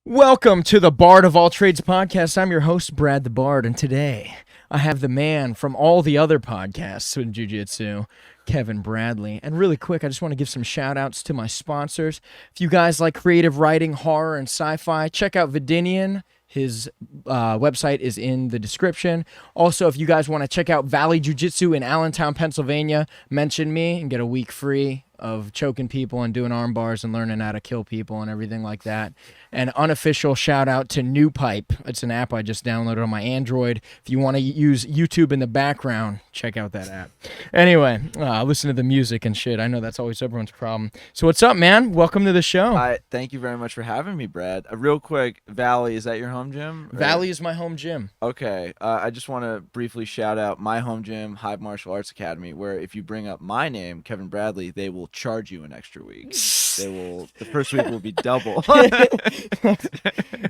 Welcome to the Bard of All Trades podcast. I'm your host, Brad the Bard, and today I have the man from all the other podcasts in Jiu-Jitsu, Kevin Bradley. And really quick, I just want to give some shout-outs to my sponsors. If you guys like creative writing, horror, and sci-fi, check out Vedinian. His website is in the description. Also, if you guys want to check out Valley Jiu-Jitsu in Allentown, Pennsylvania, mention me and get a week free of choking people and doing arm bars and learning how to kill people and everything like that. An unofficial shout out to New Pipe. It's an app I just downloaded on my Android. If you want to use YouTube in the background, check out that app. Anyway, listen to the music and shit. I know that's always everyone's problem. So what's up, man? Welcome to the show. Thank you very much for having me, Brad. Real quick, Valley, is that your home gym? Valley is my home gym. Okay. I just want to briefly shout out my home gym, Hive Martial Arts Academy, where if you bring up my name, Kevin Bradley, they will charge you an extra week. The first week will be double.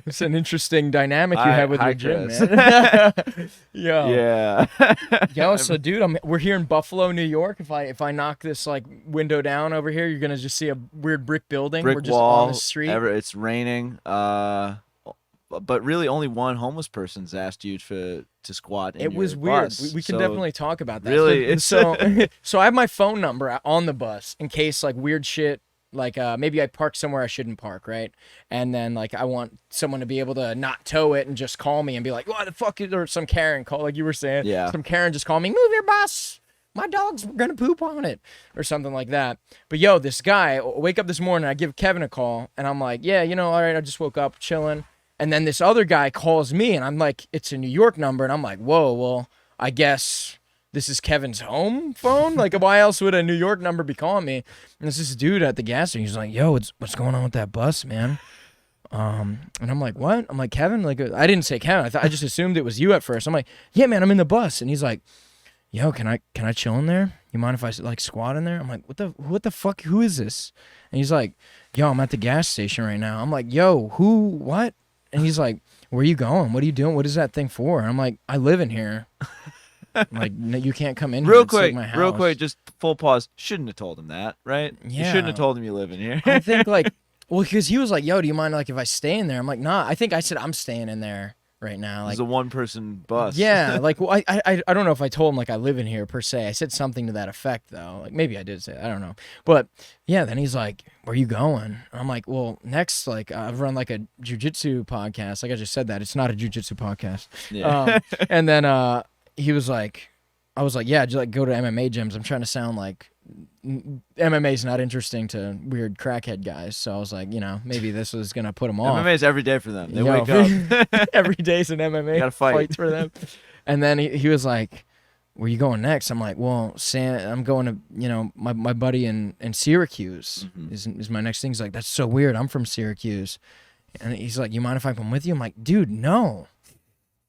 It's an interesting dynamic you have with your gym, man. Yeah. Yo, so dude, we're here in Buffalo, New York. If I knock this like window down over here, you're gonna just see a weird brick building. Brick we're just wall, on the street. It's raining. But really only one homeless person's asked you to squat in It was your weird. bus. We can definitely talk about that. Really? So I have my phone number on the bus in case like weird shit, like maybe I park somewhere I shouldn't park, right? And then like I want someone to be able to not tow it and just call me and be like, "What the fuck is," or some Karen call, like you were saying. Yeah. Some Karen just call me, "Move your bus. My dog's gonna poop on it," or something like that. But yo, this guy, I wake up this morning, I give Kevin a call, and I'm like, "Yeah, all right, I just woke up chilling." And then this other guy calls me, and I'm like, it's a New York number, and I'm like, whoa, well, I guess this is Kevin's home phone? Like, why else would a New York number be calling me? And there's this dude at the gas station. He's like, yo, what's going on with that bus, man? And I'm like, what? I'm like, Kevin? Like, I didn't say Kevin. I just assumed it was you at first. I'm like, yeah, man, I'm in the bus. And he's like, yo, can I chill in there? You mind if I like squat in there? I'm like, what the fuck? Who is this? And he's like, yo, I'm at the gas station right now. I'm like, yo, who? What? And he's like, where are you going? What are you doing? What is that thing for? And I'm like, I live in here. I'm like, no, you can't come in real here. Real quick, just full pause. Shouldn't have told him that, right? Yeah. You shouldn't have told him you live in here. I think like, well, because he was like, yo, do you mind like if I stay in there? I'm like, nah. I think I said I'm staying in there right now. Like it's a one-person bus. Yeah, like well, I don't know if I told him like I live in here per se. I said something to that effect though. Like maybe I did say it. I don't know. But yeah, then he's like, where are you going? And I'm like, well, next like I've run like a jiu-jitsu podcast. Like I just said that. It's not a jiu-jitsu podcast. Yeah. And then he was like, I was like, yeah, just like go to MMA gyms. I'm trying to sound like MMA is not interesting to weird crackhead guys. So I was like, maybe this was going to put them off. MMA is every day for them. They wake up. Every day's an MMA gotta fight for them. And then he was like, where you going next? I'm like, well, I'm going to, my buddy in Syracuse is my next thing. He's like, that's so weird. I'm from Syracuse. And he's like, you mind if I come with you? I'm like, dude, no.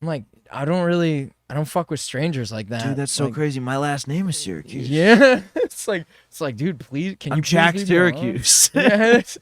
I'm like, I don't fuck with strangers like that. Dude, that's so crazy. My last name is Syracuse. Yeah. It's like, dude, please, can you Jack please Syracuse. Yeah. It's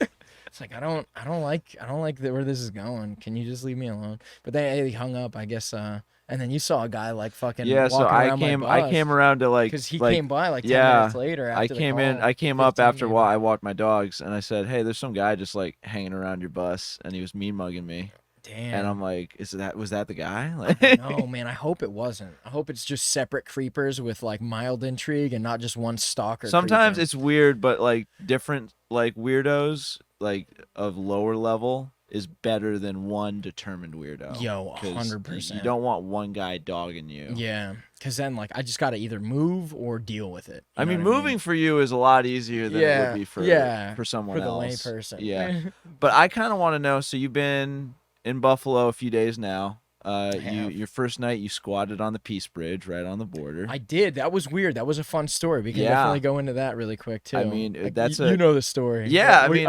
like I don't like where this is going. Can you just leave me alone? But then he hung up, I guess. And then you saw a guy like fucking. Yeah, so I came around to like because he like, came by like 10 yeah, minutes later. After I came up after a while. I walked my dogs, and I said, "Hey, there's some guy just like hanging around your bus," and he was mean mugging me. Damn. And I'm like, was that the guy? Like, no, man. I hope it wasn't. I hope it's just separate creepers with like mild intrigue and not just one stalker. Sometimes creeper. it's weird, but like different like weirdos like of lower level is better than one determined weirdo. Yo, 100%. You don't want one guy dogging you. Yeah, because then like I just got to either move or deal with it. I mean, moving for you is a lot easier than it would be for someone else. For the lay person. Yeah, but I kind of want to know. So you've been in Buffalo a few days now. Your first night you squatted on the Peace Bridge right on the border. I did. That was weird. That was a fun story. We can definitely go into that really quick too. I mean, like, that's you know the story. Yeah, I mean,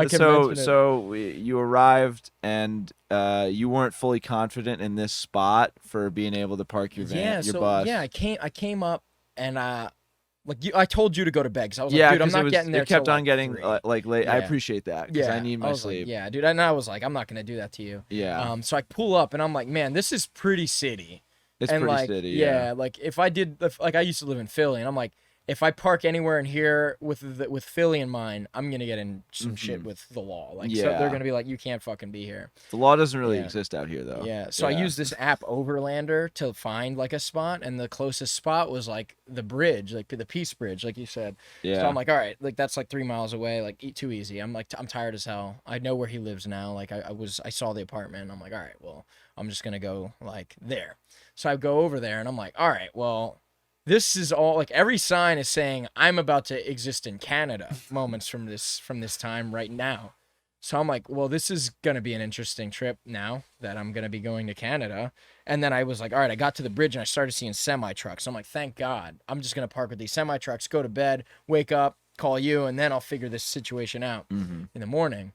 you arrived and you weren't fully confident in this spot for being able to park your van, your bus. Yeah, I came up and I told you to go to bed because I was like, dude, I'm not getting there. It kept on getting 3. late. Yeah. I appreciate that because I need my sleep. Like, yeah, dude. And I was like, I'm not gonna do that to you. Yeah. So I pull up and I'm like, man, this is pretty city. It's and pretty like, city. Yeah, like if I used to live in Philly and I'm like, if I park anywhere in here with Philly in mind, I'm gonna get in some shit with the law. Like, so they're gonna be like, you can't fucking be here. The law doesn't really exist out here, though. Yeah. So I used this app Overlander to find like a spot, and the closest spot was like the bridge, like the Peace Bridge, like you said. Yeah. So I'm like, all right, like that's like 3 miles away, like too easy. I'm like, I'm tired as hell. I know where he lives now. Like I saw the apartment. I'm like, all right, well, I'm just gonna go like there. So I go over there, and I'm like, all right, well, this is all like every sign is saying I'm about to exist in Canada moments from this time right now. So I'm like, well, this is going to be an interesting trip now that I'm going to be going to Canada. And then I was like, all right, I got to the bridge and I started seeing semi trucks. I'm like, thank God. I'm just going to park with these semi trucks, go to bed, wake up, call you, and then I'll figure this situation out in the morning.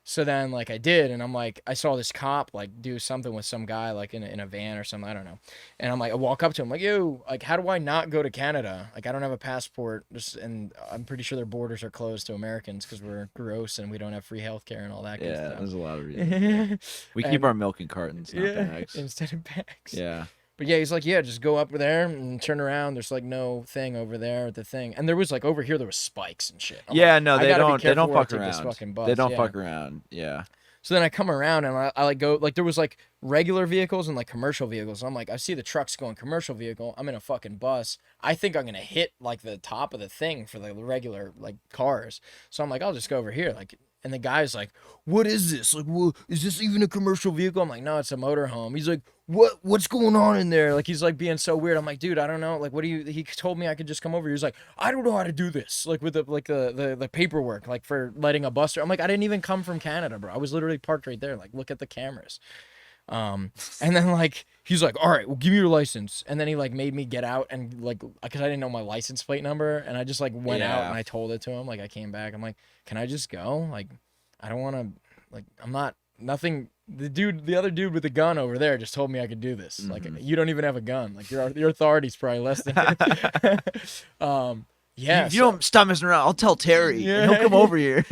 So then, like, I did, and I'm like, I saw this cop, like, do something with some guy, like, in a van or something, I don't know. And I'm like, I walk up to him, like, yo, like, how do I not go to Canada? Like, I don't have a passport, and I'm pretty sure their borders are closed to Americans because we're gross and we don't have free healthcare and all that good stuff. Yeah, there's a lot of reasons. We keep our milk in cartons, not bags. Instead of bags. Yeah. But yeah, he's like, yeah, just go up there and turn around. There's like no thing over there at the thing. And there was like over here, there was spikes and shit. I'm like, no, they don't fuck around. They don't yeah. fuck around. Yeah. So then I come around and I like go, like there was like regular vehicles and like commercial vehicles. I'm like, I see the trucks going commercial vehicle. I'm in a fucking bus. I think I'm going to hit like the top of the thing for the regular like cars. So I'm like, I'll just go over here. Like, and the guy's like, what is this? Like, well, is this even a commercial vehicle? I'm like, no, it's a motorhome. He's like, what's going on in there? Like, he's like being so weird. I'm like, dude, I don't know. Like, he told me I could just come over here. He's like, I don't know how to do this. Like with the paperwork, like for letting a bus. I'm like, I didn't even come from Canada, bro. I was literally parked right there. Like, look at the cameras. And then like, he's like, all right, well, give me your license. And then he like made me get out and like, cause I didn't know my license plate number. And I just like went out and I told it to him. Like I came back. I'm like, can I just go? Like, I don't want to, like, I'm not, nothing. The other dude with the gun over there just told me I could do this. Like, you don't even have a gun. Like your authority's probably less than yeah. If you don't stop messing around, I'll tell Terry. Yeah. And he'll come over here.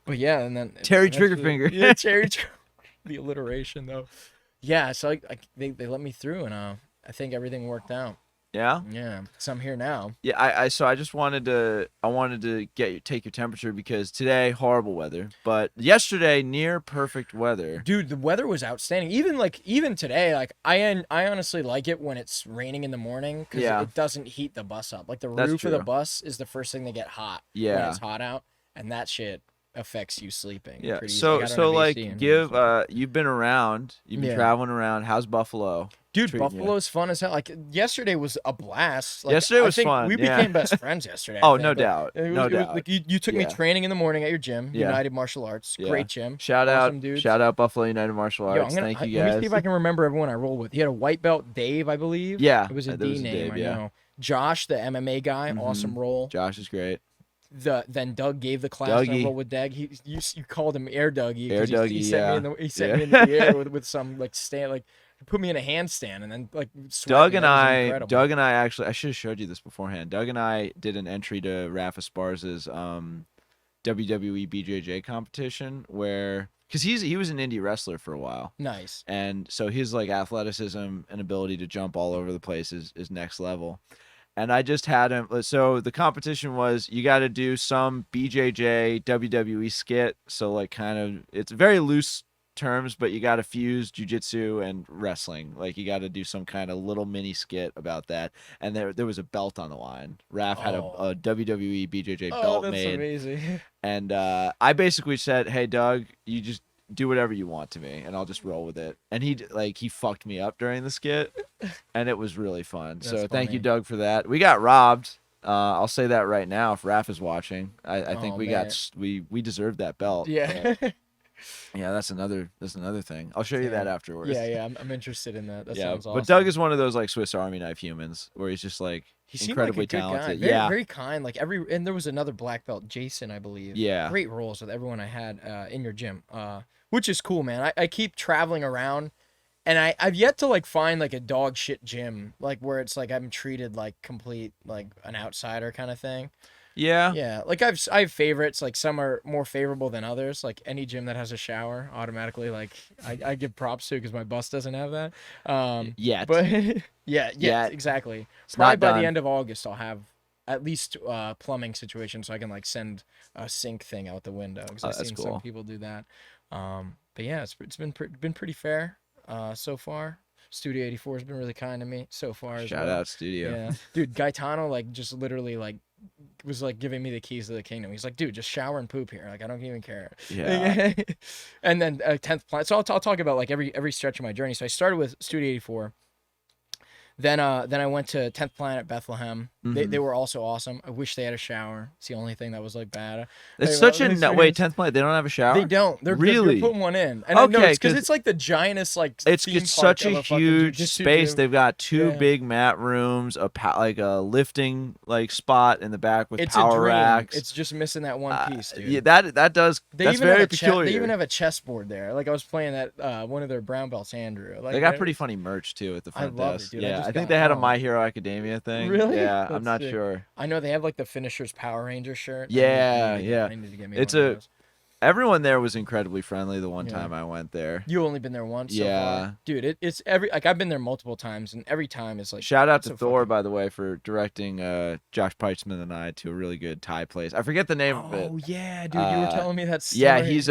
But yeah, and then Terry Triggerfinger. Yeah, Terry. The alliteration though. Yeah, so they let me through, and I think everything worked out. Yeah. Yeah. So I'm here now. Yeah. So I just wanted to take your temperature because today horrible weather, but yesterday near perfect weather. Dude, the weather was outstanding. Even today, like I honestly like it when it's raining in the morning because it doesn't heat the bus up. Like the roof of the bus is the first thing to get hot. Yeah. When it's hot out, and that shit affects you sleeping. Yeah. So like you've been around, you've been traveling around. How's Buffalo? Dude, Buffalo's fun as hell. Like yesterday was a blast. Like, yesterday was fun. We became best friends yesterday. Oh, no doubt. No doubt. Like you took me training in the morning at your gym, United Martial Arts. Great gym. Shout out Buffalo United Martial Arts. Thank you guys. Let me see if I can remember everyone I rolled with. He had a white belt, Dave, I believe. Yeah. It was a D name, I know. Josh, the MMA guy, awesome roll. Josh is great. Then Doug gave the class. I rolled with Doug. You called him Air Dougie. Air Dougie. He sent me in the air with some like stand, like put me in a handstand and then like Doug and I actually, I should have showed you this beforehand. Doug and I did an entry to Rafa Spars's WWE BJJ competition because he was an indie wrestler for a while. Nice. And so his like athleticism and ability to jump all over the place is next level. And I just had him. So the competition was you got to do some BJJ WWE skit. So like kind of it's very loose terms, but you got to fuse jiu-jitsu and wrestling. Like you got to do some kind of little mini skit about that. And there was a belt on the line. Raph had a WWE BJJ belt made. Oh, that's amazing. And I basically said, "Hey Doug, you just do whatever you want to me and I'll just roll with it." And he fucked me up during the skit and it was really fun. So thank you, Doug, for that. We got robbed. I'll say that right now. If Raph is watching, I think we deserved that belt. Yeah. Yeah, that's another thing. I'll show you that afterwards. Yeah, I'm interested in that. That sounds awesome. But Doug is one of those like Swiss Army knife humans where he's just like incredibly like a talented. Good guy. Very kind. Like and there was another black belt, Jason, I believe. Yeah. Great rolls with everyone I had in your gym. Which is cool, man. I keep traveling around and I've yet to like find like a dog shit gym, like where it's like I'm treated like complete like an outsider kind of thing. Yeah. Yeah. Like I have favorites, like some are more favorable than others. Like any gym that has a shower automatically, like I give props to because my bus doesn't have that. Yet. But yeah, exactly. It's Probably not by done. the end of August I'll have at least plumbing situation, so I can like send a sink thing out the window, because I've that's seen cool. some people do that. But yeah, it's been pretty fair so far. Studio 84 has been really kind to me so far as Shout well. out Studio. Yeah, dude, Gaetano like just literally like was like giving me the keys to the kingdom. He's like, dude, just shower and poop here. Like I don't even care. Yeah. And then 10th planet. So I'll talk about like every stretch of my journey. So I started with Studio 84. Then I went to 10th Planet Bethlehem. They were also awesome. I wish they had a shower. It's the only thing that was like bad. It's such a wait. 10th Planet. They don't have a shower. They don't. They're really they're putting one in. And okay, it's because it's like the giantest like. It's such a huge space. Gym. They've got two big mat rooms, like a lifting like spot in the back with it's power a dream. racks. It's just missing that one piece, dude. Yeah, that does. That's very peculiar. They even have a chessboard there. Like I was playing that one of their brown belts, Andrew. Like, they got pretty funny merch too at the front desk. It, dude. Yeah, I think they had a My Hero Academia thing. Really? Yeah, I'm not sure. I know they have like the Finisher's Power Ranger shirt. Yeah, I need to get me it's one of those. Everyone there was incredibly friendly the one time I went there. You only been there once so far? Dude, it's I've been there multiple times, and every time it's like... Shout out to Thor, by the way, for directing Josh Peitzman and I to a really good Thai place. I forget the name of it. Oh, yeah, dude, you were telling me that story. Yeah, he's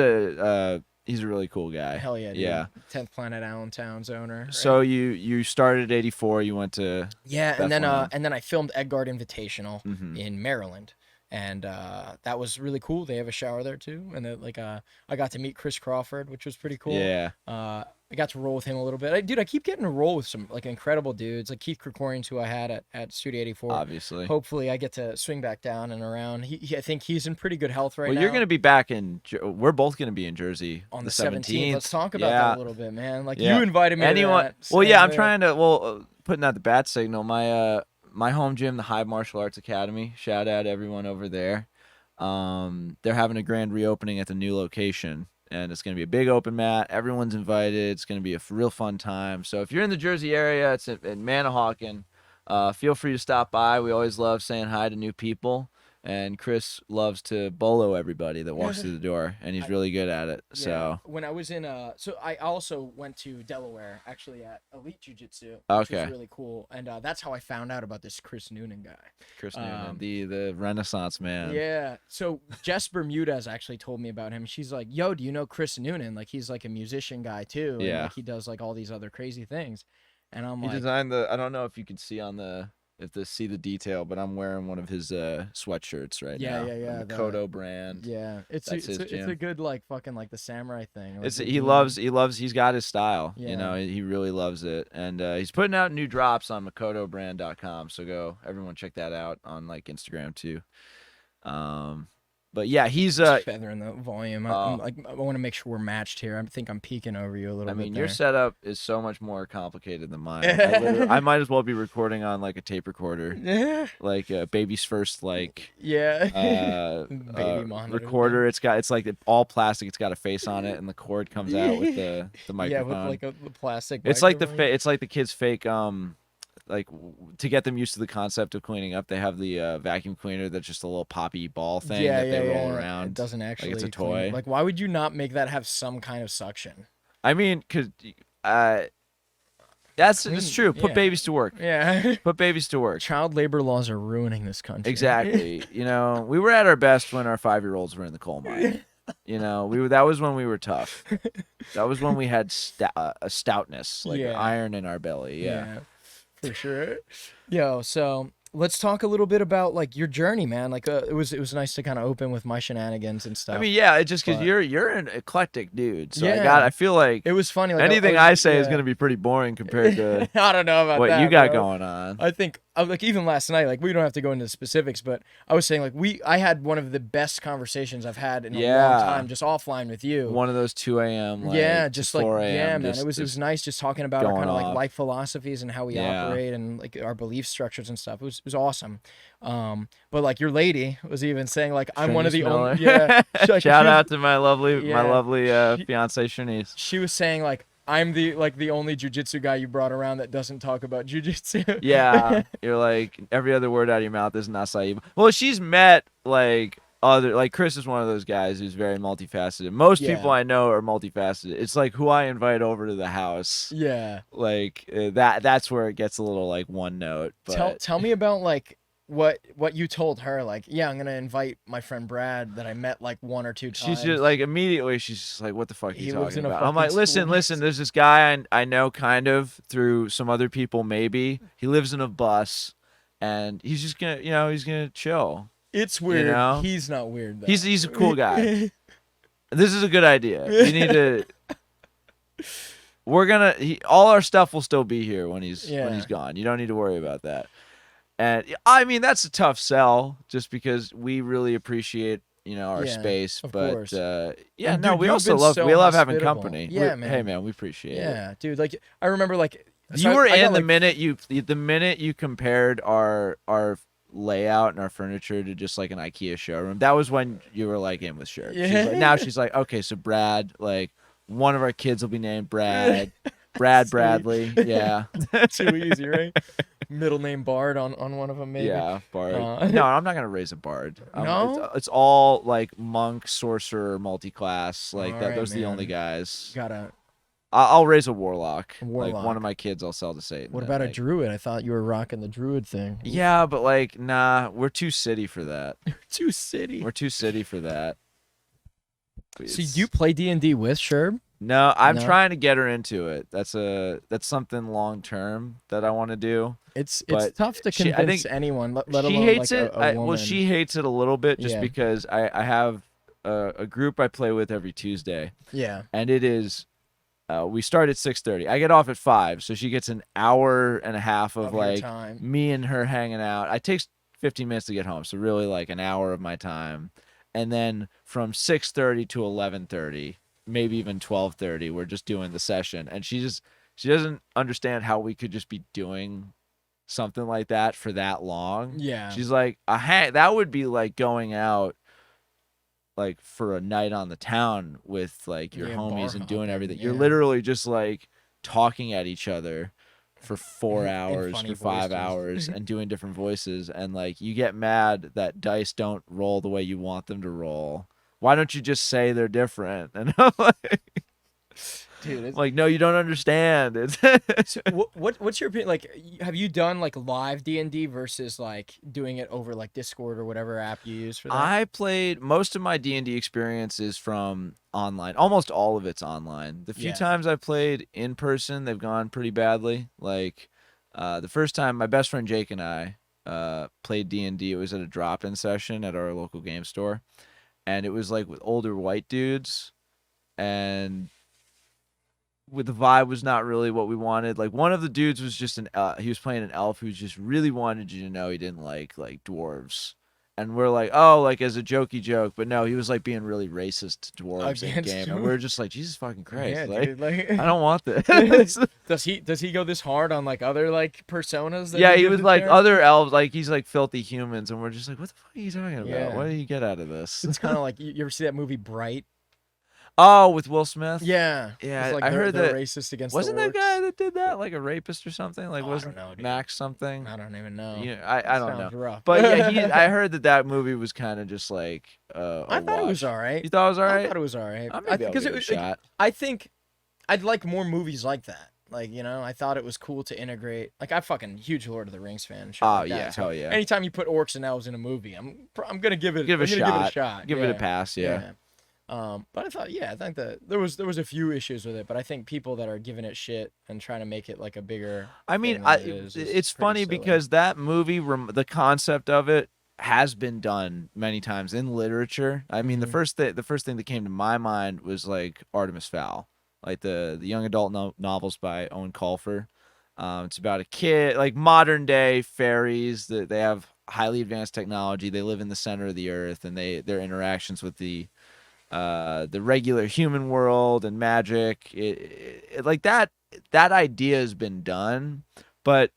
a really cool guy. Hell yeah, dude. Yeah. 10th Planet Allentown's owner. Right? So you started 84, you went to Bethlehem. and then I filmed Edgard Invitational Mm-hmm. in Maryland. And that was really cool. They have a shower there too, and then, like I got to meet Chris Crawford, which was pretty cool. Yeah. I got to roll with him a little bit. I keep getting to roll with some like incredible dudes, like Keith Krikorian, who I had at Studio 84. Obviously. Hopefully, I get to swing back down and around. I think he's in pretty good health right now. Well, you're gonna be back in. We're both gonna be in Jersey on the 17th. Let's talk about that a little bit, man. Like you invited me. Anyone? To that. Well, yeah, I'm trying to. Putting out the bat signal. My home gym, the Hive Martial Arts Academy. Shout out everyone over there. They're having a grand reopening at the new location, and it's going to be a big open mat. Everyone's invited. It's going to be a real fun time. So if you're in the Jersey area, it's in Manahawkin. Feel free to stop by. We always love saying hi to new people. And Chris loves to bolo everybody that walks through the door, and he's really good at it. Yeah. So when I was in so I also went to Delaware, actually at Elite Jiu-Jitsu, which was really cool, and that's how I found out about this Chris Noonan guy. Chris Noonan, the Renaissance man. Yeah. So Jess Bermudez actually told me about him. She's like, "Yo, do you know Chris Noonan? Like he's like a musician guy too. And, like, he does like all these other crazy things." And I'm like, he designed I don't know if you can see on the. See the detail, but I'm wearing one of his sweatshirts right now. Yeah. The Kodo brand. Yeah, it's a good like fucking like the samurai thing. Like he's got his style. Yeah. You know, he really loves it, and he's putting out new drops on makotobrand.com. So everyone check that out on like Instagram too. But yeah, he's feathering the volume. I want to make sure we're matched here. I think I'm peeking over you a little bit. I mean, there. your setup is so much more complicated than mine. I might as well be recording on like a tape recorder, like baby's first like baby monitor recorder. It's like all plastic. It's got a face on it, and the cord comes out with the microphone. Yeah, with like the plastic. It's like it's like the kids' fake like to get them used to the concept of cleaning up, they have the vacuum cleaner that's just a little poppy ball thing that they roll around. It doesn't actually. Like it's a toy. Like, why would you not make that have some kind of suction? I mean, cause it's true. Put babies to work. Yeah. Put babies to work. Child labor laws are ruining this country. Exactly. You know, we were at our best when our 5-year-olds were in the coal mine. You know, that was when we were tough. That was when we had a stoutness, like iron in our belly. Yeah. For sure. Yo, so let's talk a little bit about like your journey, man. Like it was nice to kind of open with my shenanigans and stuff. I mean, yeah, it's just because you're an eclectic dude. So I feel like it was funny. Like, anything I say is gonna be pretty boring compared to I don't know about what that, you got bro. going on. I think like even last night, like we don't have to go into the specifics, but I was saying like I had one of the best conversations I've had in a long time, just offline with you. One of those 2 a.m. Like, just 4 like a.m. man, it was nice just talking about our kind of like life philosophies and how we Yeah. operate and like our belief structures and stuff. It was awesome. But like your lady was even saying like I'm one of the only shout out to my lovely fiance Shanice. She was saying like I'm the only jiu-jitsu guy you brought around that doesn't talk about jiu-jitsu. Yeah, you're like every other word out of your mouth is acai. Well, she's met like Chris is one of those guys who's very multifaceted. Most people I know are multifaceted. It's like who I invite over to the house. Yeah, like that's where it gets a little like one note. But tell me about like what you told her, like, yeah, I'm gonna invite my friend Brad that I met like 1 or 2 times. She's just like immediately she's just like, what the fuck are you lives talking in a about? I'm like, fucking listen, there's this guy I know kind of through some other people maybe. He lives in a bus and he's just gonna he's gonna chill. It's weird. You know? He's not weird though. He's a cool guy. This is a good idea. You need to all our stuff will still be here when he's gone. You don't need to worry about that. And I mean, that's a tough sell just because we really appreciate, our space. But yeah, and no, dude, we also love having hospitable. company. Yeah, man. Hey man, we appreciate it. Yeah, dude. Like I remember, like you were in the minute you compared our layout and our furniture to just like an IKEA showroom. That was when you were like in with Shure. Yeah. Now she's like, okay, so Brad, like one of our kids will be named Brad. Bradley. Yeah. Too easy, right? Middle name Bard on one of them, maybe. Yeah, Bard. No, I'm not gonna raise a Bard. No, it's all like monk, sorcerer, multi-class. Like all that. right, Those are the man. only guys. Gotta. I'll raise a warlock. Warlock. Like one of my kids, I'll sell to Satan. What about a druid? I thought you were rocking the druid thing. Yeah, but like, nah, we're too city for that. Too city. We're too city for that. So you play D&D with Sherb? No, I'm trying to get her into it. That's something long term that I want to do. It's tough to convince anyone, let alone she hates like it. a woman. Well, she hates it a little bit just because I have a group I play with every Tuesday. Yeah. And it is, we start at 6:30. I get off at 5, so she gets an hour and a half of like me and her hanging out. It takes 15 minutes to get home, so really like an hour of my time. And then from 6:30 to 11:30. Maybe even 12:30, we're just doing the session, and she doesn't understand how we could just be doing something like that for that long. Yeah, she's like, that would be like going out like for a night on the town with like your homies and doing everything. You're literally just like talking at each other for 4 hours, for 5 hours, and doing different voices, and like you get mad that dice don't roll the way you want them to roll. Why don't you just say they're different? And I'm like, dude, like, no, you don't understand. So what's your opinion? Like, have you done like live D&D versus like doing it over like Discord or whatever app you use for that? I played most of my D&D experiences from online. Almost all of it's online. The few times I played in person, they've gone pretty badly. Like the first time, my best friend Jake and I played D&D. It was at a drop-in session at our local game store. And it was like with older white dudes, and with the vibe was not really what we wanted. Like one of the dudes was just he was playing an elf who just really wanted you to know he didn't like dwarves. And we're like, oh, like as a jokey joke, but no, he was like being really racist to dwarves in the game, and we're just like, Jesus fucking Christ, yeah, like, dude, like I don't want this. Does he go this hard on like other like personas? Yeah, he was like other elves, like he's like filthy humans, and we're just like, what the fuck are you talking about? Yeah. What do you get out of this? It's kind of like you ever see that movie Bright? Oh, with Will Smith? Yeah. Yeah, like I heard they're that racist against wasn't the that guy that did that like a rapist or something? Like wasn't I don't know, dude. Max something? I don't even know. Yeah, I don't know. Rough. But yeah, I heard that movie was kind of just like I thought it was all right. You thought it was all right? I thought it was all right. Because it was shot. I think I'd like more movies like that. Like, I thought it was cool to integrate. Like, I'm fucking huge Lord of the Rings fan. And shit like yeah, that. So hell yeah. anytime you put orcs and elves in a movie, I'm gonna give it a shot. Give it a pass. Yeah. But I think that there was a few issues with it, but I think people that are giving it shit and trying to make it like a bigger. I mean, is it's funny silly. because that movie, the concept of it has been done many times in literature. I mean, the first thing that came to my mind was like Artemis Fowl, like the young adult novels by Owen Colfer. It's about a kid, like modern day fairies that they have highly advanced technology. They live in the center of the earth, and their interactions with the regular human world and magic, like that idea has been done, but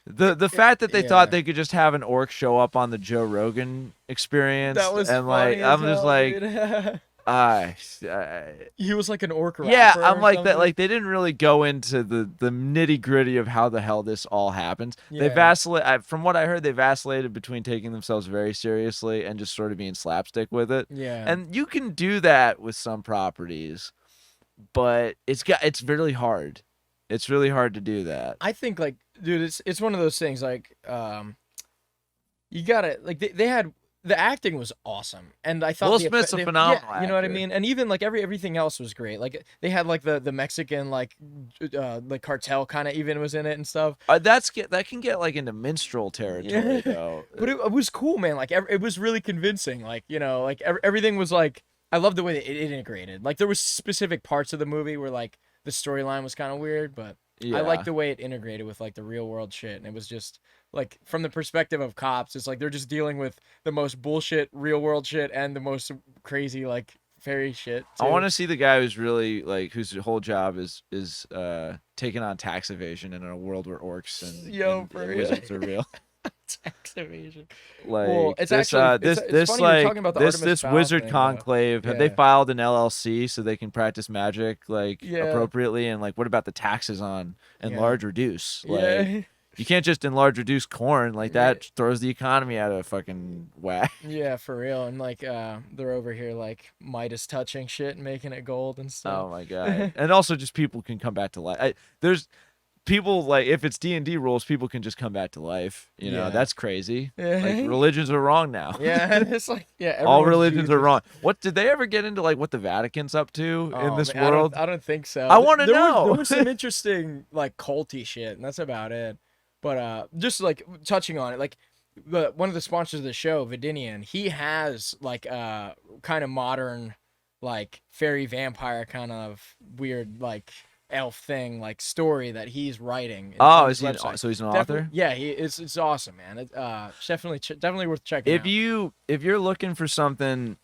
the fact that they thought they could just have an orc show up on the Joe Rogan Experience, that was and funny like I'm as just hell, like he was like an orc rapper. Yeah, I'm like something. that. Like they didn't really go into the nitty gritty of how the hell this all happens. Yeah. They vacillate. From what I heard, they vacillated between taking themselves very seriously and just sort of being slapstick with it. Yeah, and you can do that with some properties, but it's really hard. It's really hard to do that. I think like, dude, it's one of those things like, you gotta like they had the acting was awesome, and I thought Will Smith's a phenomenal you know what I actor. mean. And even like everything else was great. Like they had like the Mexican like cartel kind of even was in it and stuff. That can get like into minstrel territory Yeah. though. But it was cool, man. Like it was really convincing. Like like everything was like I love the way that it integrated. Like there was specific parts of the movie where like the storyline was kind of weird, but I like the way it integrated with like the real world shit, and it was just like from the perspective of cops, it's like they're just dealing with the most bullshit real world shit and the most crazy like fairy shit too. I want to see the guy who's really like whose whole job is taking on tax evasion in a world where orcs and For real. wizards are real. Tax evasion. Like Well, it's this, actually this it's funny like you're talking about the this Artemis this Fowl wizard thing, conclave. Have they yeah. filed an LLC so they can practice magic like Yeah. appropriately? And like, what about the taxes on enlarge reduce? Like, Yeah. you can't just enlarge reduce corn like Yeah. that. Throws the economy out of fucking whack. Yeah, for real. And like they're over here like Midas touching shit and making it gold and stuff. Oh my god! And also, just people can come back to life. There's people like if it's D&D rules, people can just come back to life. You know, Yeah. that's crazy. Yeah. Like religions are wrong now. Yeah, it's like All everyone's religions are Jesus. wrong. What did they ever get into like what the Vatican's up to in Oh, this man, world? I don't think so. I wanna There know. was some interesting like culty shit, and that's about it. But just like touching on it, like one of the sponsors of the show, Vedinian, he has like kind of modern like fairy vampire kind of weird like elf thing like story that he's writing. Oh, on is his he? website. So he's an Definitely- author. Yeah, it's awesome, man. Definitely worth checking out. If you're looking for something,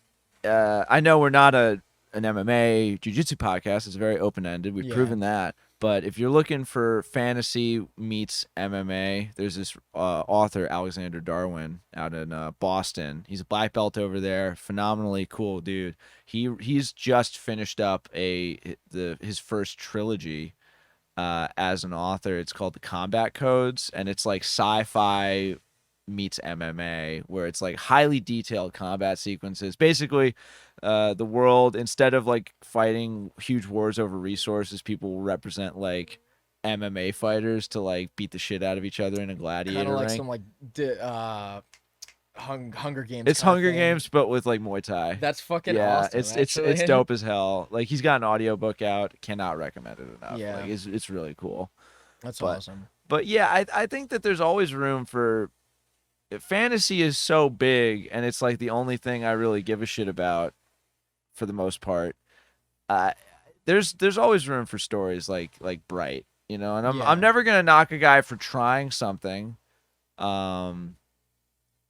I know we're not an MMA jiu-jitsu podcast. It's very open-ended. We've Yeah. proven that. But if you're looking for fantasy meets MMA, there's this author, Alexander Darwin, out in Boston. He's a black belt over there. Phenomenally cool dude. He's just finished up his first trilogy as an author. It's called The Combat Codes, and it's like sci-fi meets MMA, where it's like highly detailed combat sequences. Basically, the world, instead of like fighting huge wars over resources, people will represent like MMA fighters to like beat the shit out of each other in a gladiator Kind of like ring. some like Hunger Games. It's kinda Hunger thing. Games, but with like Muay Thai. That's fucking yeah, awesome. it's actually. dope as hell. Like he's got an audiobook out. Cannot recommend it enough. Yeah. Like it's really cool. That's but- awesome. But yeah, I think that there's always room for fantasy is so big, and it's like the only thing I really give a shit about for the most part. There's always room for stories like Bright, you know, and Yeah. I'm never gonna knock a guy for trying something.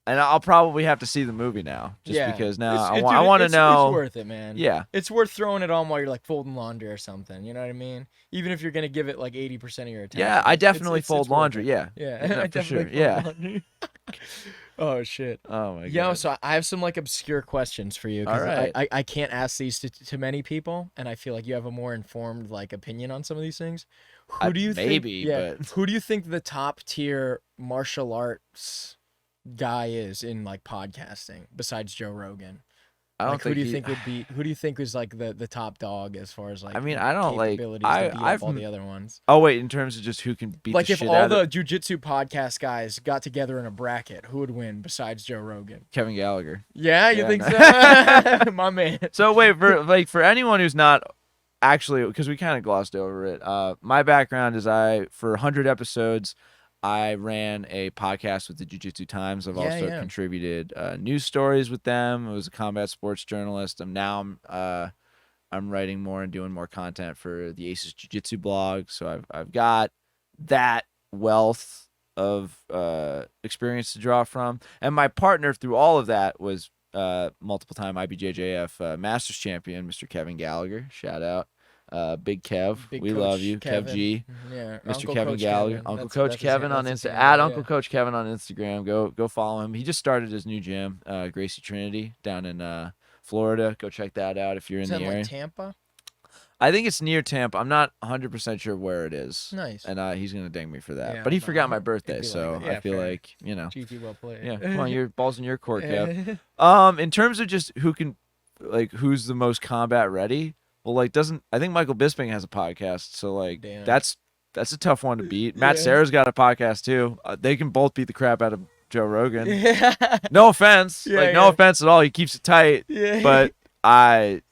And I'll probably have to see the movie now, just because now I want to know. It's worth it, man. Yeah, It's worth throwing it on while you're like folding laundry or something. You know what I mean? Even if you're gonna give it like 80% of your attention. yeah, I It's- definitely it's fold worth laundry. it. Yeah, Yeah, I for sure. definitely fold Yeah. laundry. Oh shit. Oh my god. Yo, so I have some like obscure questions for you. 'Cause All right. I can't ask these to many people, and I feel like you have a more informed like opinion on some of these things. Who do you maybe, think? but- Who do you think the top tier martial arts guy is in like podcasting besides Joe Rogan? I don't Like, think who do you he- think would be? Who do you think is like the top dog as far as like? I mean, I don't like. capabilities to beat up I've. all the other ones. Oh wait, in terms of just who can beat Like the if shit all out the of jujitsu podcast guys got together in a bracket, who would win besides Joe Rogan? Kevin Gallagher. Yeah, you Yeah, think no. so? My man. So wait, for anyone who's not actually, because we kind of glossed over it. My background is for 100 episodes, I ran a podcast with the Jiujitsu Times. I've also contributed news stories with them. I was a combat sports journalist. I'm writing more and doing more content for the Aces Jiu-Jitsu blog. So I've got that wealth of experience to draw from. And my partner through all of that was multiple time IBJJF Masters champion, Mr. Kevin Gallagher. Shout out. Big Kev. Big we Coach love you. Kevin. Kev G. Yeah, Mr. Uncle Kevin Coach Gallagher. Kevin. Uncle That's- Coach that's his Kevin hand- on that's his Insta. handle, At yeah. Uncle Coach Kevin on Instagram. Go follow him. He just started his new gym, Gracie Trinity, down in Florida. Go check that out if you're in Is the that area. like Tampa? I think it's near Tampa. I'm not 100% sure where it is. Nice. And he's gonna ding me for that. Yeah, but he well, forgot my it'd birthday, be like so that. Yeah, I feel fair. like, you know. GT well played. Yeah, come on, your balls in your court, Kev. Yeah. In terms of just who's the most combat ready? Well, I think Michael Bisping has a podcast, so like Damn. that's a tough one to beat. Matt Yeah. Serra's got a podcast too. They can both beat the crap out of Joe Rogan. Yeah. No offense, Yeah, no yeah. offense at all. He keeps it tight, Yeah. but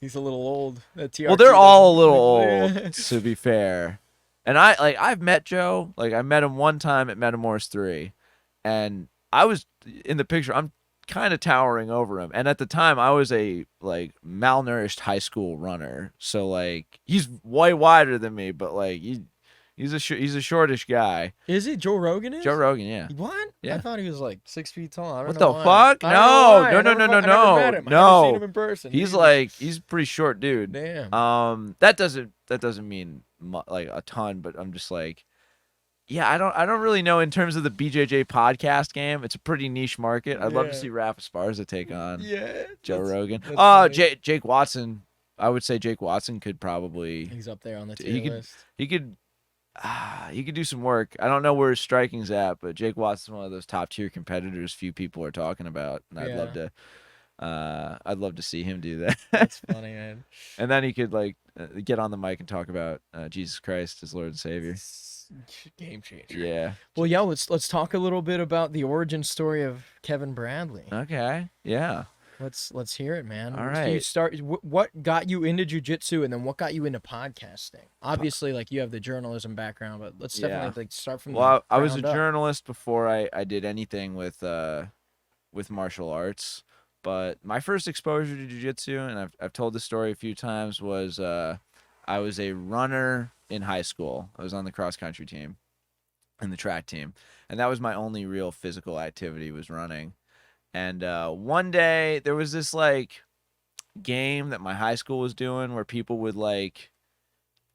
He's a little old. That well, TRT they're all a little doesn't- old, to be fair. And I've met Joe. Like I met him one time at Metamours 3, and I was in the picture. I'm kind of towering over him, and at the time I was a like malnourished high school runner. So like he's way wider than me, but like he's a shortish guy. Is it Joe Rogan? Is Joe Rogan, yeah. What? Yeah. I thought he was like 6 feet tall. I don't What know the why. fuck? I don't know why. No, I never met him. I never seen him in person. He's Jesus. like he's a pretty short dude. Damn. That doesn't mean like a ton, but I'm just like, yeah, I don't really know in terms of the BJJ podcast game. It's a pretty niche market. I'd love to see Rafa Esparza take on Joe Rogan. Oh, Jake Watson. I would say Jake Watson could probably. He's up there on the tier list. He could do some work. I don't know where his striking's at, but Jake Watson's one of those top tier competitors few people are talking about, and I'd love to see him do that. That's funny, man. And then he could like get on the mic and talk about Jesus Christ as Lord and Savior. Game changer. Yeah. Well, yeah. Let's talk a little bit about the origin story of Kevin Bradley. Okay. Yeah. Let's hear it, man. All Can you right. start? What got you into jiu-jitsu, and then what got you into podcasting? Obviously, like you have the journalism background, but let's definitely like start from. Well, the I was a ground up. journalist before I did anything with martial arts. But my first exposure to jiu-jitsu, and I've told this story a few times, was I was a runner in high school. I was on the cross country team and the track team, and that was my only real physical activity was running. And one day there was this like game that my high school was doing where people would like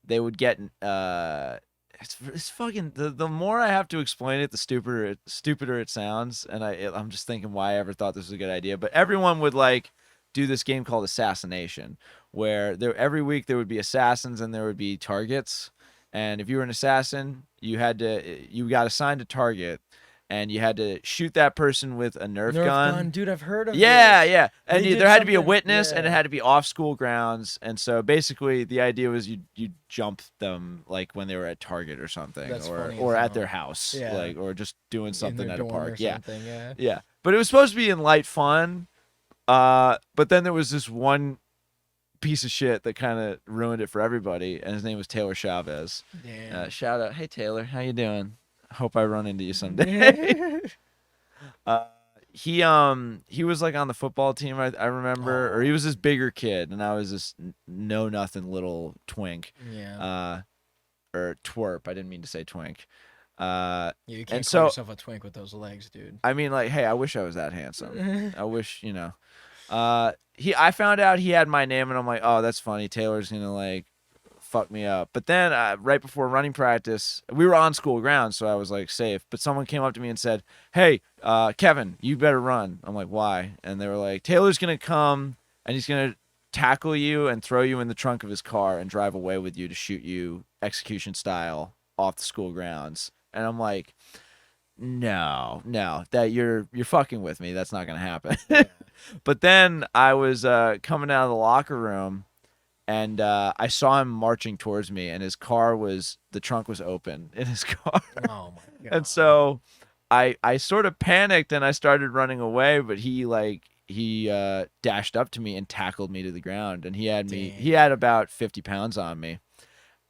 they would get it's fucking the more I have to explain it, the stupider it sounds, and I'm just thinking why I ever thought this was a good idea. But everyone would like do this game called Assassination, where every week there would be assassins and there would be targets, and if you were an assassin, you got assigned a target. And you had to shoot that person with a Nerf gun. Dude, I've heard of Yeah, this. yeah. And there had to be a witness, yeah. and it had to be off school grounds. And so basically, the idea was you jump them like when they were at Target or something, That's or funny or as at hell. their house, Yeah. like or just doing something at a dorm park. or Yeah, something, yeah. yeah. But it was supposed to be in light fun. But then there was this one piece of shit that kind of ruined it for everybody, and his name was Taylor Chavez. Damn. Shout out, hey Taylor, how you doing? Hope I run into you someday. He was like on the football team, I remember, or he was this bigger kid, and I was this know nothing little twink. Yeah. Or twerp. I didn't mean to say twink. Yeah, you can't and call so yourself a twink with those legs, dude. I mean, like, hey, I wish I was that handsome. I wish, you know. I found out he had my name, and I'm like, oh, that's funny. Taylor's gonna like fuck me up. But then right before running practice, we were on school grounds, so I was like safe. But someone came up to me and said, hey, Kevin, you better run. I'm like, why? And they were like, Taylor's gonna come and he's gonna tackle you and throw you in the trunk of his car and drive away with you to shoot you execution style off the school grounds. And I'm like, no, that you're fucking with me. That's not gonna happen. But then I was coming out of the locker room, and I saw him marching towards me, and his car the trunk was open in his car. Oh my god. And so I sort of panicked and I started running away, but he dashed up to me and tackled me to the ground, and he had about 50 pounds on me.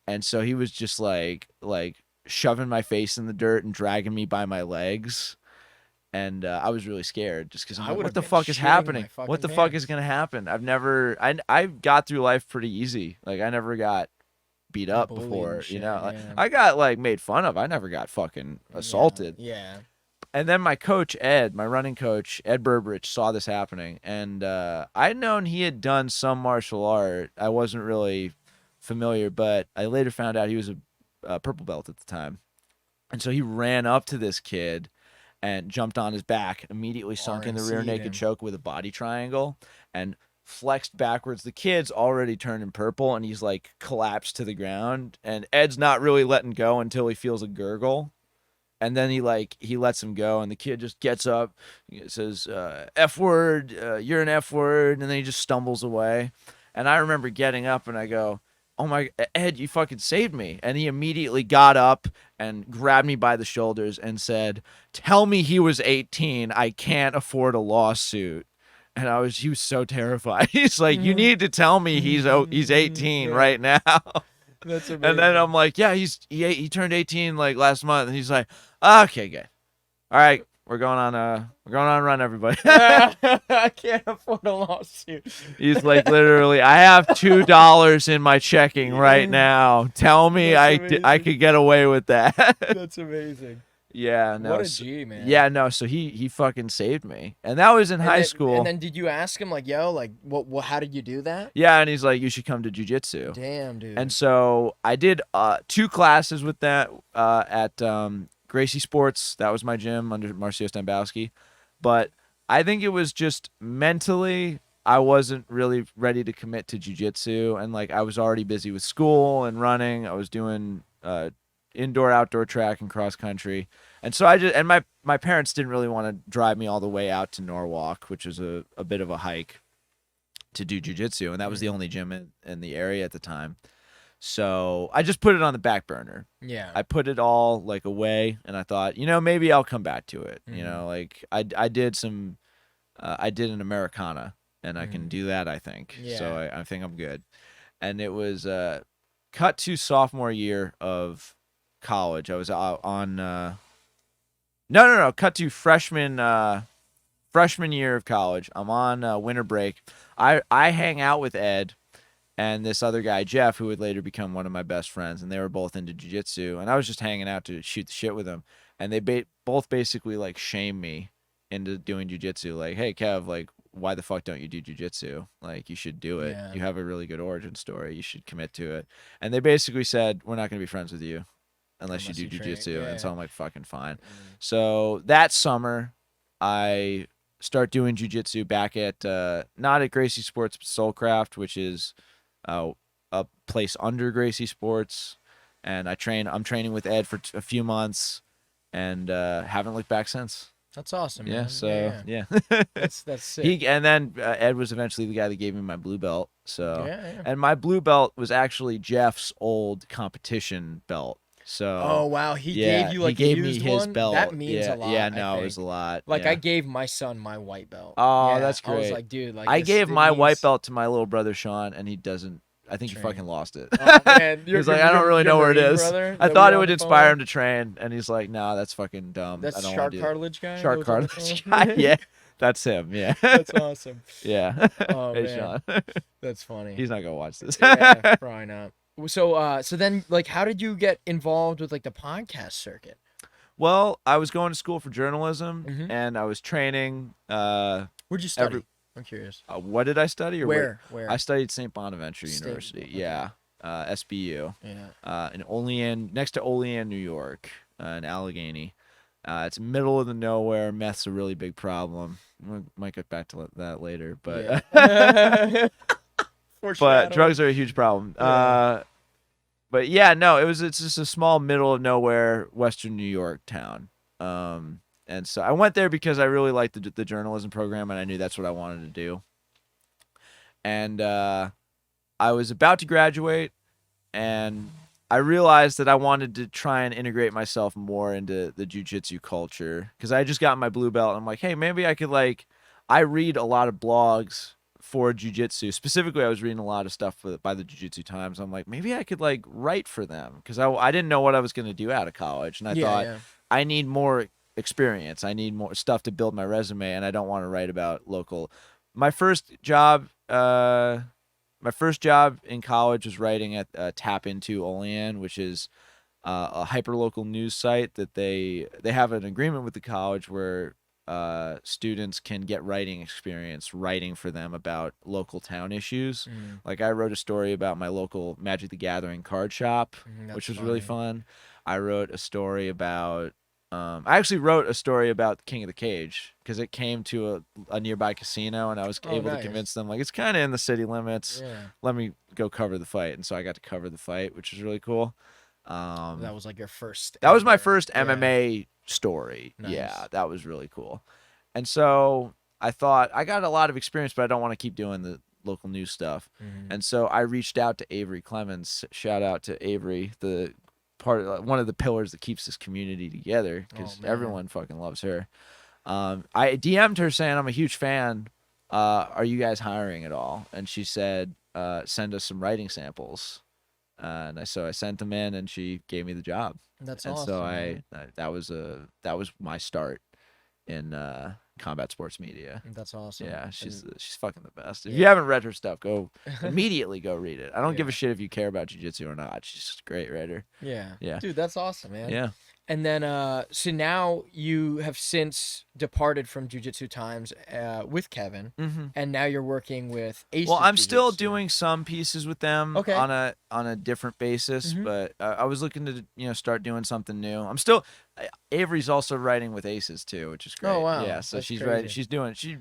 And so he was just like shoving my face in the dirt and dragging me by my legs. And I was really scared just because I'm like, what the fuck is happening? What the fuck is going to happen? I got through life pretty easy. Like I never got beat up before, shit, you know, yeah. I got like made fun of. I never got fucking assaulted. Yeah. And then my coach, my running coach, Ed Berberich, saw this happening. And I'd known he had done some martial art. I wasn't really familiar, but I later found out he was a purple belt at the time. And so he ran up to this kid and jumped on his back, immediately sunk in the rear naked choke with a body triangle, and flexed backwards. The kid's already turning purple, and he's like collapsed to the ground. And Ed's not really letting go until he feels a gurgle. And then he lets him go, and the kid just gets up, says, F word, you're an F word, and then he just stumbles away. And I remember getting up, and I go, oh my, Ed, you fucking saved me. And he immediately got up and grabbed me by the shoulders and said, tell me he was 18. I can't afford a lawsuit. And he was so terrified. He's like, you need to tell me he's 18 Yeah. right now. That's amazing. And then I'm like, yeah, he turned 18 like last month. And he's like, okay, good. All right, we're going on a run, everybody. I can't afford a lawsuit. He's like, literally, I have $2 in my checking right now. Tell me That's I could get away with that. That's amazing. Yeah, no. What a G, man. Yeah, no. So he fucking saved me, and that was in high school. And then did you ask him like, yo, like, what? How did you do that? Yeah, and he's like, you should come to jiu-jitsu. Damn, dude. And so I did 2 classes with that at Gracie Sports. That was my gym under Marcio Stambowski. But I think it was just mentally, I wasn't really ready to commit to jiu-jitsu, and like I was already busy with school and running. I was doing indoor outdoor track and cross country, and so my parents didn't really want to drive me all the way out to Norwalk, which is a bit of a hike, to do jiu-jitsu, and that was the only gym in the area at the time. So I just put it on the back burner. Yeah. I put it all like away, and I thought, maybe I'll come back to it. Like I did I did an Americana, and I can do that, I think. Yeah. So I think I'm good. And it was cut to sophomore year of college. I was on no, cut to freshman year of college. I'm on winter break. I hang out with Ed and this other guy, Jeff, who would later become one of my best friends, and they were both into jiu-jitsu, and I was just hanging out to shoot the shit with them, and they both basically like shame me into doing jiu-jitsu. Like, hey Kev, like, why the fuck don't you do jiu-jitsu? Like, you should do it. Yeah. You have a really good origin story. You should commit to it. And they basically said, we're not going to be friends with you unless you do jiu-jitsu. Yeah. And so I'm like, fucking fine. So that summer, I start doing jiu-jitsu back at not at Gracie Sports, but Soulcraft, which is a place under Gracie Sports. And I'm training with Ed for a few months, and haven't looked back since. That's awesome. Yeah. Man. So yeah. That's sick. And then Ed was eventually the guy that gave me my blue belt. So Yeah. and my blue belt was actually Jeff's old competition belt. So Oh wow, he gave you like he gave a me used his one? belt. That means a lot. Yeah, I no, it was think. a lot. Like yeah. I gave my son my white belt. Oh, Yeah, that's I was great. like, dude, like I this- gave it my white means- belt to my little brother Sean, and he doesn't. I think he Train. fucking lost it. Oh, man. He was like, I don't really know where it is. I thought it would inspire him to train, and he's like, no, that's fucking dumb. That's I don't shark wanna do that." cartilage guy. Shark That was on the cartilage phone? guy. Yeah, that's him. Yeah. That's awesome. Yeah. Oh Hey, man, Sean. that's funny. He's not gonna watch this. Yeah, probably not. So then, like, how did you get involved with like the podcast circuit? Well, I was going to school for journalism, Mhm. and I was training. Where'd you study? Every- I'm curious. What did I study? Or Where? I studied St. Bonaventure State- University. okay. Yeah, SBU. Yeah. In Olean, next to Olean, New York, in Allegheny. It's middle of the nowhere. Meth's a really big problem. We might get back to that later, but Yeah. but drugs are a huge problem. Yeah. But yeah, no, it's just a small middle of nowhere Western New York town. And so I went there because I really liked the journalism program, and I knew that's what I wanted to do. And I was about to graduate, and I realized that I wanted to try and integrate myself more into the jiu-jitsu culture, because I just got my blue belt, and I'm like, hey, maybe I could I read a lot of blogs for jiu-jitsu. Specifically, I was reading a lot of stuff by the Jiu-Jitsu Times. I'm like, maybe I could write for them, because I didn't know what I was going to do out of college, and I thought I need more experience. I need more stuff to build my resume, and I don't want to write about local. My first job in college was writing at Tap Into Olean, which is a hyperlocal news site that they have an agreement with the college where students can get writing experience writing for them about local town issues. Like I wrote a story about my local Magic the Gathering card shop, which was really fun. I wrote a story about I actually wrote a story about King of the Cage, because it came to a nearby casino, and I was able to convince them it's kind of in the city limits. Let me go cover the fight, and so I got to cover the fight, which was really cool. That was like your first. That was my first MMA story. Nice. Yeah, that was really cool. And so I thought, I got a lot of experience, but I don't want to keep doing local news stuff. Mhm. And so I reached out to Avery Clemens. Shout out to Avery, the one of the pillars that keeps this community together, because man. everyone fucking loves her. I DM'd her saying I'm a huge fan. Are you guys hiring at all? And she said, send us some writing samples. And so I sent them in, and she gave me the job. That's And awesome. so man. that was my start in combat sports media. That's awesome. Yeah, she's fucking the best. If Yeah. you haven't read her stuff, go immediately go read it. I don't give Yeah. a shit if you care about jiu-jitsu or not. She's a great writer. Yeah. Yeah. Dude, that's awesome, man. Yeah. And then, so now you have since departed from Jiu-Jitsu Times with Kevin, Mm-hmm. and now you're working with Ace. Well, I'm still doing some pieces with them Okay. on a different basis, Mhm. but I was looking to start doing something new. I'm still Avery's also writing with Aces too, which is great. Oh, wow. Yeah, so That's she's crazy. writing. She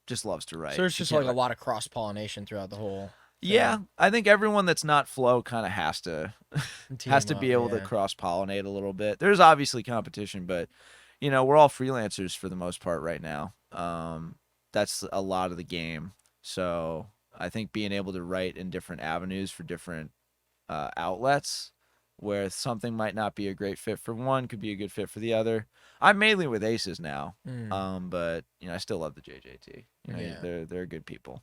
just loves to write. So there's She just can't like a write. lot of cross-pollination throughout the whole. Yeah, I think everyone that's not Flow kind of has to team be up, able to yeah. cross pollinate a little bit. There's obviously competition, but we're all freelancers for the most part right now. That's a lot of the game. So I think being able to write in different avenues for different outlets, where something might not be a great fit for one, could be a good fit for the other. I'm mainly with Aces now, but I still love the JJT. Yeah. They're good people.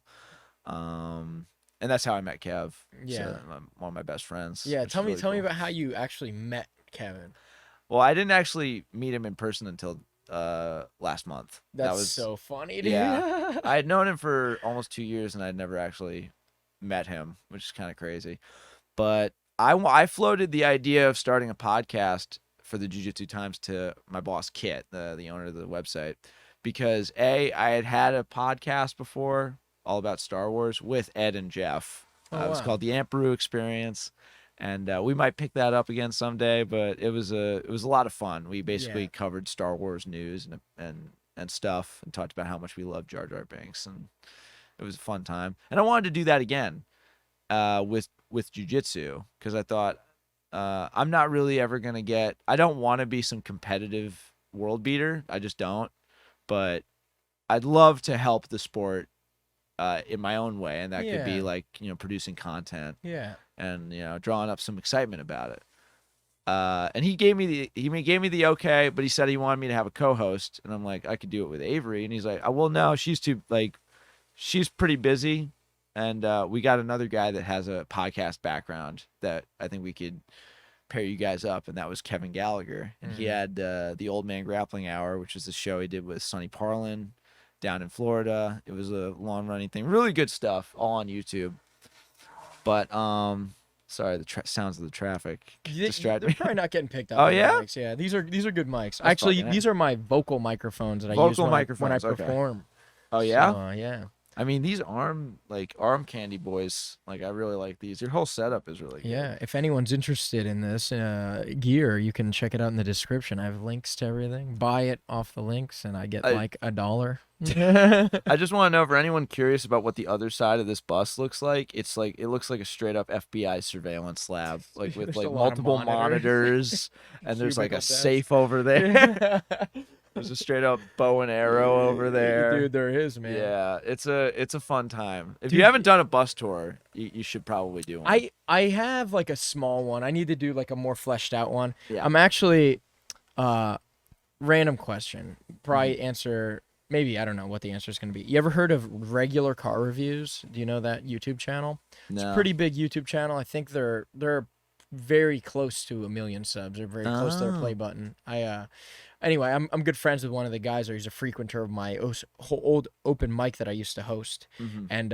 And that's how I met Kev. Yeah. So I'm one of my best friends. Yeah, which tell is me really cool. about how you actually met Kevin. Well, I didn't actually meet him in person until last month. That's that was so funny, dude. Yeah. I had known him for almost 2 years, and I'd never actually met him, which is kind of crazy. But I floated the idea of starting a podcast for the Jiu-Jitsu Times to my boss Kit, the owner of the website, because I had a podcast before all about Star Wars with Ed and Jeff. Oh, It was wow. called the Emperor Experience, and we might pick that up again someday. But it was a lot of fun. We basically Yeah. covered Star Wars news and stuff, and talked about how much we love Jar Jar Binks, and it was a fun time. And I wanted to do that again with jiu-jitsu, because I thought I'm not really ever gonna get. I don't want to be some competitive world beater. I just don't. But I'd love to help the sport in my own way, and that could be Yeah. like producing content Yeah. and drawing up some excitement about it. And he gave me the okay, but he said he wanted me to have a co-host, and I'm like, I could do it with Avery, and he's like, well, no, she's pretty busy, and we got another guy that has a podcast background that I think we could pair you guys up, and that was Kevin Gallagher, and he had the Old Man Grappling Hour, which is the show he did with Sonny Parlin down in Florida. It was a long running thing, really good stuff, all on YouTube. But sorry, the sounds of the traffic distract They're me. probably not getting picked up. Oh, on the yeah? mics. Yeah. These are good mics. Actually, fucking these are my vocal microphones that I Vocal use when I microphones, okay. perform. Oh yeah, So, yeah. I mean, these arm candy boys, I really like these. Your whole setup is really good. Yeah, if anyone's interested in this gear, you can check it out in the description. I have links to everything. Buy it off the links, and I get like $1. I just want to know, for anyone curious about what the other side of this bus looks like, it looks like a straight up FBI surveillance lab, with There's a lot of multiple monitors, and there's like a Cubicle desks. safe over there. There's a straight up bow and arrow over there. Dude, there is, man. Yeah, it's a fun time. If Dude, you haven't done a bus tour, you should probably do one. I have like a small one. I need to do like a more fleshed out one. Yeah. I'm actually random question. Probably answer maybe, I don't know what the answer is going to be. You ever heard of Regular Car Reviews? Do you know that YouTube channel? It's a pretty big YouTube channel. I think they're very close to 1 million subs. They're very close to their play button. Anyway, I'm good friends with one of the guys, or he's a frequenter of my old open mic that I used to host, and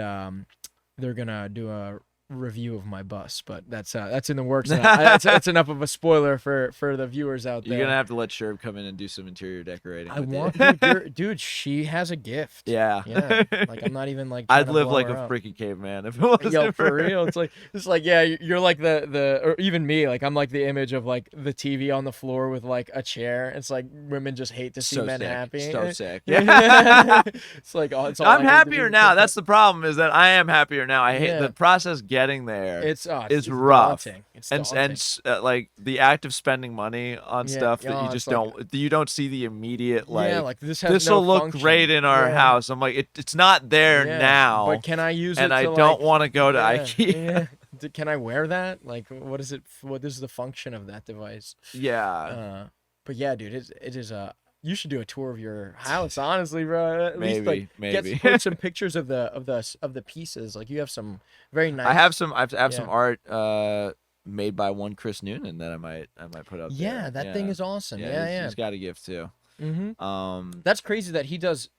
they're gonna do a review of my bus, but that's in the works. That's enough of a spoiler for the viewers out there. You're gonna have to let Sherb come in and do some interior decorating. I with you. want, dude. She has a gift. Yeah. Yeah. Like I'm not even like. trying I'd to live blow like her a up. freaking caveman if it wasn't Yo, for real. It's like yeah, you're like the or even me, like I'm like the image of like the TV on the floor with like a chair. It's like women just hate to see so men sick. happy. So sick. Yeah. It's like it's all I I'm need to happier do. now. That's the problem, is that I am happier now. I hate Yeah. the process getting there it's is rough. daunting. It's and daunting. like the act of spending money on Yeah, stuff that you it's just like, you don't see the immediate yeah, like like this has this will no look function. great in our Yeah. house. I'm like it's not there Yeah, now, but can I use and it I to don't like? want to go to Yeah, IKEA. yeah. Can I wear that? Like, what is it? What is the function of that device? But yeah, dude, it is a. You should do a tour of your house, honestly, bro. At least like maybe. put some pictures of the pieces. Like you have some very nice. I have some Yeah. art made by one Chris Noonan that I might put up there. Yeah, that thing is awesome. Yeah. He's got a gift too. That's crazy that he does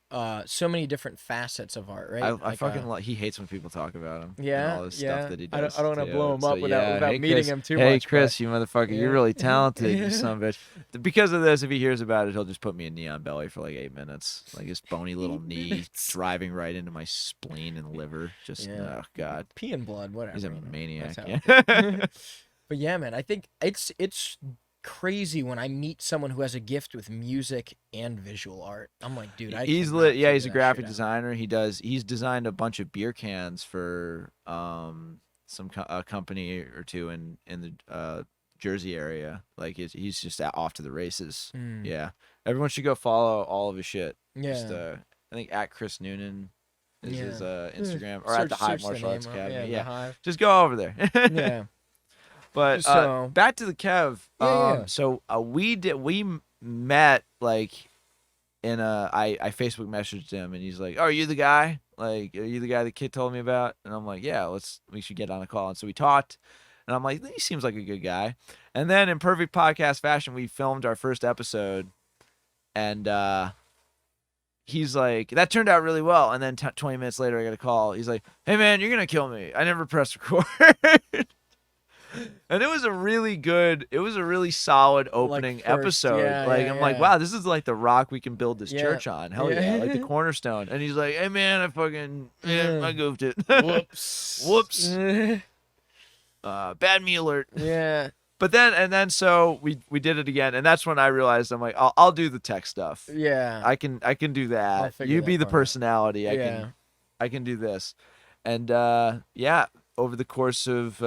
so many different facets of art, right? I fucking he hates when people talk about him. Yeah, and all this yeah. stuff that he does. I don't want to blow him up So, without hey, meeting Chris, him too hey, much. Chris, you motherfucker, yeah. you're really talented, you Yeah. son of a bitch. Because of this, if he hears about it, he'll just put me in Neon Belly for like 8 minutes, like his bony little knee driving right into my spleen and liver. Just oh god, pee and blood, whatever. he's a maniac. That's how Yeah. But yeah, man, I think it's crazy when I meet someone who has a gift with music and visual art. I'm like, dude, he's cannot yeah, he's a figure that graphic shit out. designer. He's designed a bunch of beer cans for some company or two in the Jersey area. Like he's just off to the races. Yeah, everyone should go follow all of his shit. Yeah. Just, I think at Chris Noonan is his Instagram, or Search- at the Hive search the Martial Arts name up. Academy. Yeah, the Hive. Just go over there. Yeah. But So- back to the Kev. Yeah. So we met like in I Facebook messaged him and he's like, "Oh, are you the guy? Like, are you the guy the kid told me about?" And I'm like, "Yeah, we should get on a call." And so we talked, and I'm like, "He seems like a good guy." And then in perfect podcast fashion, we filmed our first episode, and he's like, "That turned out really well." And then 20 minutes later, I got a call. He's like, "Hey man, you're gonna kill me. I never pressed record." And it was a really solid opening episode. yeah, like yeah, I'm like, yeah. wow, this is like the rock we can build this Yeah. church on. Hell yeah, like the cornerstone. And he's like, "Hey man, I fucking I goofed it. Whoops. Whoops. Bad me alert." Yeah. But then so we did it again, and that's when I realized I'm like, I'll do the tech stuff. Yeah. I can do I'll that. figure You that be the part out. personality. Yeah. I can do this. And yeah, over the course of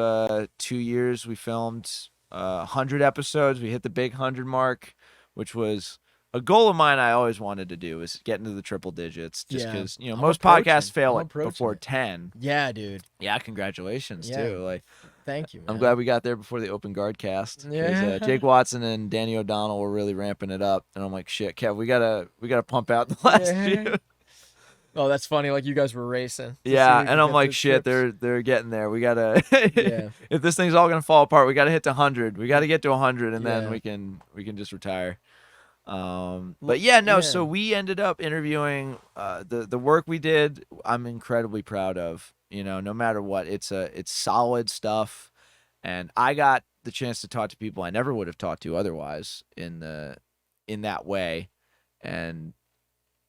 2 years, we filmed 100 episodes. We hit the big 100 mark, which was a goal of mine. I always wanted to do is get into the triple digits, just Yeah. because I'm most approaching. podcasts fail I'm it approaching before it. 10. Yeah, dude. Yeah, congratulations Yeah. too. Like, Thank you, man. I'm glad we got there before the open guard cast. 'Cause, Yeah. Jake Watson and Danny O'Donnell were really ramping it up, and I'm like, shit, Kev, we gotta pump out the last few. Oh, that's funny. Like you guys were racing. to see Yeah, who could and I'm get like, the shit, trips. they're getting there. We gotta. Yeah. If this thing's all gonna fall apart, we gotta hit to 100. We gotta get to 100, and Yeah. then we can just retire. But yeah, no. Yeah. So we ended up interviewing. The work we did, I'm incredibly proud of. You know, no matter what, it's solid stuff, and I got the chance to talk to people I never would have talked to otherwise in that way, and.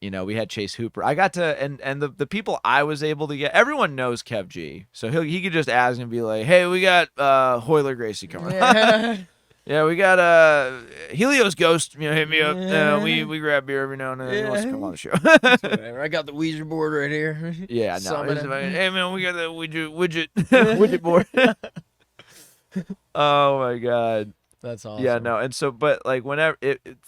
You know, we had Chase Hooper. I got to, and the people I was able to get, everyone knows Kev G. So he could just ask and be like, "Hey, we got Hoyler Gracie coming. Yeah. Yeah, we got Helios Ghost, hit me up. We grab beer every now and then. He wants to come on the show." Whatever. I got the Weezer board right here. Yeah, no. Summon It's it. like, hey man, we got the widget board. Oh my god. That's awesome. Yeah, no. And so, but like whenever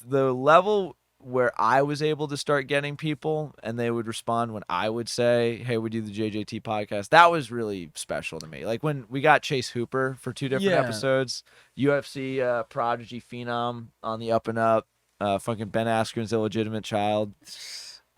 the level where I was able to start getting people and they would respond when I would say, "Hey, we do the JJT podcast," that was really special to me. Like when we got Chase Hooper for 2 different Yeah. episodes, UFC prodigy phenom on the up and up, fucking Ben Askren's illegitimate child.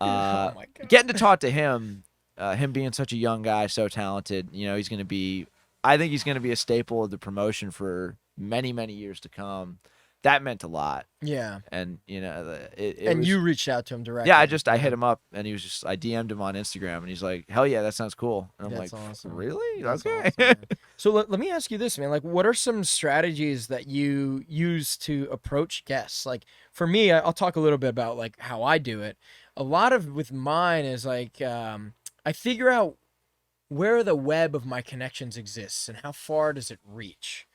Oh my god. Getting to talk to him, him being such a young guy, so talented, he's going to be, I think he's going to be a staple of the promotion for many, many years to come. That meant a lot. Yeah. And, And you reached out to him directly. yeah, I hit him up and he was just, I DM'd him on Instagram and he's like, "Hell yeah, that sounds cool." And I'm That's like, awesome. "Really? That's Okay." awesome, man. So let me ask you this, man. Like, what are some strategies that you use to approach guests? Like, for me, I'll talk a little bit about like how I do it. A lot of with mine is like, I figure out where the web of my connections exists and how far does it reach.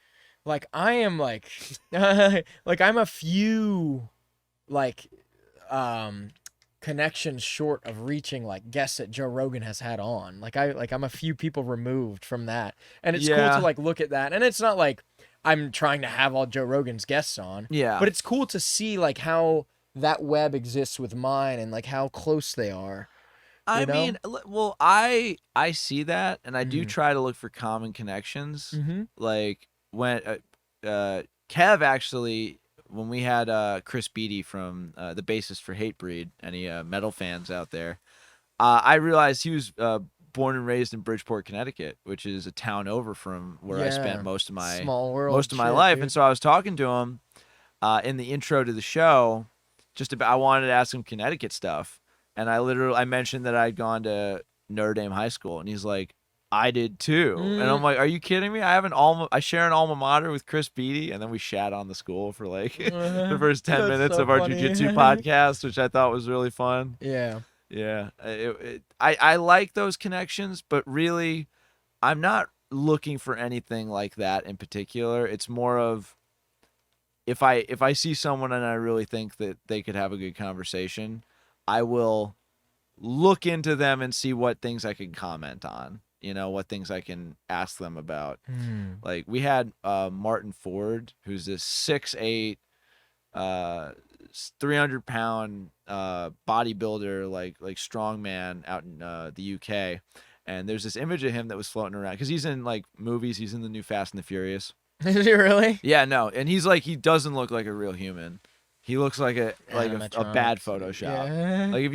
Like I am like, like I'm a few, like connections short of reaching like guests that Joe Rogan has had on. I'm a few people removed from that. And it's cool Yeah. to like look at that. And it's not like I'm trying to have all Joe Rogan's guests on. Yeah. But it's cool to see like how that web exists with mine and like how close they are. I know? mean, well, I see that, and I do Mhm. try to look for common connections. Mm-hmm. Like when Kev actually, when we had Chris Beatty from the bassist for Hatebreed, any metal fans out there, I realized he was born and raised in Bridgeport, Connecticut, which is a town over from where I spent most of my small world life. dude. And so I was talking to him in the intro to the show, I wanted to ask him Connecticut stuff. And I mentioned that I'd gone to Notre Dame High School, and he's like, I did too. And I'm like, are you kidding me? I share an alma mater with Chris Beatty, and then we shat on the school for like the first 10 That's minutes so of our funny. jiu-jitsu podcast, which I thought was really fun. Yeah. Yeah. I like those connections, but really I'm not looking for anything like that in particular. It's more of if I see someone and I really think that they could have a good conversation, I will look into them and see what things I can comment on, what things I can ask them about. Like we had Martin Ford, who's this 6'8", 300-pound bodybuilder, like strongman out in the UK. And there's this image of him that was floating around because he's in like movies. He's in the new Fast and the Furious. Is he really? Yeah, no. And he doesn't look like a real human. He looks like a bad Photoshop. Yeah. Like if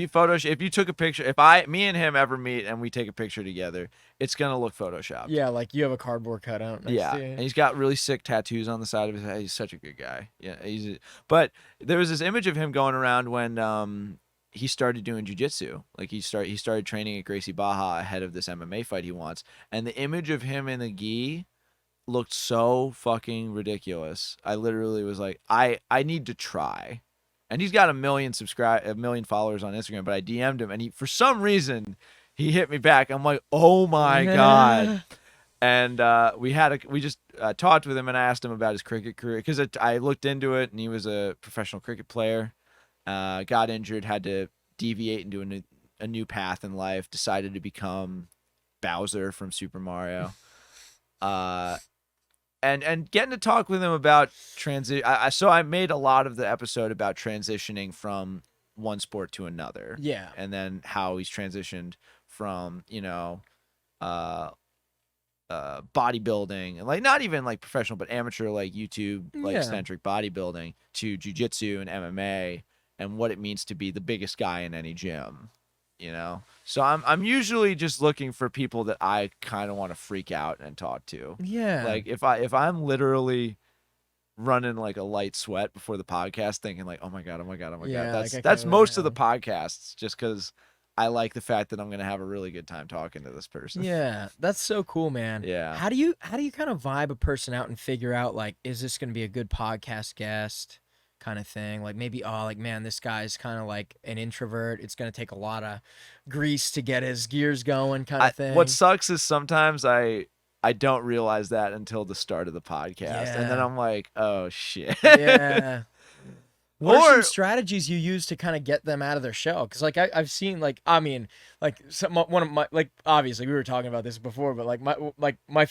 you took a picture, me and him ever meet and we take a picture together, it's gonna look photoshopped. Yeah, like you have a cardboard cutout. Next to you. And he's got really sick tattoos on the side of his head. He's such a good guy. Yeah, but there was this image of him going around when he started doing jiu-jitsu. Like he started training at Gracie Barra ahead of this MMA fight he wants, and the image of him in the gi looked so fucking ridiculous. I literally was like, I need to try. And he's got a million followers on Instagram, but I DM'd him, and for some reason he hit me back. I'm like, oh my god. And we just talked with him, and I asked him about his cricket career because I looked into it, and he was a professional cricket player. Got injured, had to deviate into a new path in life. Decided to become Bowser from Super Mario. And getting to talk with him about transition. So I made a lot of the episode about transitioning from one sport to another. Yeah. And then how he's transitioned from, bodybuilding and like not even like professional, but amateur, like YouTube, like centric bodybuilding to jiu-jitsu and MMA and what it means to be the biggest guy in any gym. So I'm usually just looking for people that I kind of want to freak out and talk to. Yeah. Like if I'm literally running like a light sweat before the podcast, thinking like, oh my god, that's most of the podcasts, just because I like the fact that I'm gonna have a really good time talking to this person. Yeah, that's so cool, man. Yeah. How do you kind of vibe a person out and figure out like, is this gonna be a good podcast guest? Kind of thing, like maybe man, this guy's kind of like an introvert, it's gonna take a lot of grease to get his gears going, kind of thing. What sucks is sometimes I don't realize that until the start of the podcast, and then I'm like, oh shit. Yeah. What are some strategies you use to kind of get them out of their shell? Because like I've seen one of my, like, obviously we were talking about this before, but like my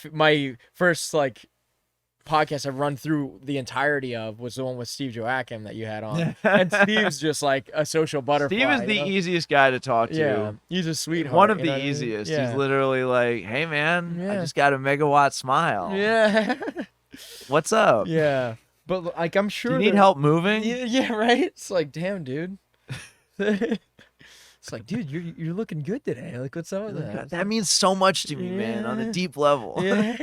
first like podcast I've run through the entirety of was the one with Steve Joachim that you had on. And Steve's just like a social butterfly. Steve is the easiest guy to talk to. Yeah, he's a sweetheart. One of the easiest. Yeah. He's literally like, hey man, I just got a megawatt smile. Yeah. What's up? Yeah. But like I'm sure do you need help moving? Yeah, right? It's like, damn, dude. It's like, dude, you're looking good today. Like, what's up with that? That means so much to me, man, on a deep level. Yeah.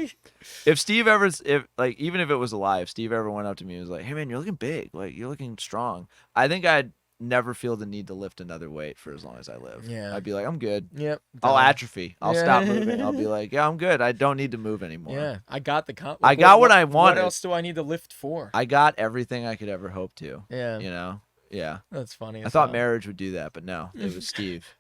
If even if it was alive, Steve ever went up to me and was like, hey man, you're looking big. Like, you're looking strong. I think I'd never feel the need to lift another weight for as long as I live. Yeah. I'd be like, I'm good. Yep. I'll atrophy. I'll stop moving. I'll be like, yeah, I'm good. I don't need to move anymore. Yeah. I got I got what I wanted. What else do I need to lift for? I got everything I could ever hope to. Yeah. Yeah. That's funny. I thought marriage would do that, but no, it was Steve.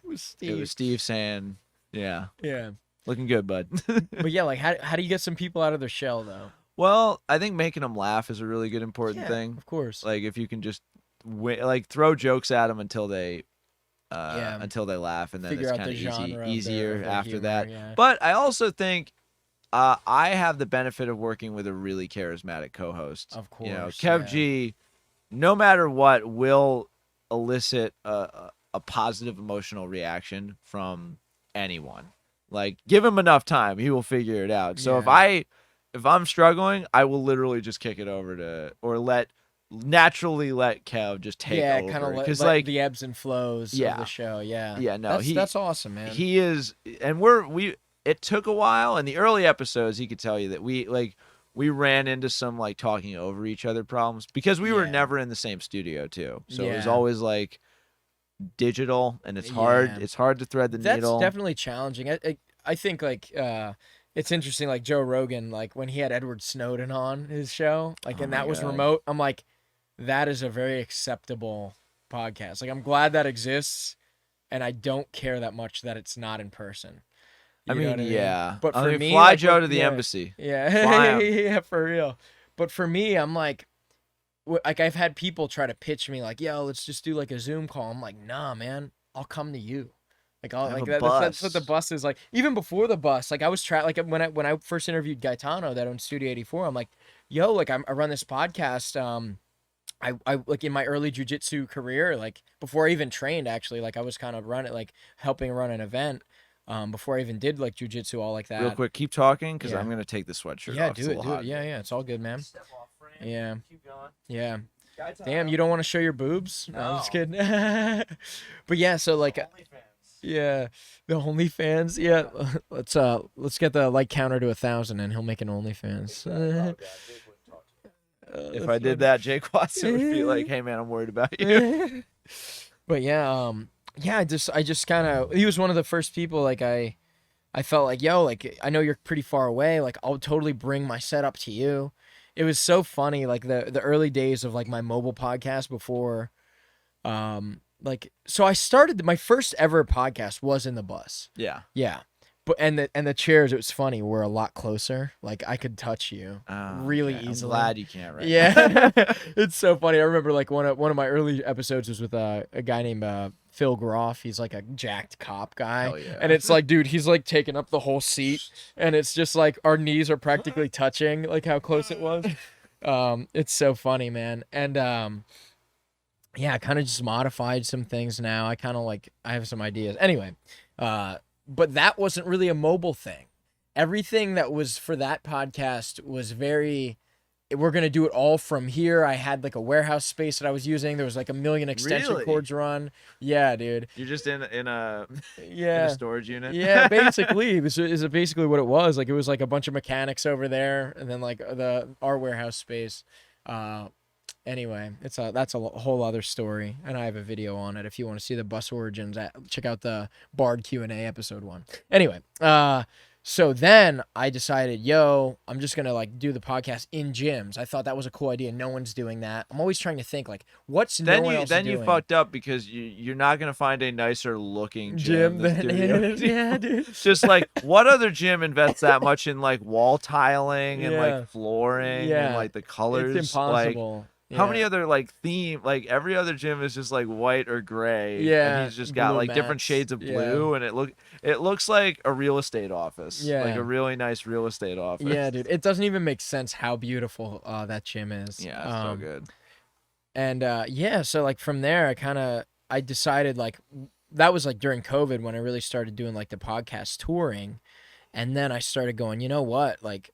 It was Steve saying, yeah. Yeah. Looking good, bud. But yeah, like how do you get some people out of their shell though? Well, I think making them laugh is a really good important thing. Of course. Like if you can just like throw jokes at them until they Yeah. until they laugh, and then Figure it's out kind the of genre of easier their after humor, that. yeah. But I also think I have the benefit of working with a really charismatic co-host. Of You know, course, Kev yeah. G, no matter what, will elicit a positive emotional reaction from anyone. Like, give him enough time, he will figure it out. So Yeah. if I'm struggling, I will literally just kick it over to, or naturally let Kev just take Yeah, over. kind of Because let like, the ebbs and flows of yeah, the show. Yeah. yeah, no, That's awesome, man. he is, and it took a while. In the early episodes, he could tell you that we ran into some like talking over each other problems because we were Yeah. never in the same studio too. So it was Yeah. always like digital, and it's hard. Yeah. It's hard to thread the That's needle. definitely challenging. I think like it's interesting, like Joe Rogan, like when he had Edward Snowden on his show, like, Oh and my that was God. remote. I'm like, that is a very acceptable podcast. Like, I'm glad that exists, and I don't care that much that it's not in person. I You know mean, what I mean? yeah. But I for mean, me, fly like, Joe to the embassy. Fly yeah, 'em. yeah, for real. But for me, I'm like, like I've had people try to pitch me like, yo, let's just do like a Zoom call. I'm like, nah, man, I'll come to you. Like, I I'll have like a that's what the bus. bus is like. Even before the bus, like I was like when I first interviewed Gaetano that owned Studio 84, I'm like, yo, like I run this podcast. I like in my early jujitsu career, like before I even trained, actually, like I was kind of running, like helping run an event, before I even did like jujitsu, all like that. Real quick, keep talking because Yeah. I'm gonna take the sweatshirt Yeah, off. It's do a it, little do it. hot. Yeah, yeah, it's all good, man. Step off frame. Yeah, Keep going. yeah. Gaetano. Damn, you don't want to show your boobs? No, I'm just No. kidding. But yeah, so like, yeah, the OnlyFans. Yeah, let's get the like counter to 1,000, and he'll make an OnlyFans. If I did that, Jake Watson would be like, "Hey man, I'm worried about you." But yeah, yeah, I just kind of, he was one of the first people like I felt like, yo, like I know you're pretty far away, like I'll totally bring my setup to you. It was so funny, like the early days of like my mobile podcast before, like, so I started my first ever podcast was in the bus. Yeah. Yeah. But and the chairs, it was funny, were a lot closer. Like I could touch you really Okay. easily. I'm glad you can't right Yeah. now. It's so funny. I remember like one of my early episodes was with a guy named Phil Groff. He's like a jacked cop guy. Hell yeah. And it's like, dude, he's like taking up the whole seat, and it's just like our knees are practically touching, like how close it was. It's so funny, man. And yeah, I kind of just modified some things now. I kind of like, I have some ideas. Anyway, but that wasn't really a mobile thing. Everything that was for that podcast was very, we're going to do it all from here. I had like a warehouse space that I was using. There was like a million extension Really? cords run. Yeah, dude. You're just in a Yeah. storage unit. Yeah, basically, this is basically what it was. Like, it was like a bunch of mechanics over there, and then like our warehouse space. Anyway, that's a whole other story, and I have a video on it if you want to see the bus origins. Check out the Bard Q&A episode 1. Anyway, so then I decided, yo, I'm just gonna like do the podcast in gyms. I thought that was a cool idea. No one's doing that. I'm always trying to think like, what's no one else doing? Then you fucked up because you're not gonna find a nicer looking Gym than than Studio. yeah, dude. Just like, what other gym invests that much in like wall tiling and Yeah. like flooring and like the colors? It's impossible. How many other like theme, like every other gym is just like white or gray. Yeah, And he's just got blue like different mats. shades of blue, and it looks like a real estate office. Yeah. Like a really nice real estate office. Yeah, dude. It doesn't even make sense how beautiful that gym is. Yeah, it's so good. And yeah, so like from there I decided like that was like during COVID when I really started doing like the podcast touring. And then I started going, you know what? Like,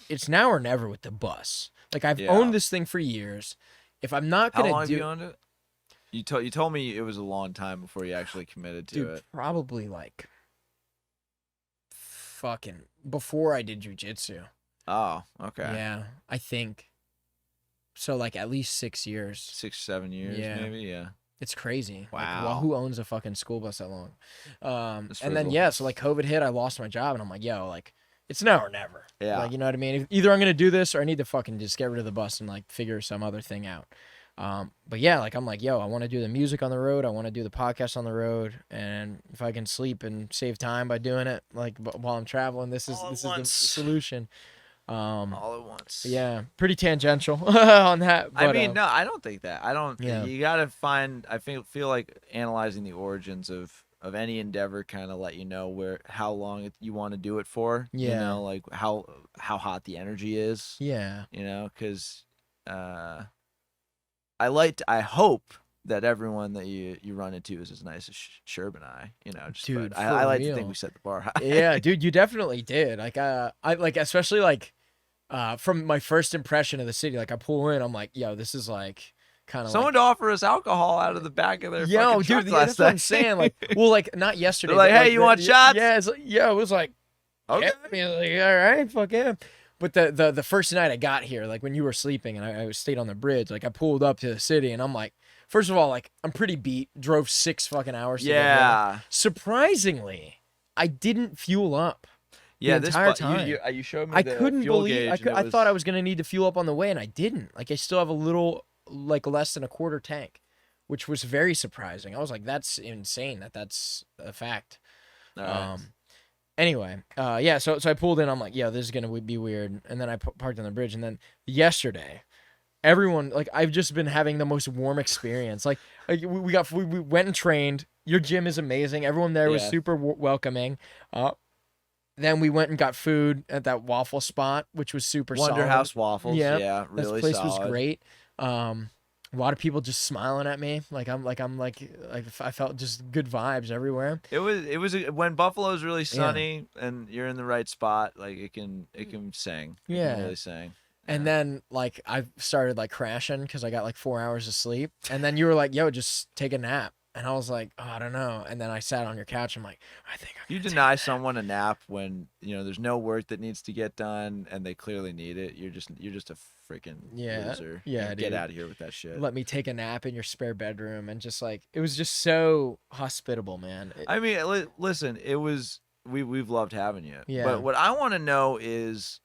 it's now or never with the bus. Like, I've owned this thing for years. If I'm not gonna How long have you owned it? You told me it was a long time before you actually committed to it. Probably like fucking before I did jujitsu. Oh, okay. Yeah, I think. So like at least 6 years. 6, 7 years, Yeah. maybe. Yeah. It's crazy. Like, Wow. well, who owns a fucking school bus that long? That's And then frugal. yeah, so like COVID hit, I lost my job, and I'm like, yo, like it's now or never. Yeah. Like, you know what I mean? Either I'm gonna do this or I need to fucking just get rid of the bus and like figure some other thing out. But yeah, like I'm like, yo, I want to do the music on the road. I want to do the podcast on the road, and if I can sleep and save time by doing it, like while I'm traveling, this is the solution. All at once. Yeah, pretty tangential on that. But, I mean, no, I don't think that. I don't. Yeah. You gotta find. I feel like analyzing the origins of any endeavor kind of let you know how long you want to do it for. Yeah. You know, like how hot the energy is. Yeah. You know, because I hope that everyone that you run into is as nice as Sherb and I. You know, just Dude, but I like to real. think we set the bar high. Yeah, dude, you definitely did. Like, I like, especially like, from my first impression of the city, like I pull in, I'm like, yo, this is like kind of Someone to offer us alcohol out of the back of their yo, fucking dude, truck yeah, last that's what I'm night. saying. Like, well, like not yesterday. They're like, but, hey, you the- want shots? Yeah, it's like, yeah, it was like, Okay. yeah, like, all right, fuck yeah. But the first night I got here, like when you were sleeping and I stayed on the bridge, like I pulled up to the city and I'm like, first of all, like I'm pretty beat. Drove 6 fucking hours. To get here. Yeah. Surprisingly, I didn't fuel up. Yeah, the entire time. You showed me I the couldn't fuel believe. gauge, I thought I was gonna need to fuel up on the way, and I didn't. Like I still have a little, like less than a quarter tank, which was very surprising. I was like, that's insane. That's a fact. Right. Anyway, yeah. So I pulled in. I'm like, yeah, this is gonna be weird. And then I parked on the bridge. And then yesterday, everyone, like, I've just been having the most warm experience. Like we went and trained. Your gym is amazing. Everyone there was Yeah. super welcoming. Then we went and got food at that waffle spot, which was super Wonder solid. House waffles. Yeah, This really place solid. was great. A lot of people just smiling at me. Like I felt just good vibes everywhere. It was when Buffalo's really sunny and you're in the right spot, like it can sing. It Yeah. can really sing. And then like I started like crashing because I got like 4 hours of sleep. And then you were like, "Yo, just take a nap." And I was like, "Oh, I don't know." And then I sat on your couch. I'm like, "I think I'm You gonna deny take a nap." someone a nap when there's no work that needs to get done and they clearly need it. You're just a freaking loser. Yeah, Get dude. out of here with that shit. Let me take a nap in your spare bedroom, and just like it was just so hospitable, man. I mean, listen, it was we've loved having you. Yeah. But what I want to know is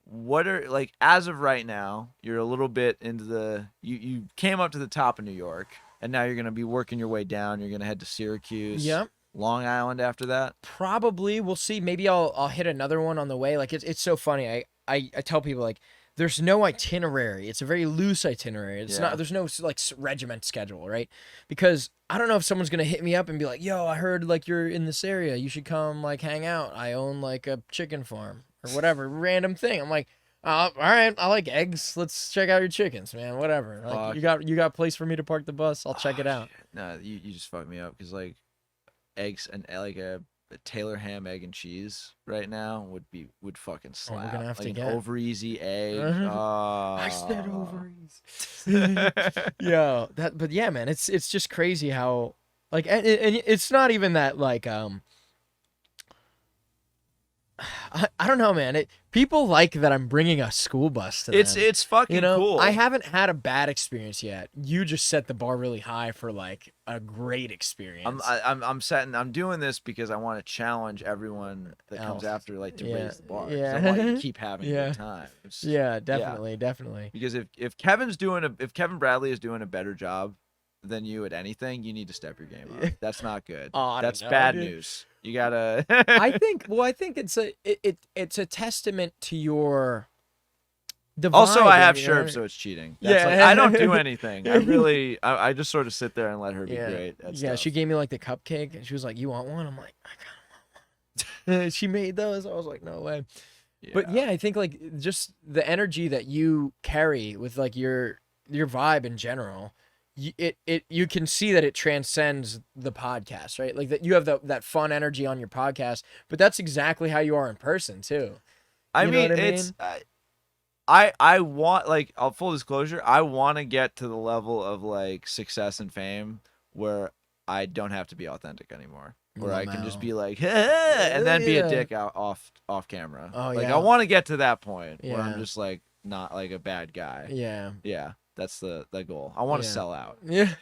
what are, like, as of right now, you're a little bit into the you came up to the top of New York and now you're going to be working your way down. You're going to head to Syracuse. Yep. Long Island after that. Probably we'll see. Maybe I'll hit another one on the way. Like it's so funny. I tell people like there's no itinerary. It's a very loose itinerary. It's not. There's no like regiment schedule, right? Because I don't know if someone's gonna hit me up and be like, "Yo, I heard like you're in this area. You should come like hang out. I own like a chicken farm or whatever random thing." I'm like, all right, I like eggs. Let's check out your chickens, man. Whatever. Like you got a place for me to park the bus. I'll check it out. Shit. No, you just fucked me up because like eggs and like a Taylor ham egg and cheese right now would fucking slap. we're gonna have like to an get over easy egg. I said over easy. Yo, but yeah, man, it's just crazy how like and it's not even that like I don't know, man. People like that I'm bringing a school bus to them. It's fucking cool. I haven't had a bad experience yet. You just set the bar really high for like a great experience. I'm doing this because I want to challenge everyone that comes after, like, to raise the bar. 'Cause Yeah. I want you to keep having a good time. Definitely. Because if Kevin Bradley is doing a better job than you at anything, you need to step your game up. That's not good. That's bad news. You gotta. I think it's a testament to your. Also, I have Shure, Sherb, so it's cheating. That's like, I don't do anything. I just sort of sit there and let her be great. She gave me like the cupcake, and she was like, "You want one?" I'm like, "I kind of want one." She made those. I was like, "No way." Yeah. But yeah, I think like just the energy that you carry with like your vibe in general, you can see that it transcends the podcast, right? Like that you have that fun energy on your podcast, but that's exactly how you are in person too. I mean, I want, like, full disclosure, I want to get to the level of like success and fame where I don't have to be authentic anymore. Where I can just be like, hey, and then be a dick off camera. Oh, like, yeah. I want to get to that point where Yeah. I'm just like not like a bad guy. Yeah. Yeah, that's the goal. I want to sell out. Yeah.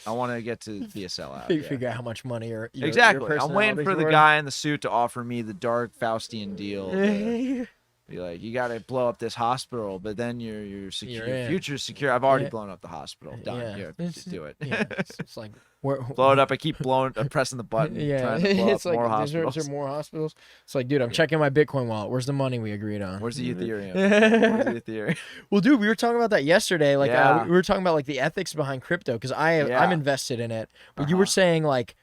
I want to get to be a sellout. Figure out how much money your Exactly. I'm waiting for the personality's guy in the suit to offer me the dark Faustian deal. worth. Be like, you got to blow up this hospital, but then your future's secure. I've already blown up the hospital. Done. Yeah. Here, do it. Yeah. It's like blow it up. I keep pressing the button, trying to blow up like, more hospitals. Is there more hospitals? It's like, dude, I'm checking my Bitcoin wallet. Where's the money we agreed on? Where's the Ethereum? Where's the Ethereum? Well, dude, we were talking about that yesterday. Like, we were talking about like the ethics behind crypto because I'm invested in it. But you were saying like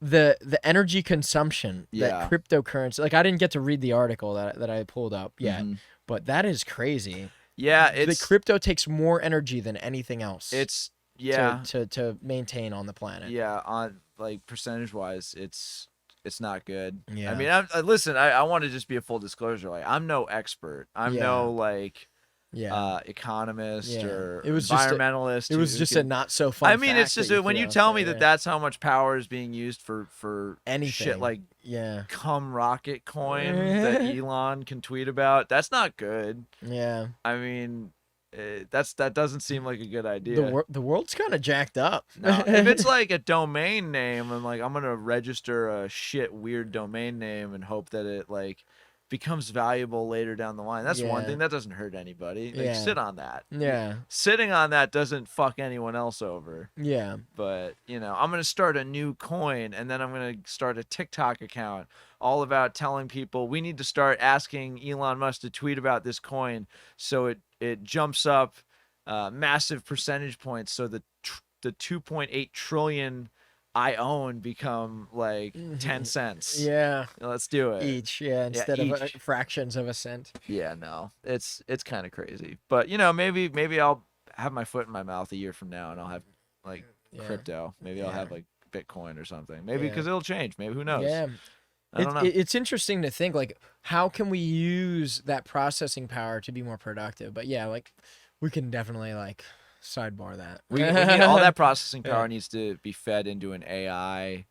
the energy consumption that cryptocurrency. Like, I didn't get to read the article that I pulled up yet, but that is crazy. Yeah, the crypto takes more energy than anything else. It's to maintain on the planet. Yeah, on like percentage wise, it's not good. Yeah. I mean, listen. I want to just be a full disclosure. Like, I'm no expert. I'm no like economist or environmentalist. It was just a not so fun. I mean, it's just when you tell me that that's how much power is being used for anything, shit like cum rocket coin that Elon can tweet about. That's not good. Yeah. I mean, that doesn't seem like a good idea. The world's kind of jacked up. No, if it's like a domain name and like I'm gonna register a shit weird domain name and hope that it like becomes valuable later down the line. That's one thing that doesn't hurt anybody. Like, sit on that. Yeah. Sitting on that doesn't fuck anyone else over. Yeah. But, you know, I'm going to start a new coin and then I'm going to start a TikTok account all about telling people we need to start asking Elon Musk to tweet about this coin so it jumps up massive percentage points so the 2.8 trillion I own become like 10 cents. Yeah. Let's do it. Each, instead of fractions of a cent. Yeah, no. It's kind of crazy. But, you know, maybe I'll have my foot in my mouth a year from now and I'll have like crypto. Maybe I'll have like Bitcoin or something. Maybe because it'll change. Maybe who knows? Yeah. I don't know. It's interesting to think like how can we use that processing power to be more productive? But yeah, like we can definitely like sidebar that. We need, all that processing power needs to be fed into an AI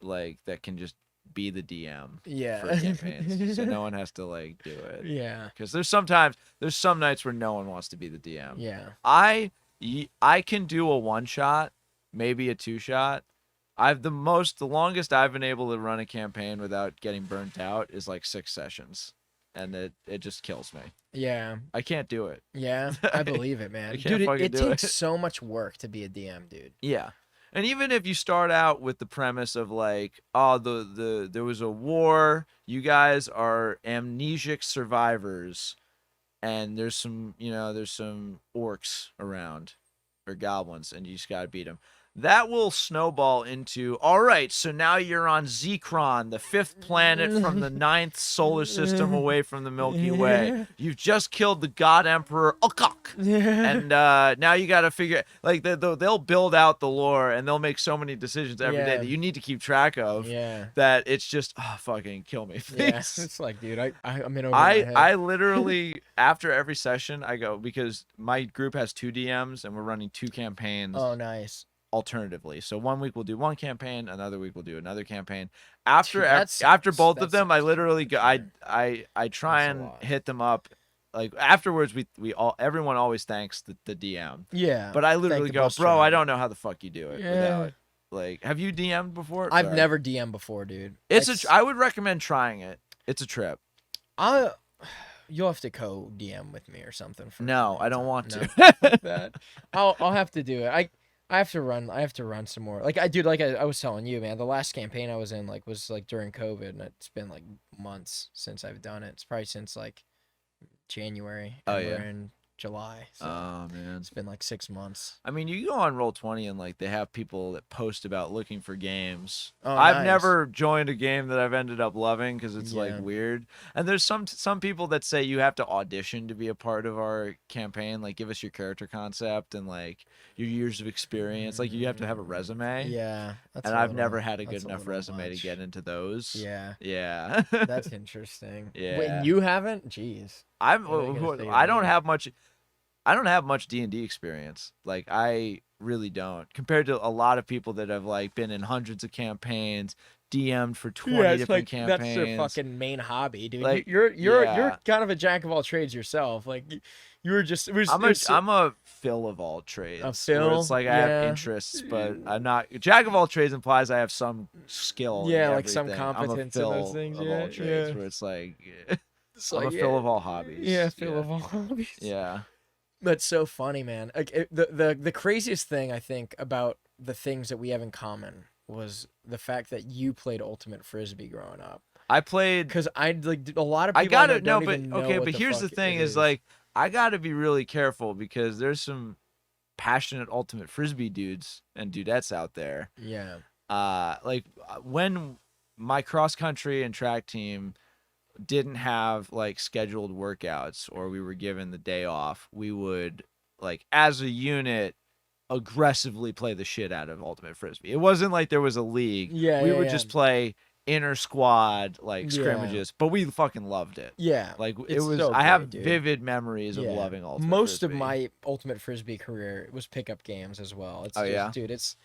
like that can just be the DM for campaigns. So no one has to like do it. Yeah. Because there's some nights where no one wants to be the DM. Yeah. I can do a 1-shot, maybe a 2-shot. The longest I've been able to run a campaign without getting burnt out is like 6 sessions. And it just kills me. Yeah. I can't do it. Yeah, I believe it, man. Dude, it takes so much work to be a DM, dude. Yeah. And even if you start out with the premise of like, oh, there was a war, you guys are amnesic survivors, and there's some orcs around or goblins, and you just gotta beat them. That will snowball into, all right, so now you're on Zekron, the 5th planet from the 9th solar system away from the Milky Way. You've just killed the God Emperor Ukok. And now you got to figure, like, they'll build out the lore, and they'll make so many decisions every day that you need to keep track of that it's just, fucking kill me, please. Yeah. It's like, dude, I'm in over my head. I literally, after every session, I go, because my group has 2 DMs, and we're running 2 campaigns. Oh, nice. Alternatively, so one week we'll do one campaign, another week we'll do another campaign. After both of them, I literally go, I try and hit them up. Like afterwards, everyone always thanks the DM. Yeah, but I literally go, bro, I don't know how the fuck you do it without. Like, have you DM'd before? I've never DM'd before, dude. I would recommend trying it. It's a trip. You'll have to co-DM with me or something. No, I don't want to. Like that. I'll have to do it. I have to run some more. Like I was telling you, man, the last campaign I was in was during COVID, and it's been like months since I've done it. It's probably since like January. Oh, and yeah. We're in July. So oh man, it's been like 6 months. I mean, you go on Roll20 and like they have people that post about looking for games. Oh, I've never joined a game that I've ended up loving because it's like weird. And there's some people that say you have to audition to be a part of our campaign. Like, give us your character concept and like your years of experience. Like, you have to have a resume. Yeah. And I've never had a good enough resume to get into those. Yeah. Yeah. That's interesting. Yeah. Wait, you haven't? Jeez. I don't have much D&D experience. Like, I really don't, compared to a lot of people that have like been in hundreds of campaigns, DM'd for 20 different campaigns. That's their fucking main hobby, dude. Like, you're kind of a jack of all trades yourself. Like, you were just. I'm a Phil of all trades. A Phil. Where it's like I have interests, but I'm not. Jack of all trades implies I have some skill. Yeah, in like some everything. competence I'm a in Phil those things. of all trades, where it's like. It's I'm like, a Phil of all hobbies. Yeah, Phil of all hobbies. Yeah. That's so funny, man. Like the craziest thing I think about the things that we have in common was the fact that you played ultimate frisbee growing up. I played. Because I like a lot of I people I gotta know don't no, but even know okay, what but the here's the fuck thing: it is like I gotta be really careful because there's some passionate ultimate frisbee dudes and dudettes out there. Yeah. When my cross country and track team didn't have like scheduled workouts or we were given the day off, we would like as a unit aggressively play the shit out of ultimate frisbee. It wasn't like there was a league. Yeah, We yeah, would yeah. just play inter squad like Yeah. scrimmages, but we fucking loved it. Yeah. Like it It's was so I have great, dude. vivid memories of Yeah. loving ultimate Most frisbee. of my ultimate frisbee career was pickup games as well. It's Oh, just, yeah? dude, it's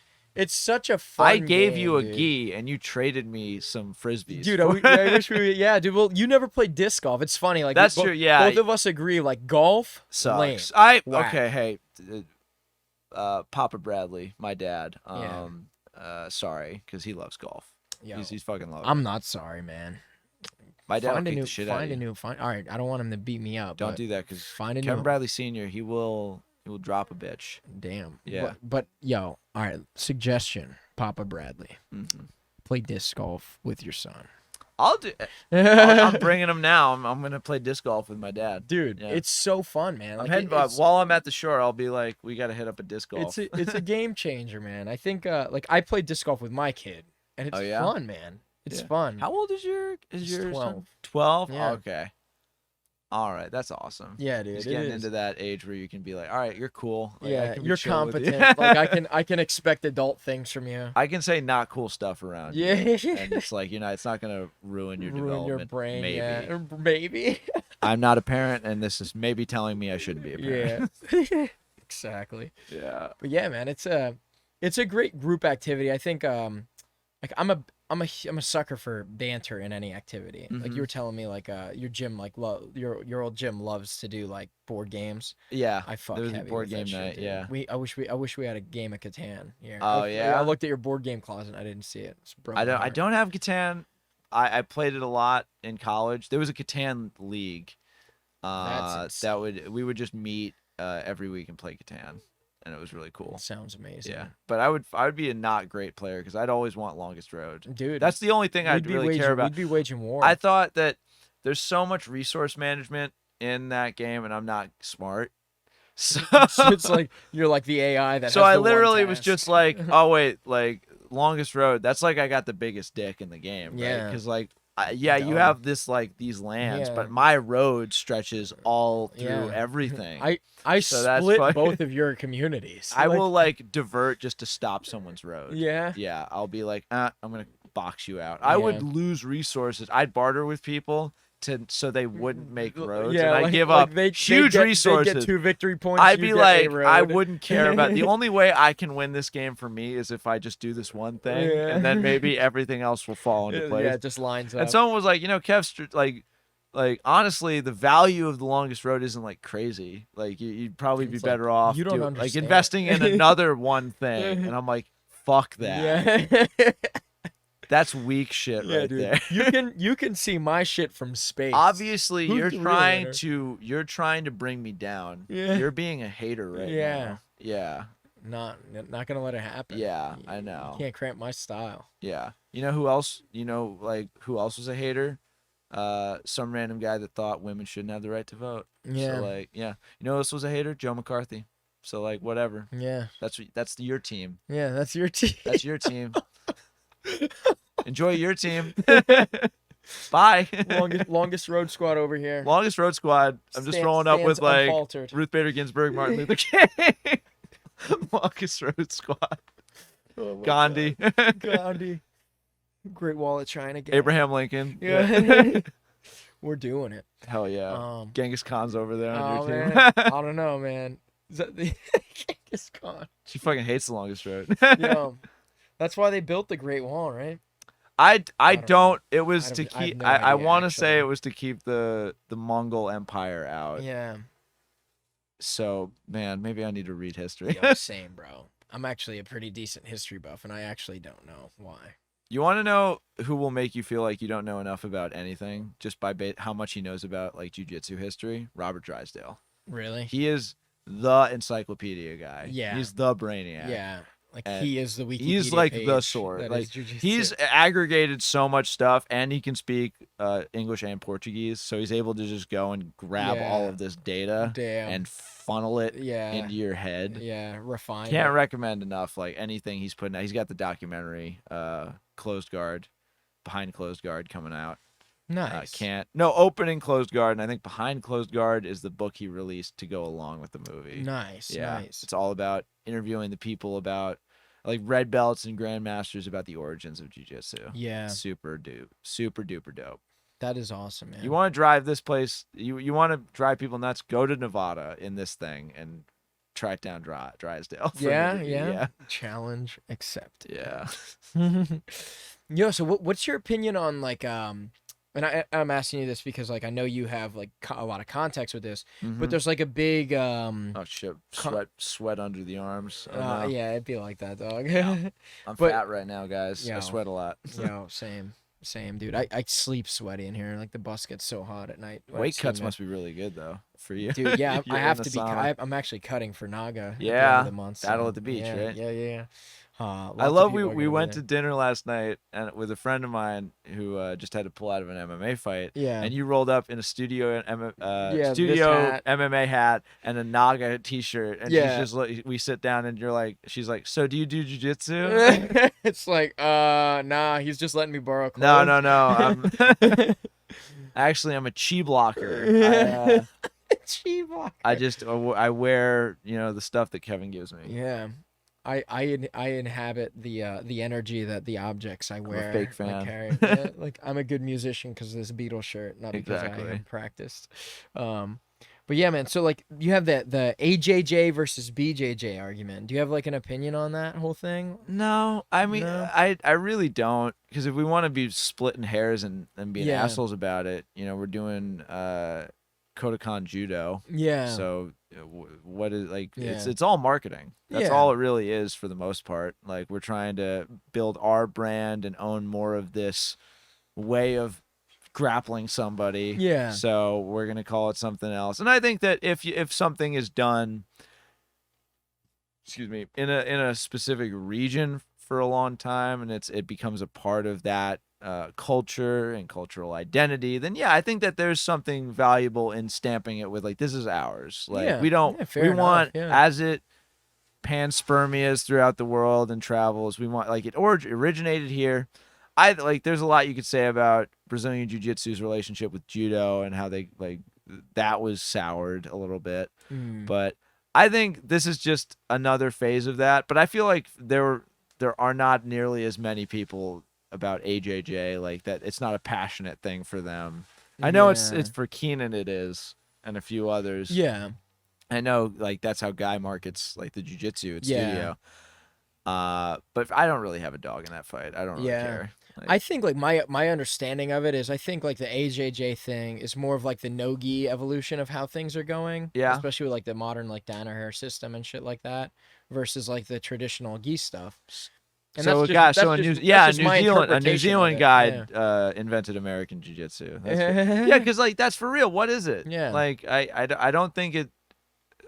such a fun I gave game, you a dude. gi and you traded me some frisbees. Dude, I wish we yeah, dude. Well, you never played disc golf. It's funny, like That's true, yeah. Both of us agree, like golf sucks. lame. Whack. Okay, hey, Papa Bradley, my dad. Yeah. Sorry, because he loves golf. Yo, He's fucking loving. I'm not sorry, man. My dad Find will a beat new, the shit out of find a you. new, find. All right, I don't want him to beat me up. Don't but do that because find a Kevin new. Bradley Sr. He will drop a bitch. Damn. Yeah. But yo, all right. Suggestion, Papa Bradley, Mm-hmm. play disc golf with your son. I'll do. I'm bringing him now. I'm gonna play disc golf with my dad. Dude, Yeah. it's so fun, man. I'm Like, heading, while I'm at the shore, I'll be like, we gotta hit up a disc golf. it's a game changer, man. I think like I played disc golf with my kid, and it's Oh, yeah? fun, man. It's Yeah. fun. How old is your He's son? 12. 12? Yeah. Okay. All right, that's awesome. Yeah, dude. He's it getting is. into that age where you can be like, all right, you're cool. Like, I Yeah, can be you're chill with you. competent. Like I can expect adult things from you. I can say not cool stuff around you. Yeah. And it's like, it's not gonna ruin your Ruin your development. brain. Maybe. Yeah. Maybe. I'm not a parent, and this is maybe telling me I shouldn't be a parent. Yeah. Exactly. Yeah. But yeah, man, it's a great group activity. I think like I'm a sucker for banter in any activity. Like Mhm. you were telling me, like your gym, like your old gym loves to do like board games. Yeah. I fuck There was a heavy board with that game shit, night, dude. yeah. I wish we had a game of Catan here. Oh, yeah? I looked at your board game closet. I didn't see it. It's broke my I heart. don't have Catan. I played it a lot in college. There was a Catan league. That's We would just meet every week and play Catan, and it was really cool. Sounds amazing. Yeah, but I would be a not great player because I'd always want longest road. Dude. That's the only thing I'd really care about. We'd be waging war. I thought that there's so much resource management in that game, and I'm not smart. So, It's like you're like the AI that. so has I the one literally was task. just like, oh wait, like longest road. That's like I got the biggest dick in the game, right? Yeah. Because like, you Dumb. have this like these lands, Yeah. but my road stretches all through Yeah. everything. I So that's split fine. both of your communities. I Like, will like divert just to stop someone's road. Yeah. Yeah, I'll be like, I'm gonna box you out. I would Yeah. lose resources. I'd barter with people so they wouldn't make roads. Yeah, and I like, give like up they huge get, resources. They get 2 victory points. I'd you be get like, a road. I wouldn't care about the only way I can win this game for me is if I just do this one thing, Yeah. and then maybe everything else will fall into place. Yeah, it just lines up. And someone was like, Kev, like honestly, the value of the longest road isn't like crazy. Like you'd probably be It's like, better off you don't like understand. investing in another one thing. And I'm like, fuck that. Yeah. That's weak shit Yeah, right dude. there. You can see my shit from space. Obviously, Who's you're the real trying to bring me down. Yeah. You're being a hater right Yeah. now. Yeah. Not gonna let it happen. Yeah, I You know. can't cramp my style. Yeah. You know who else? Who else was a hater? Some random guy that thought women shouldn't have the right to vote. Yeah. So like, yeah. You know who else was a hater? Joe McCarthy. So like, whatever. Yeah. That's your team. Yeah. That's your team. That's your team. Enjoy your team. Bye. longest road squad over here. Longest road squad. I'm just rolling up with Stands like unfaltered. Ruth Bader Ginsburg, Martin Luther King. Longest road squad. Oh my Gandhi. God. Gandhi. Great Wall of China. Gang. Abraham Lincoln. Yeah. We're doing it. Hell yeah. Genghis Khan's over there on Oh your team. man. I don't know, man. Is that the Genghis Khan? She fucking hates the longest road. Yo, that's why they built the Great Wall, right? I don't don't. It was I to don't- I have keep. no I idea, want to say actually. it was to keep the Mongol Empire out. Yeah. So man, maybe I need to read history. Yo, same, bro. I'm actually a pretty decent history buff, and I actually don't know why. You want to know who will make you feel like you don't know enough about anything just by how much he knows about like jiu-jitsu history? Robert Drysdale. Really? He is the encyclopedia guy. Yeah. He's the brainiac. Yeah. Like And he is the Wikipedia he's like page the sword. that Like is jujitsu. he's aggregated so much stuff, and he can speak English and Portuguese, so he's able to just go and grab all of this data and funnel it into your head. Yeah, refine. Can't recommend enough. Like anything he's putting out. He's got the documentary, Closed Guard, Behind Closed Guard coming out. Nice. Opening Closed Guard, and I think Behind Closed Guard is the book he released to go along with the movie. Nice. Yeah, nice. it's all about interviewing the people about like red belts and grandmasters about the origins of jiu-jitsu. Yeah. Super duper dope. That is awesome, man. You want to drive this place? You want to drive people nuts? Go to Nevada in this thing and track down Drysdale. Yeah. Challenge accepted. Yeah. Yo, so what's your opinion on like and I'm asking you this because like I know you have like a lot of context with this, but there's like a big oh shit, sweat under the arms. Yeah, it'd be like that, dog. I'm fat right now, guys. Yo, I sweat a lot. Yo, same, dude. I sleep sweaty in here. Like the bus gets so hot at night. Weight cuts must be really good though for you, dude. Yeah, I have to be. I'm actually cutting for Naga. Yeah, at the end of the month, battle at the beach, yeah, right? Yeah. I love we went to dinner last night and with a friend of mine who just had to pull out of an MMA fight. Yeah. And you rolled up in a studio MMA hat and a Naga t-shirt, and she's just like, we sit down and she's like, so do you do jiu-jitsu? It's like, nah, he's just letting me borrow clothes. No. Actually, I'm a chi blocker. Chi blocker. I wear the stuff that Kevin gives me. Yeah. I inhabit the energy that the objects I wear. I'm a fake fan. Carry. Yeah, like I'm a good musician because of this Beatles shirt, not because I have practiced. But yeah, man. So like you have the AJJ versus BJJ argument. Do you have like an opinion on that whole thing? No, I mean I really don't, because if we want to be splitting hairs and being assholes about it, we're doing Kodokan Judo. Yeah. So what is like it's all marketing. That's all it really is for the most part. Like we're trying to build our brand and own more of this way of grappling somebody. Yeah. So we're gonna call it something else. And I think that if something is done, in a specific region for a long time, and it becomes a part of that culture and cultural identity, then I think that there's something valuable in stamping it with like, this is ours. Like we want as it panspermias throughout the world and travels, we want like it originated here. There's a lot you could say about Brazilian Jiu-Jitsu's relationship with judo and how they that was soured a little bit. But I think this is just another phase of that. But I feel like there are not nearly as many people about AJJ like that. It's not a passionate thing for them. I know it's for Keenan, it is, and a few others. Yeah. I know like that's how Guy markets like the jiu-jitsu at studio. But I don't really have a dog in that fight. I don't really care. I think like my understanding of it is I think like the AJJ thing is more of like the no-gi evolution of how things are going. Yeah. Especially with like the modern like Danaher system and shit like that versus like the traditional gi stuff. And so a New Zealand guy invented American jiu-jitsu. Yeah, because like that's for real. What is it? Yeah. Like I don't think it.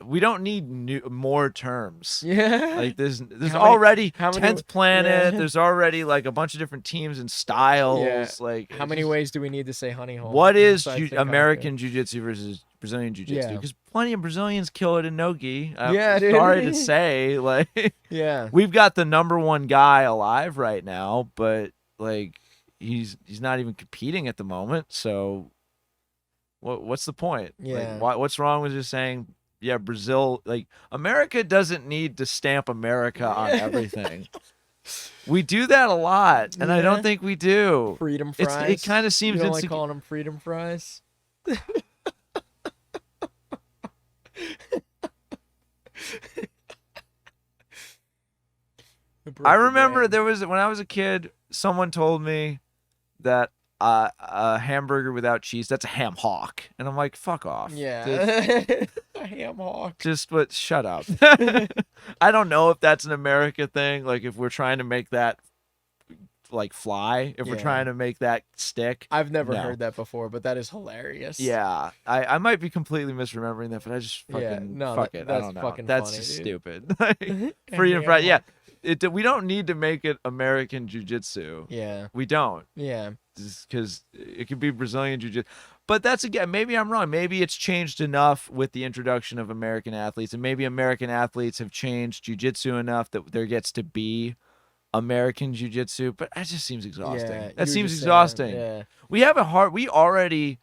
We don't need more terms. Yeah. Like there's already 10th Planet. Yeah. There's already like a bunch of different teams and styles. Yeah. Like how many ways do we need to say honey hole? What is American jiu-jitsu versus Brazilian jiu-jitsu? Yeah. Because plenty of Brazilians kill it in no-gi. Dude. Sorry to say, like we've got the number 1 guy alive right now, but like he's not even competing at the moment. So what's the point? Yeah. Like, what's wrong with just saying? Yeah, Brazil, like America doesn't need to stamp America on everything. We do that a lot, and I don't think we do. Freedom fries. It kind of seems you don't like calling them freedom fries. I remember there was when I was a kid, someone told me that a hamburger without cheese, that's a ham hock. And I'm like, fuck off. Yeah. A ham hock. But shut up. I don't know if that's an America thing. Like if we're trying to make that like fly if we're trying to make that stick. I've never No. heard that before, but that is hilarious. Yeah, I might be completely misremembering that, but I just fucking fuck it. I don't know. Fucking That's funny, just dude. stupid. Like, freedom Friday. Yeah, we don't need to make it American Jiu-Jitsu. Yeah. We don't. Yeah. Because it could be Brazilian Jiu-Jitsu. But that's, again, maybe I'm wrong. Maybe it's changed enough with the introduction of American athletes, and maybe American athletes have changed Jiu-Jitsu enough that there gets to be American Jiu-Jitsu. But that just seems exhausting. Yeah, That you were seems just exhausting. saying, yeah. We already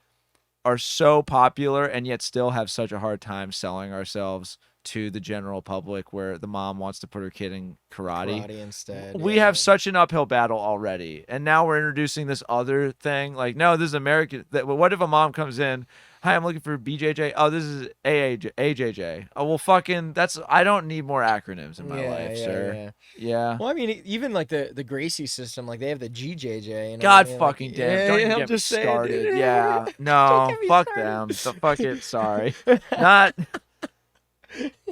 are so popular and yet still have such a hard time selling ourselves to the general public, where the mom wants to put her kid in karate instead. We have such an uphill battle already, and now we're introducing this other thing. Like, no, this is American. What if a mom comes in, hi, I'm looking for BJJ. Oh, this is AJJ. Oh, well, fucking, I don't need more acronyms in my life, sir. Yeah. Well, I mean, even like the Gracie system, like they have the GJJ. And God everything, fucking like, damn! Don't I'm get me just saying, started. dude. Yeah. Don't No. get me Fuck started. them. Fuck it. Sorry. Not.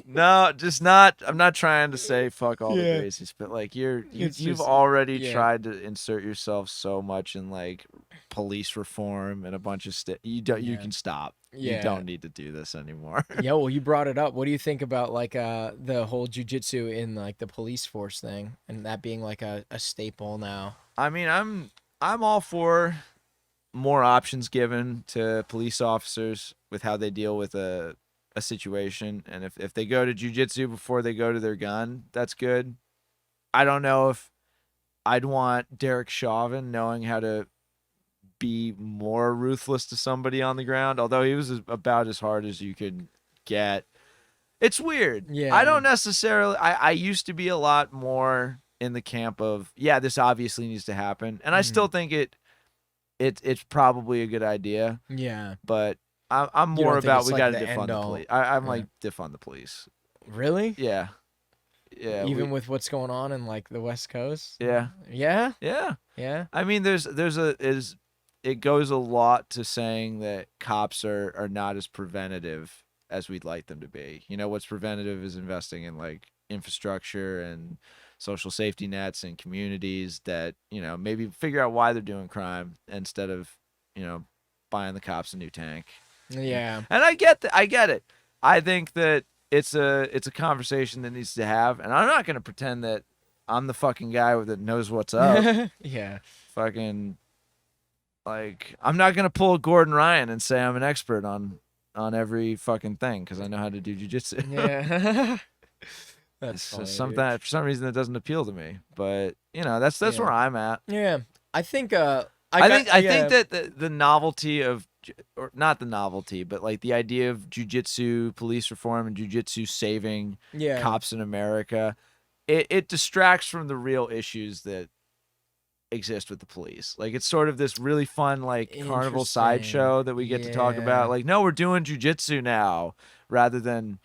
No, just not. I'm not trying to say fuck all the Gracies, but like you've already tried to insert yourself so much in like police reform and a bunch of you can stop. You don't need to do this anymore. Yeah, well, you brought it up. What do you think about like the whole jujitsu in like the police force thing, and that being like a staple now? I mean, I'm all for more options given to police officers with how they deal with a situation, and if they go to jiu-jitsu before they go to their gun, that's good. I don't know if I'd want Derek Chauvin knowing how to be more ruthless to somebody on the ground, although he was about as hard as you could get. It's weird. Yeah, I don't necessarily I used to be a lot more in the camp of, yeah, this obviously needs to happen, and I still think it's probably a good idea. Yeah, but I'm more about we got to defund the police. I'm Yeah. like, defund the police. Really? Yeah. Yeah. Even with what's going on in like the West Coast? Yeah. Yeah? Yeah. Yeah. I mean, it goes a lot to saying that cops are not as preventative as we'd like them to be. You know, what's preventative is investing in like infrastructure and social safety nets and communities that, you know, maybe figure out why they're doing crime instead of, you know, buying the cops a new tank. Yeah. And I get it. I think that it's a conversation that needs to have, and I'm not going to pretend that I'm the fucking guy that knows what's up. Yeah. Fucking, like, I'm not going to pull a Gordon Ryan and say I'm an expert on every fucking thing because I know how to do jiu-jitsu. Yeah. That's funny, for some reason that doesn't appeal to me, but you know, that's where I'm at. Yeah. I think I think that the novelty of, or not the novelty, but like the idea of jiu-jitsu police reform and jiu-jitsu saving cops in America, it distracts from the real issues that exist with the police. Like, it's sort of this really fun like carnival sideshow that we get to talk about. Like, no, we're doing jiu-jitsu now, rather than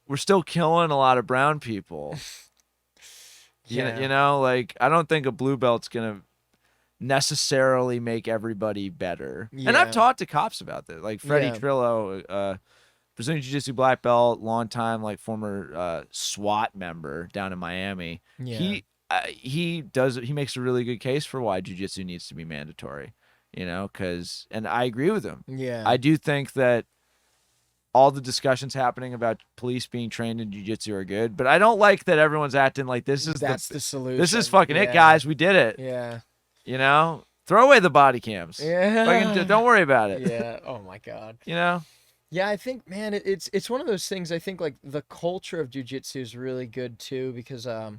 we're still killing a lot of brown people. You know, like, I don't think a blue belt's gonna necessarily make everybody better. And I've talked to cops about this, like Freddie Trillo, Brazilian Jiu-Jitsu black belt, long time like former SWAT member down in Miami. He makes a really good case for why jiu-jitsu needs to be mandatory, you know, and I agree with him. I do think that all the discussions happening about police being trained in jiu-jitsu are good, but I don't like that everyone's acting like that's the solution. This is fucking it, guys. We did it. Yeah. You know, throw away the body cams. Yeah. Fucking, don't worry about it. Yeah. Oh my God. You know? Yeah, I think, man, it's one of those things. I think like the culture of jiu-jitsu is really good too, because I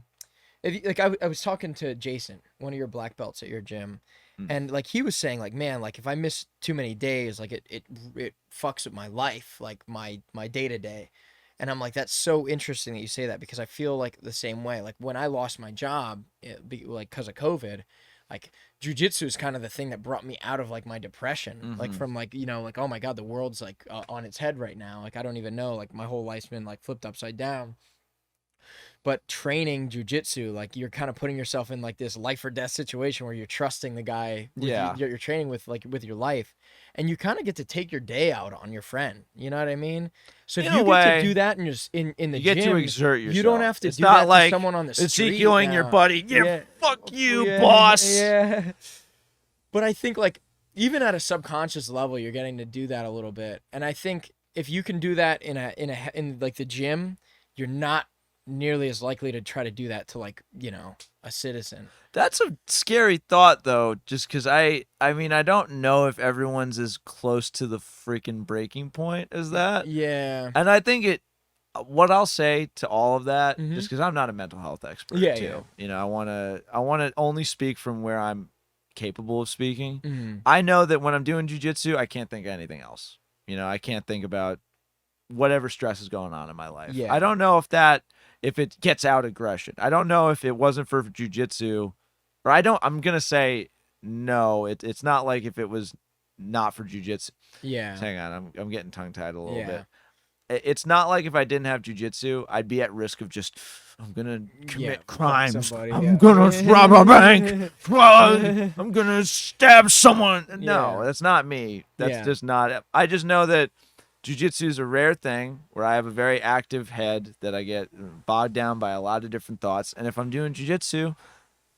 was talking to Jason, one of your black belts at your gym, and like he was saying like, man, like if I miss too many days, like it fucks with my life, like my day to day. And I'm like, that's so interesting that you say that, because I feel like the same way. Like when I lost my job, like because of COVID, like jiu-jitsu is kind of the thing that brought me out of like my depression, like from like, you know, like, oh my God, the world's like on its head right now. Like, I don't even know, like my whole life's been like flipped upside down. But training jujitsu, like you're kind of putting yourself in like this life or death situation where you're trusting the guy you're training with, like with your life, and you kind of get to take your day out on your friend. You know what I mean? So if In you a get way, to do that in the you get gym, to exert yourself. you don't have to it's do not that like to someone on the street. Ezekiel-ing your buddy. Yeah, fuck you, boss. Yeah. But I think like even at a subconscious level, you're getting to do that a little bit, and I think if you can do that in like the gym, you're not nearly as likely to try to do that to like, you know, a citizen. That's a scary thought though, just because I mean, I don't know if everyone's as close to the freaking breaking point as that. Yeah. And I think what I'll say to all of that, Mhm. just because I'm not a mental health expert Yeah, too. yeah. You know, I wanna only speak from where I'm capable of speaking. Mhm. I know that when I'm doing jujitsu, I can't think of anything else. You know, I can't think about whatever stress is going on in my life. Yeah. I don't know if it gets out aggression. I don't know if it wasn't for jujitsu, or I'm gonna say no. It's not like if it was not for jujitsu. Yeah. Hang on, I'm getting tongue tied a little Yeah. bit. It's not like if I didn't have jujitsu, I'd be at risk of just I'm gonna commit fuck crimes. somebody, I'm yeah. gonna rob a bank. I'm gonna stab someone. No, Yeah. that's not me. That's Yeah. just not. I just know that jiu-jitsu is a rare thing where I have a very active head that I get bogged down by a lot of different thoughts. And if I'm doing jiu-jitsu,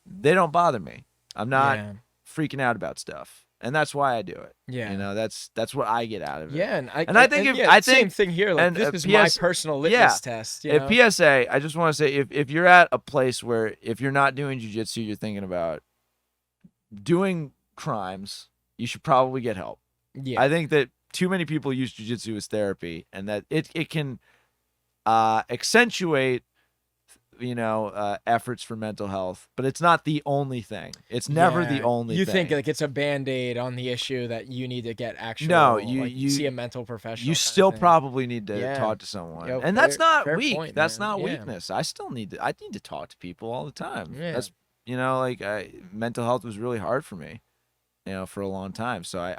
they don't bother me. I'm not Yeah. freaking out about stuff. And that's why I do it. Yeah. You know, that's what I get out of it. Yeah, And I think same thing here. Like and this a is my PS personal litmus test. You know? PSA, I just want to say if you're at a place where if you're not doing jiu-jitsu, you're thinking about doing crimes, you should probably get help. Yeah. I think that too many people use jiu-jitsu as therapy, and that it can accentuate, you know, efforts for mental health, but it's not the only thing. It's never the only You thing. think like it's a band-aid on the issue that you need to get actual you see a mental professional. you kind of still thing. probably need to Yeah. talk to someone. Yo, And that's not fair weak. point, That's man. not Yeah. weakness. I need to talk to people all the time. Yeah. That's, you know, like mental health was really hard for me, you know, for a long time. So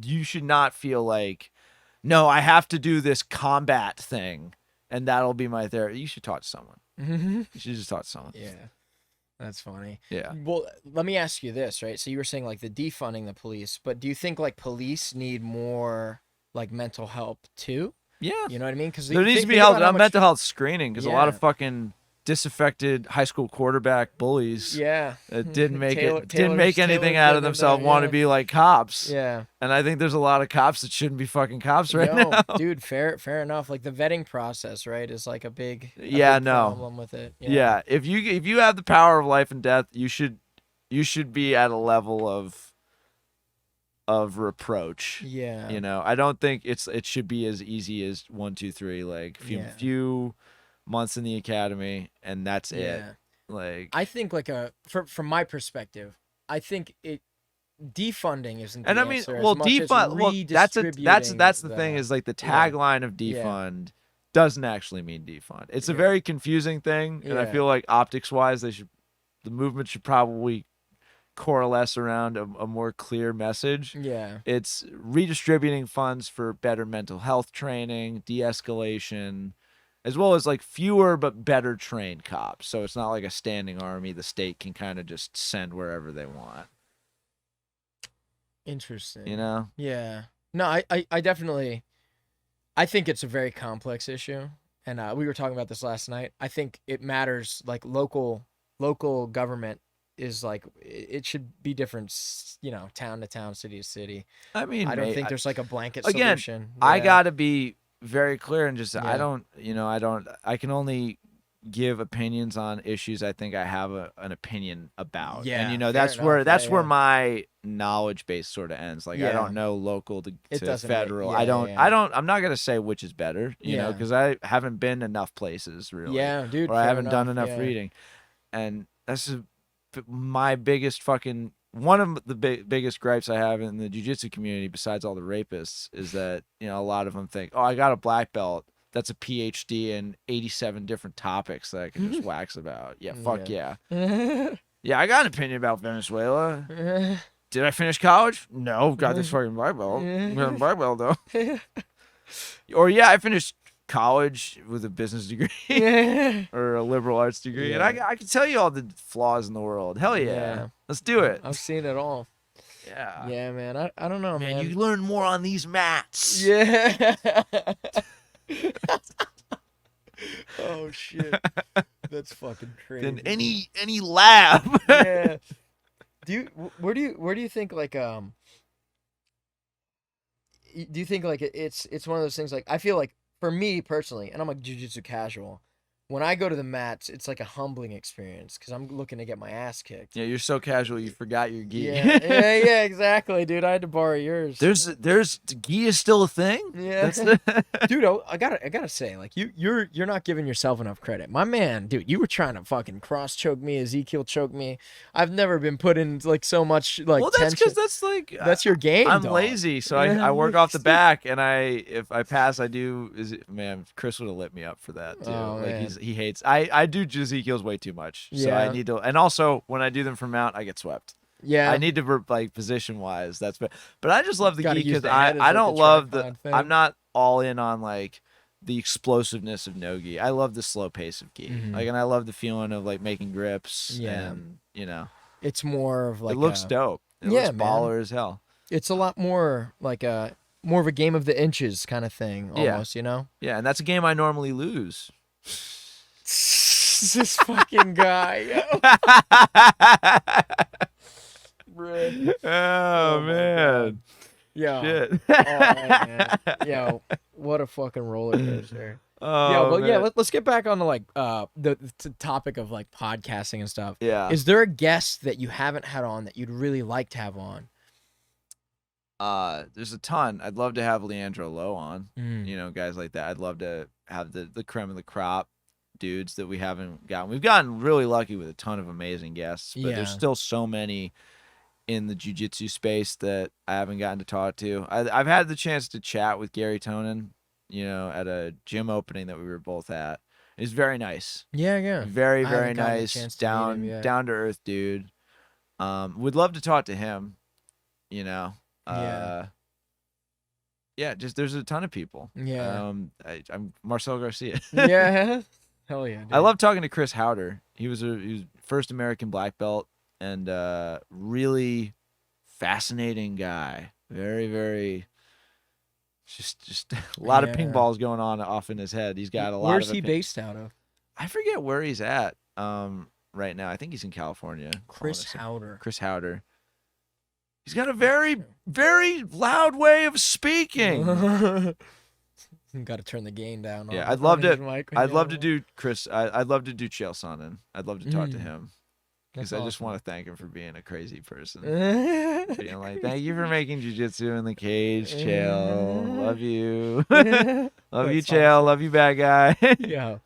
you should not feel like, no, I have to do this combat thing and that'll be my therapy. You should talk to someone. You should just talk to someone. Yeah. That's funny. Yeah. Well, let me ask you this, right? So you were saying like the defunding the police, but do you think like police need more like mental help too? Yeah. You know what I mean? Because There needs to be mental health screening because a lot of Yeah. fucking disaffected high school quarterback bullies Yeah. didn't make Taylor's anything out getting of themselves, there, want to yeah. be like cops. Yeah. And I think there's a lot of cops that shouldn't be fucking cops right No, now. dude, fair enough. Like the vetting process, right, is like a big problem with it. Yeah. If you have the power of life and death, you should be at a level of reproach. Yeah. You know, I don't think it should be as easy as 1, 2, 3, like few months in the academy and that's it. Like I think like from my perspective, I think defunding isn't the and I mean, answer well, as much as defund. Well, that's redistributing the thing is like the tagline of Yeah. defund doesn't actually mean defund. It's a very confusing thing, and I Yeah. feel like optics wise, the movement should probably coalesce around a more clear message. Yeah. It's redistributing funds for better mental health training, de-escalation, as well as like fewer but better trained cops. So it's not like a standing army the state can kind of just send wherever they want. Interesting. You know? Yeah. No, I definitely I think it's a very complex issue. And we were talking about this last night. I think it matters like local government is like it should be different, you know, town to town, city to city. I mean, I don't think there's like a blanket again, solution. I Yeah. got to be very clear and just Yeah. I can only give opinions on issues I think I have an opinion about. Yeah, And you know, fair that's where enough. where Yeah. my knowledge base sort of ends. Like I Yeah. don't know local to doesn't federal. make- yeah, I'm not going to say which is better, you know, Yeah. because I haven't been enough places really. Yeah, dude. Or I fair haven't done enough, enough yeah. reading. And that's my biggest fucking one of the biggest gripes I have in the jiu-jitsu community, besides all the rapists, is that, you know, a lot of them think, oh, I got a black belt. That's a PhD in 87 different topics that I can just wax about. Yeah, fuck yeah. Yeah, I got an opinion about Venezuela. Did I finish college? No, got this fucking black belt. Got a black belt, though. Or, yeah, I finished college with a business degree or liberal arts degree, and I can tell you all the flaws in the world. Hell yeah. Let's do it. I've seen it all. Yeah. Yeah, man. I don't know, man. You learn more on these mats. Yeah. Oh shit. That's fucking crazy. Than any lab. Yeah. Where do you think like do you think like it's one of those things, like I feel like for me personally, and I'm a jiu-jitsu casual, when I go to the mats, it's like a humbling experience because I'm looking to get my ass kicked. Yeah, you're so casual you forgot your gi. Yeah, exactly, dude. I had to borrow yours. There's gi is still a thing. Yeah, dude. I gotta say, like you're not giving yourself enough credit, my man. Dude, you were trying to fucking cross choke me, Ezekiel choke me. I've never been put in like so much like. Well, that's tension. because that's like That's your game. I'm dog. lazy, so I work off the back, and if I pass, I do. Man, Chris would have lit me up for that too. Oh, like man. he hates. I do Ezekiel's way too much, so Yeah. I need to. And also when I do them for mount, I get swept. Yeah, I need to like position wise. But I just love the Gotta gi use because the head as, I like, don't the love tripod thing. I'm not all in on like the explosiveness of no gi. I love the slow pace of gi. Mhm. Like, and I love the feeling of like making grips. Yeah. And it's more of like it looks dope. It Yeah, looks man. baller as hell. It's a lot more like more of a game of the inches kind of thing, Yeah. almost. You know. Yeah, and that's a game I normally lose. This fucking guy. Yo. Oh, my man. God. Yo. Shit. All right, man. Yo, what a fucking roller coaster. Oh, Yeah, well, yeah. man. Let's get back on to like the topic of like podcasting and stuff. Yeah. Is there a guest that you haven't had on that you'd really like to have on? There's a ton. I'd love to have Leandro Lowe on. Mm. Guys like that. I'd love to have the creme of the crop dudes that we haven't gotten. We've gotten really lucky with a ton of amazing guests, but Yeah. there's still so many in the jiu-jitsu space that I haven't gotten to talk to. I've had the chance to chat with Gary Tonin, at a gym opening that we were both at. He's very nice. Yeah. Very, I very haven't gotten a nice. chance to meet him yet. Down to earth dude. Would love to talk to him, Yeah, just there's a ton of people. Yeah. I'm Marcel Garcia. Yeah. Hell yeah. Dude. I love talking to Chris Howder. He was first American black belt and really fascinating guy. Very, very just a lot of ping balls going on off in his head. He's got a lot. Where's he based out of? I forget where he's at right now. I think he's in California. Chris Howder. Chris Howder. He's got a very, very loud way of speaking. Got to turn the gain down. Yeah, I'd love to do Chris. I'd love to do Chael Sonnen. I'd love to talk to him because I just want to thank him for being a crazy person. Being like, thank you for making jiu-jitsu in the cage, Chael. Love you. Love you, Chael. Love you, bad guy. Yeah.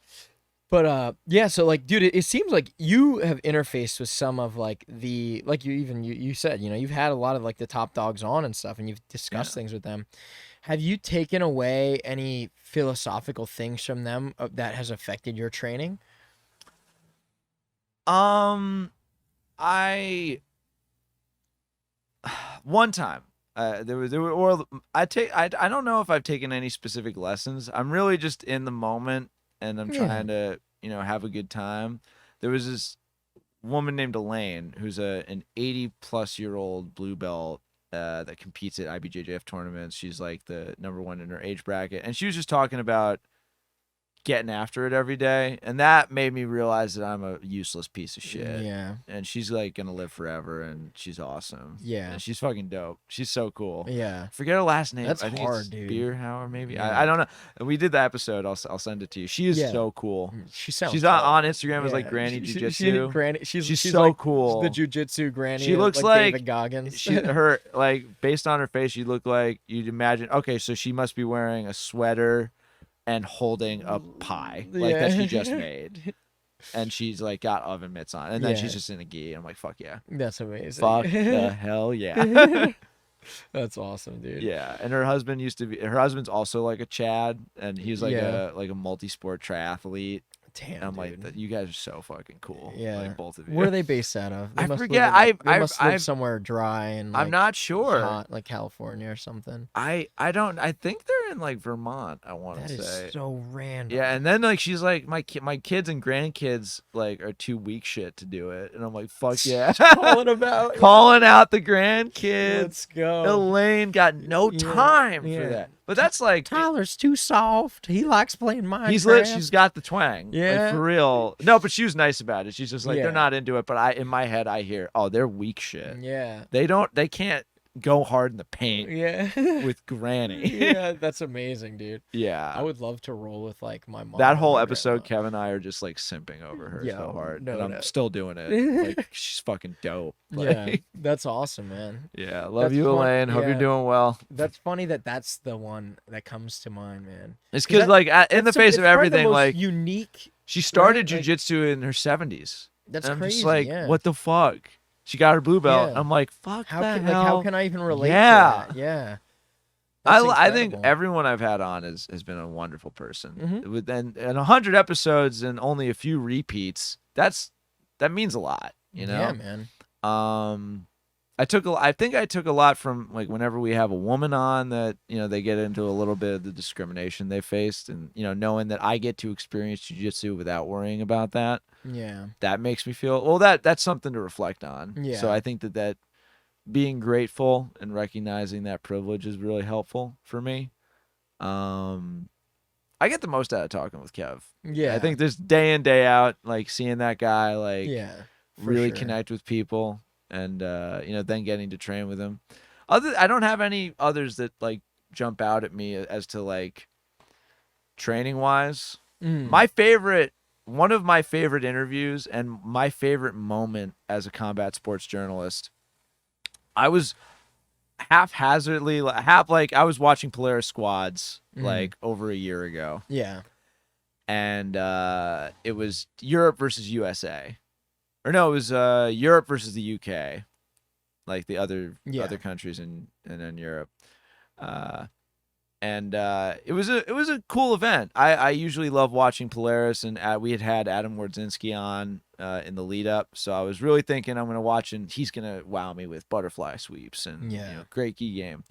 But yeah, so like, dude, it seems like you have interfaced with some of like like you said, you've had a lot of like the top dogs on and stuff, and you've discussed things with them. Have you taken away any philosophical things from them that has affected your training? One time I don't know if I've taken any specific lessons. I'm really just in the moment and I'm trying to, have a good time. There was this woman named Elaine who's an 80-plus-year-old blue belt that competes at IBJJF tournaments. She's like the #1 in her age bracket, and she was just talking about getting after it every day, and that made me realize that I'm a useless piece of shit. Yeah. And she's like gonna live forever, and she's awesome. Yeah. And she's fucking dope. She's so cool. Yeah. Forget her last name. That's I think hard, it's dude. Beerhauer, maybe. Yeah. I don't know. And we did the episode. I'll send it to you. She is so cool. She sounds. She's cool. on Instagram as like Granny Jiu-Jitsu. She's so like cool. The Jiu-Jitsu Granny. She looks like David Goggins. her like based on her face, she looked like you'd imagine. Okay, so she must be wearing a sweater and holding a pie that she just made, and she's like got oven mitts on, and then she's just in a gi. I'm like, fuck yeah, That's amazing. fuck the hell yeah. That's awesome, dude. Yeah, and her husband's also like a Chad, and he's like a multi-sport triathlete. Damn, I'm dude. like, you guys are so fucking cool. Yeah. Like, both of you. Where are they based out of? They I must forget. They must live somewhere dry and like, I'm not sure. hot, like California or something. I think they're in like Vermont, I want That to is say. so random. Yeah, and then like she's like, my kids and grandkids like are too weak shit to do it, and I'm like, fuck yeah, calling out the grandkids. Let's go. Elaine got no time for that, but that's like Tyler's too soft. He likes playing Minecraft. She's got the twang, Yeah. like, for real. No, but she was nice about it. She's just like, Yeah. they're not into it, but in my head I hear, oh, they're weak shit. Yeah. They can't go hard in the paint Yeah. with Granny. Yeah, that's amazing, dude. Yeah. I would love to roll with like my mom. That or whole my episode, grandma. Kevin and I are just like simping over her Yo, so hard. no, and I'm no. still doing it. Like, she's fucking dope. Yeah, Like, that's awesome, man. yeah. Love That's you, fun. Elaine. Hope Yeah. you're doing well. That's funny that that's the one that comes to mind, man. It's because, like, in the That's face it's of probably the everything, most like, unique. she started right? Like- jujitsu in her 70s. That's and I'm crazy. just like, yeah. what the fuck? She got her blue belt. Yeah. I'm like, fuck How the can hell? like how can I even relate? Yeah. To that? Yeah. I think incredible. everyone I've had on has been a wonderful person. Mhm. With and 100 episodes and only a few repeats, that means a lot, you know? Yeah, man. I think I took a lot from, like, whenever we have a woman on that, you know, they get into a little bit of the discrimination they faced, and, you know, knowing that I get to experience jiu-jitsu without worrying about that, Yeah. that makes me feel, well, that's something to reflect on. Yeah. So I think that being grateful and recognizing that privilege is really helpful for me. I get the most out of talking with Kev. Yeah. I think this day in, day out, like, seeing that guy, like, yeah. For really sure. connect with people, and you know, then getting to train with him. I don't have any others that like jump out at me as to like training wise. Mm. One of my favorite interviews and my favorite moment as a combat sports journalist, I was haphazardly I was watching Polaris Squads like over a year ago, Yeah. and it was Europe versus USA. Or no, it was Europe versus the UK, like the other countries in Europe, and it was a cool event. I usually love watching Polaris, and we had Adam Wardzinski on in the lead up, so I was really thinking I'm gonna watch, and he's gonna wow me with butterfly sweeps and you know, great key game.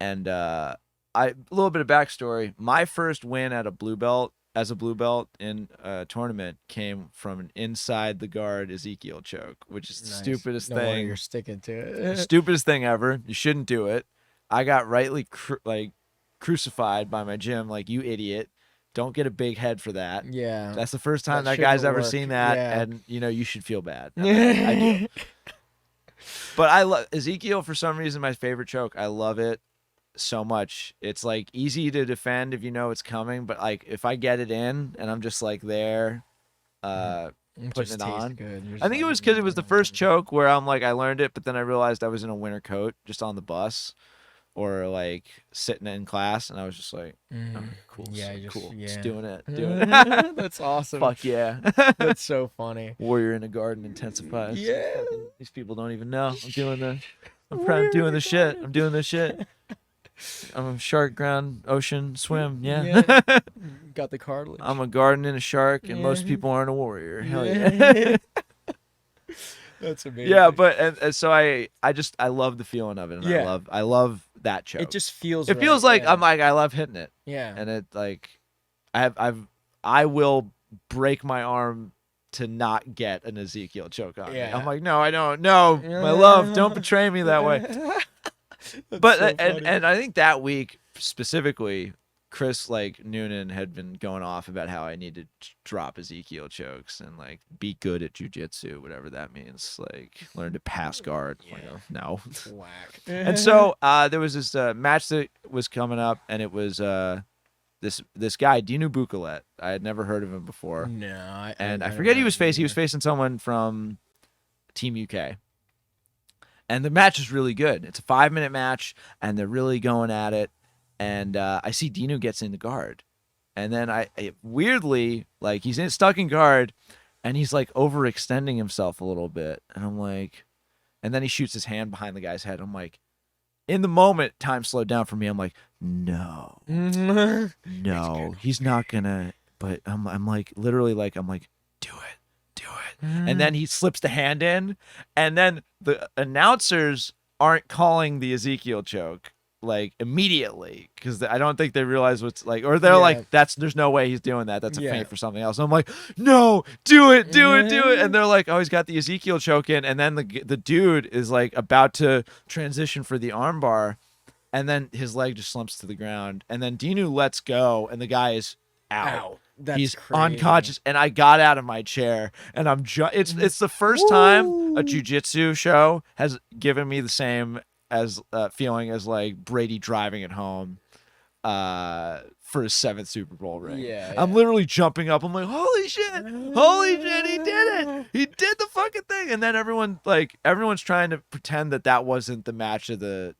And a little bit of backstory: my first win at a blue belt. As a blue belt in a tournament came from an inside the guard Ezekiel choke, which is the stupidest No wonder thing. you're sticking to it. Stupidest thing ever. You shouldn't do it. I got rightly crucified by my gym, like, you idiot. Don't get a big head for that. Yeah. That's the first time That that guy's shouldn't ever work. seen that, Yeah. and you know, you should feel bad. I do. But I love Ezekiel for some reason. My favorite choke. I love it so much. It's like easy to defend if you know it's coming, but like if I get it in and I'm just like there putting it on. I think it was because it was the first choke where I'm like, I learned it, but then I realized I was in a winter coat just on the bus or like sitting in class, and I was just like, oh, cool, Yeah, cool, yeah. just doing it. That's awesome. Fuck yeah. That's so funny. Warrior in a garden intensifies. Yeah. Fucking, these people don't even know I'm doing the doing the shit. I'm doing the shit. I'm a shark, ground, ocean, swim. Yeah. Got the cartilage. I'm a garden and a shark, and most people aren't a warrior. Hell yeah. That's amazing. Yeah, but and so I love the feeling of it, and Yeah. I love that choke. It just feels. It feels like I'm like, I love hitting it, Yeah. and it like I will break my arm to not get an Ezekiel choke on me. Yeah. I'm like, no, I don't. No, my love, don't betray me that way. But so and I think that week specifically, Chris like Noonan had been going off about how I need to drop Ezekiel chokes and like be good at jujitsu, whatever that means. Like learn to pass guard. Yeah. Like, no. Whack. And so there was this match that was coming up, and it was this guy Dinu Bukalet. I had never heard of him before. No, I forget he was facing. He was facing someone from Team UK. And the match is really good. It's a 5-minute match, and they're really going at it. And I see Dino gets in the guard. And then I weirdly, like, he's stuck in guard, and he's, like, overextending himself a little bit. And I'm like, and then he shoots his hand behind the guy's head. I'm like, in the moment, time slowed down for me. I'm like, no, no, he's not going to but I'm like literally like I'm like, do it. And then he slips the hand in, and then the announcers aren't calling the Ezekiel choke like immediately because I don't think they realize what's like, or they're like, there's no way he's doing that. That's a feint for something else. And I'm like, no, do it. And they're like, oh, he's got the Ezekiel choke in, and then the dude is like about to transition for the armbar, and then his leg just slumps to the ground, and then Dinu lets go, and the guy is out. He's crazy. unconscious, and I got out of my chair, and I'm it's the first time a jiu-jitsu show has given me the same as feeling as like Brady driving it home for his 7th Super Bowl ring. I'm literally jumping up. I'm like, holy shit, he did it. He did the fucking thing. And then everyone's trying to pretend that wasn't the match of the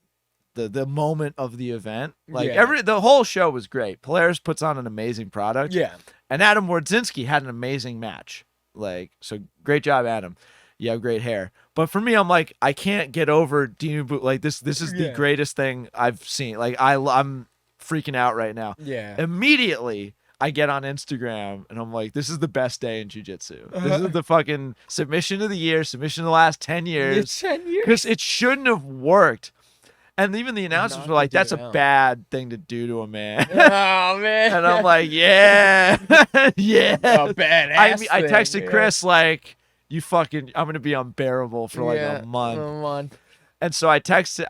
moment of the event. Like the whole show was great. Polaris puts on an amazing product. And Adam Wardzinski had an amazing match. Like, so great job, Adam. You have great hair. But for me, I'm like, I can't get over Dinu Boot. Like this is the greatest thing I've seen. Like I'm freaking out right now. Immediately I get on Instagram and I'm like, this is the best day in jiu-jitsu. This is the fucking submission of the year, submission of the last 10 years. 10 years. Because it shouldn't have worked. And even the announcers were like, that's a bad thing to do to a man. Oh, man. And I'm like, yeah. Yeah. A badass I texted Chris, like, I'm going to be unbearable for like a month. And so I posted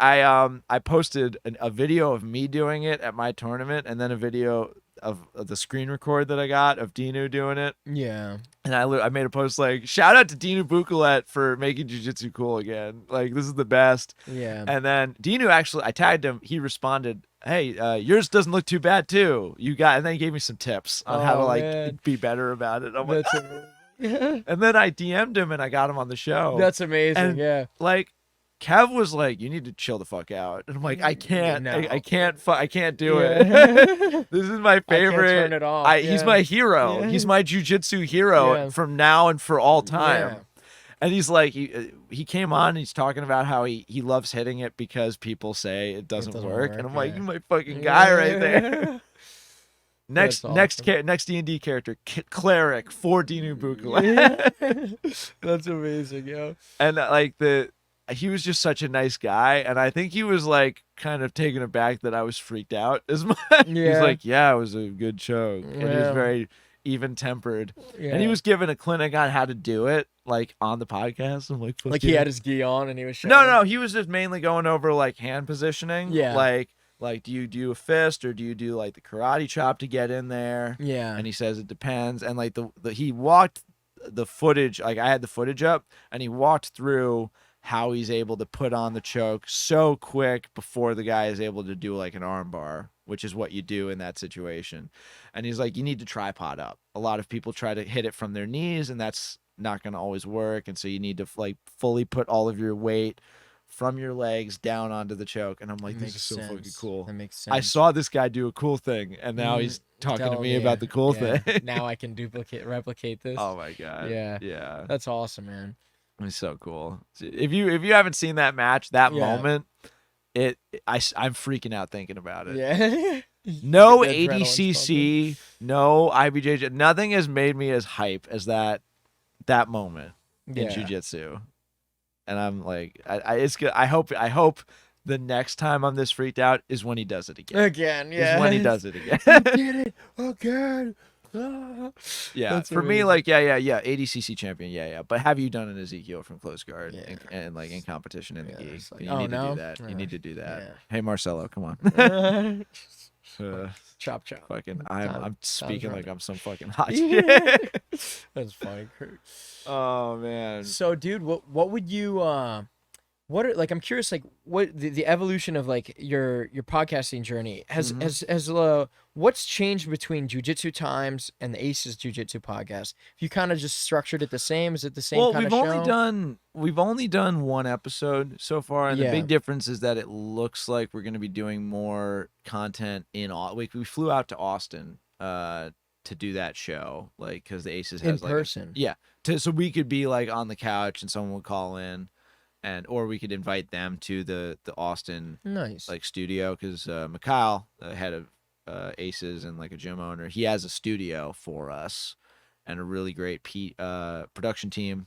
a video of me doing it at my tournament, and then a video of the screen record that I got of Dinu doing it. And I made a post like, shout out to Dinu b.o.a.t for making jiu-jitsu cool again. Like, this is the best. And then Dinu actually, I tagged him. He responded, hey, yours doesn't look too bad too. And then he gave me some tips on how to be better about it. I'm like, and then I DM'd him and I got him on the show. That's amazing. And, like, Kev was like, you need to chill the fuck out. And I'm like, I can't. No. I can't do it. This is my favorite. I can't turn it off. He's my hero. He's my jiu-jitsu hero from now and for all time. And he's like, he came on and he's talking about how he loves hitting it because people say it doesn't work. And I'm like, you're my fucking guy right there. Next D&D character, cleric for Dinu b.o.a.t. That's amazing, yo. And like he was just such a nice guy, and I think he was like kind of taken aback that I was freaked out as much. He's like, yeah, it was a good show, and he was very even-tempered, and he was given a clinic on how to do it, like on the podcast. I'm like he had his gi on and he was showing. No, he was just mainly going over like hand positioning, like do you do a fist or do you do like the karate chop to get in there? And he says it depends, and like he walked the footage, like I had the footage up, and he walked through how he's able to put on the choke so quick before the guy is able to do like an arm bar, which is what you do in that situation. And he's like, you need to tripod up. A lot of people try to hit it from their knees, and that's not going to always work. And so you need to like fully put all of your weight from your legs down onto the choke. And I'm like, this is so fucking cool. That makes sense. I saw this guy do a cool thing, and now he's talking to me about the cool thing. Now I can replicate this. Oh my God. Yeah. That's awesome, man. It's so cool. If you haven't seen that match, that moment, I'm freaking out thinking about it. Yeah. No ADCC, no IBJJ, nothing has made me as hype as that moment in jiu-jitsu. And I'm like, it's good. I hope the next time I'm this freaked out is when he does it again. Is when he does it again. He did it again. That's for me, like, ADCC champion, but have you done an Ezekiel from close guard and like in competition in the gi? Like, you need to do that. You need to do that. Hey Marcelo, come on. Chop. Fucking, I'm speaking like I'm some fucking hot. That's funny, Kurt. Oh man. So, dude, what would you I'm curious, like, what the evolution of like your podcasting journey has what's changed between Jiu-Jitsu Times and the Aces Jiu-Jitsu podcast? If you kind of just structured it the same, is it the same kind of show? We've only done one episode so far, and the big difference is that it looks like we're going to be doing more content we flew out to Austin to do that show, like, because the Aces has in person. So we could be like on the couch and someone would call in. Or we could invite them to the Austin like studio, because Mikhail, head of aces and like a gym owner. He has a studio for us and a really great production team.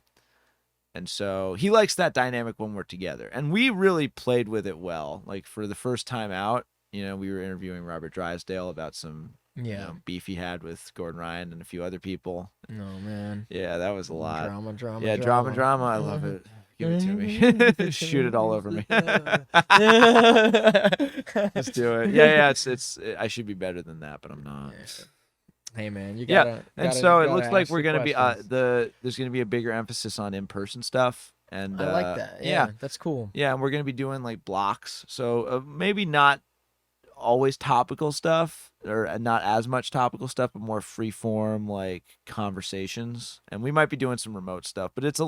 And so he likes that dynamic when we're together. And we really played with it well. Like for the first time out, we were interviewing Robert Drysdale about some beef he had with Gordon Ryan and a few other people. No, man. Yeah, that was a lot. Drama. Yeah, drama. I love it. Give it to me. Shoot it all over me. Let's do it. Yeah. It's. I should be better than that, but I'm not. Hey, man, you gotta. And so it looks like we're gonna be there's gonna be a bigger emphasis on in-person stuff. And I like that. Yeah, that's cool. Yeah, and we're gonna be doing like blocks. So maybe not always topical stuff, or not as much topical stuff, but more free form like conversations. And we might be doing some remote stuff, but it's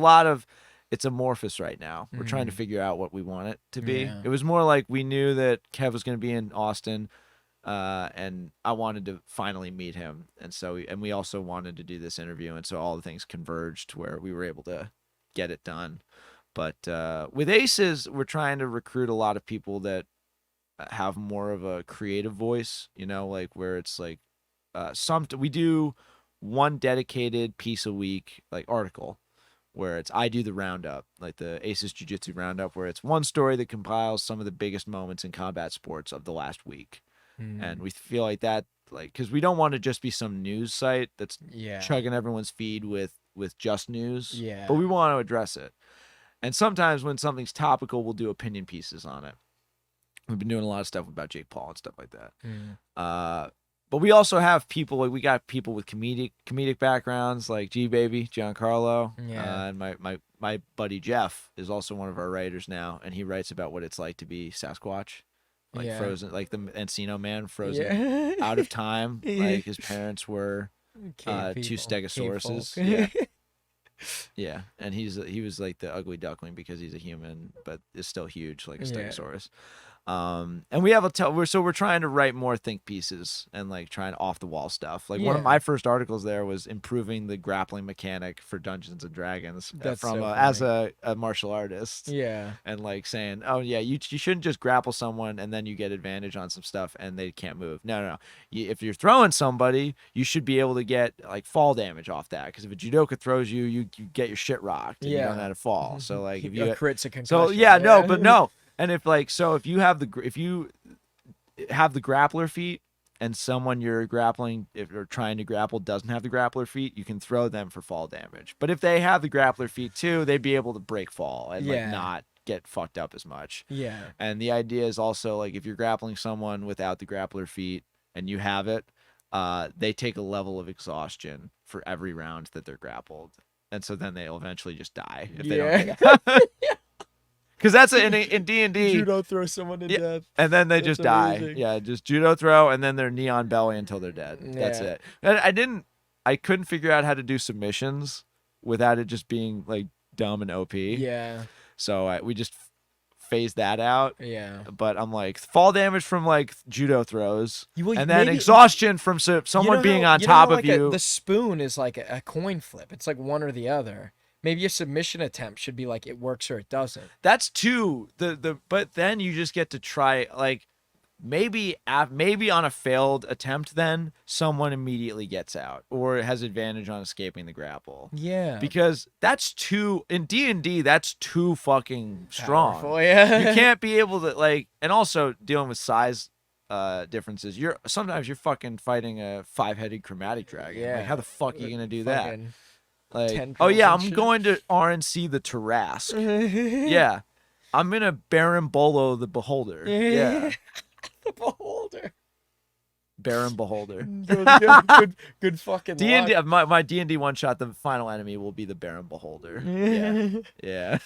amorphous right now. We're trying to figure out what we want it to be. It was more like we knew that Kev was going to be in Austin, and I wanted to finally meet him, and so we also wanted to do this interview, and so all the things converged where we were able to get it done. But with Aces, we're trying to recruit a lot of people that have more of a creative voice, like where it's like we do one dedicated piece a week, like article, where I do the roundup, like the Aces Jiu-Jitsu roundup, where it's one story that compiles some of the biggest moments in combat sports of the last week. And we feel like that, like, because we don't want to just be some news site that's chugging everyone's feed with just news, but we want to address it. And sometimes when something's topical, we'll do opinion pieces on it. We've been doing a lot of stuff about Jake Paul and stuff like that. But we also have people, like we got people with comedic backgrounds, like G-Baby, Giancarlo. And my buddy Jeff is also one of our writers now, and he writes about what it's like to be Sasquatch. Like frozen, like the Encino Man, frozen out of time. Like his parents were two stegosauruses. Yeah, and he was like the ugly duckling because he's a human, but is still huge like a stegosaurus. And we have we're trying to write more think pieces and like trying off the wall stuff. Like one of my first articles there was improving the grappling mechanic for Dungeons and Dragons as a martial artist. Yeah. And like saying, oh yeah, you shouldn't just grapple someone and then you get advantage on some stuff and they can't move. No. If you're throwing somebody, you should be able to get like fall damage off that, because if a judoka throws you, you get your shit rocked and you don't know how to fall. So like if you crits a concussion. So no. And if you have the grappler feat and someone you're grappling or trying to grapple doesn't have the grappler feat, you can throw them for fall damage. But if they have the grappler feat too, they'd be able to break fall and like not get fucked up as much. Yeah. And the idea is also like if you're grappling someone without the grappler feat and you have it, they take a level of exhaustion for every round that they're grappled. And so then they'll eventually just die if they don't. Because that's in D&D. Judo throw someone to death. And then they just die. Yeah, just judo throw, and then they're knee on belly until they're dead. That's it. And I couldn't figure out how to do submissions without it just being like dumb and OP. Yeah. So we just phased that out. Yeah. But I'm like, fall damage from like judo throws, and then exhaustion from someone being on top of you. The spoon is like a coin flip. It's like one or the other. Maybe a submission attempt should be like it works or it doesn't. That's two. But then you just get to try like maybe on a failed attempt, then someone immediately gets out or has advantage on escaping the grapple. Yeah. Because that's too in D&D. That's too fucking strong. Powerful, yeah. You can't be able to like, and also dealing with size differences. Sometimes you're fucking fighting a 5-headed chromatic dragon. Yeah. Like how the fuck are you gonna do that? Like, oh yeah, I'm going to RNC the Tarrasque. Yeah. I'm gonna Baron Bolo the Beholder. Yeah. The Beholder. Baron Beholder. Good fucking D&D. My D&D one shot, the final enemy will be the Baron Beholder. Yeah.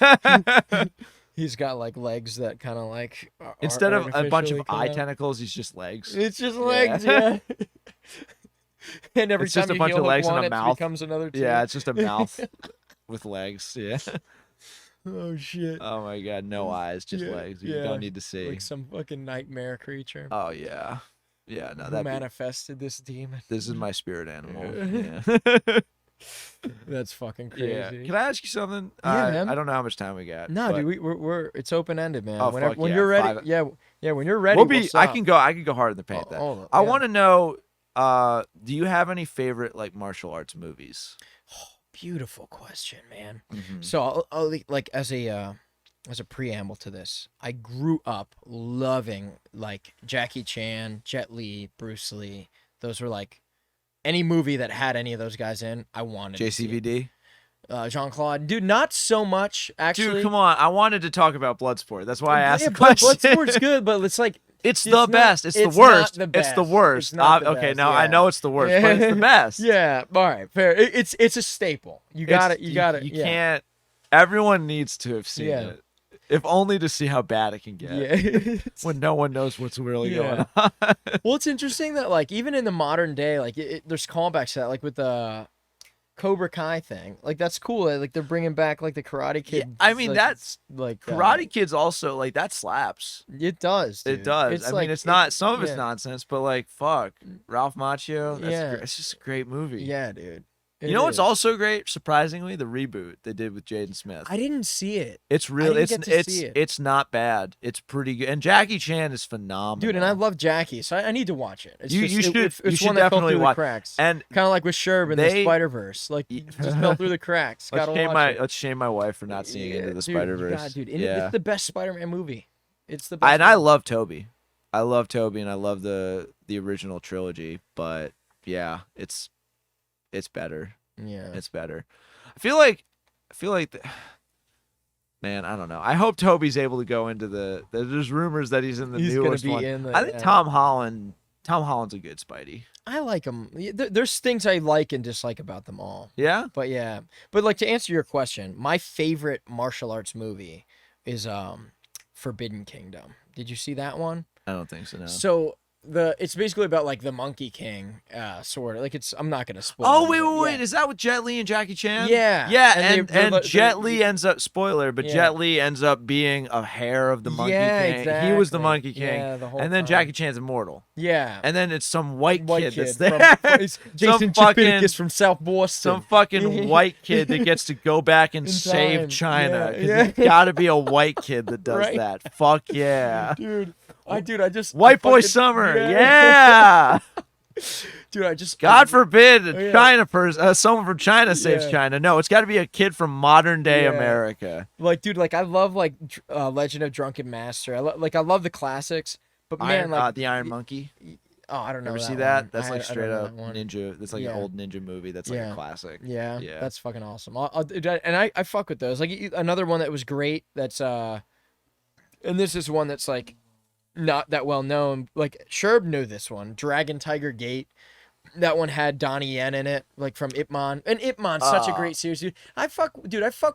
He's got like legs that kind of like instead of a bunch of eye tentacles, he's just legs. It's just legs, yeah. And every it's time just a you bunch of legs one, and a mouth. Becomes another two. Yeah, it's just a mouth with legs. Yeah. Oh shit. Oh my god, no eyes, just legs. You don't need to see. Like some fucking nightmare creature. Oh yeah. Yeah, no, that manifested this demon. This is my spirit animal. Yeah. That's fucking crazy. Yeah. Can I ask you something? Yeah, man. I don't know how much time we got. No, dude, we're it's open ended, man. Oh, when you're ready, Yeah, when you're ready, We'll we'll be. stop. I can go hard in the paint. I want to know. Do you have any favorite like martial arts movies? Beautiful question, man. Mm-hmm. So I'll like as a preamble to this, I grew up loving like Jackie Chan, Jet Li, Bruce Lee. Those were like any movie that had any of those guys in, I wanted to see it. JCVD. Jean-Claude, dude, not so much actually. Dude, come on! I wanted to talk about Bloodsport. That's why I asked the But question. Bloodsport's good, but it's like it's the best. It's the not worst. the It's the best. worst. It's not the Okay, best, now yeah. I know it's the worst, but it's the best. Yeah, all right, fair. It's a staple. You got it. You got it. You yeah. can't. Everyone needs to have seen Yeah. it, if only to see how bad it can get. Yeah. When no one knows what's really Yeah. going on. Well, it's interesting that like even in the modern day, like there's callbacks to that, like with the Cobra Kai thing. Like that's cool. Like they're bringing back like the Karate Kid. Yeah, I mean, like, that's like Karate Kid's also like that slaps. It does. Dude. It does. It's I like, mean, it's not. Some of it's yeah. nonsense, but like, fuck, Ralph Macchio. That's Yeah. it's just a great movie. Yeah, dude. You know what's also great? Surprisingly, the reboot they did with Jaden Smith. I didn't see it, It's really didn't get to see it. it's not bad. It's pretty good. And Jackie Chan is phenomenal. dude. And I love Jackie, so I need to watch it. It's You just, should- It's you should one that fell definitely through watch- the cracks. And Kind of like with Sherb in the they- Spider Verse, like Ye- just fell through the cracks. Gotta watch it. let's shame my wife for not seeing Into the Dude, Spider-Verse. God, dude, yeah. it's the best Spider-Man movie. It's the best. And I love Toby. I love Toby and I love the original trilogy, but yeah, it's better. yeah. It's better. I feel like man, I don't know. I hope Toby's able to go into there's rumors that he's in the He's gonna newest be one. in the- I think yeah. Tom Holland's a good Spidey. I like them. There's things I like and dislike about them all. Yeah? But yeah, but like to answer your question, my favorite martial arts movie is Forbidden Kingdom. Did you see that one? I don't think so, no. So it's basically about like the Monkey King, sort of like I'm not gonna spoil. Oh, wait, anything. wait. Is that with Jet Li and Jackie Chan? Yeah. Yeah, And and Jet Li ends up, spoiler, but Yeah. Jet Li ends up being a hair of the Monkey Yeah, King. He was the exactly. Monkey King. Yeah, the whole and then time. Jackie Chan's immortal. Yeah. And then it's some white kid that's from, there. it's Jason fucking- Chapidakis from South Boston. Some fucking white kid that gets to go back and In save time. China. Yeah, 'Cause yeah. it's gotta be a white kid that does Right. that. Fuck yeah. Dude, I just White boy fucking- summer. Yeah. Yeah. Dude, I just God forbid a yeah. China person, someone from China saves Yeah. China. No, it's got to be a kid from modern day Yeah. America. like, dude, like I love like Legend of Drunken Master. I love the classics, but man, like the Iron Monkey. I don't know. Ever see one. that? That's I like don't straight know up that one. ninja. That's like Yeah. an old ninja movie. That's like Yeah. a classic. Yeah, Yeah. that's fucking awesome. And I fuck with those. Like another one that was great. That's and this is one that's like not that well known. Like Sherb knew this one. Dragon Tiger Gate. That one had Donnie Yen in it, like from Ip Man. And Ip Man's such a great series, dude. I fuck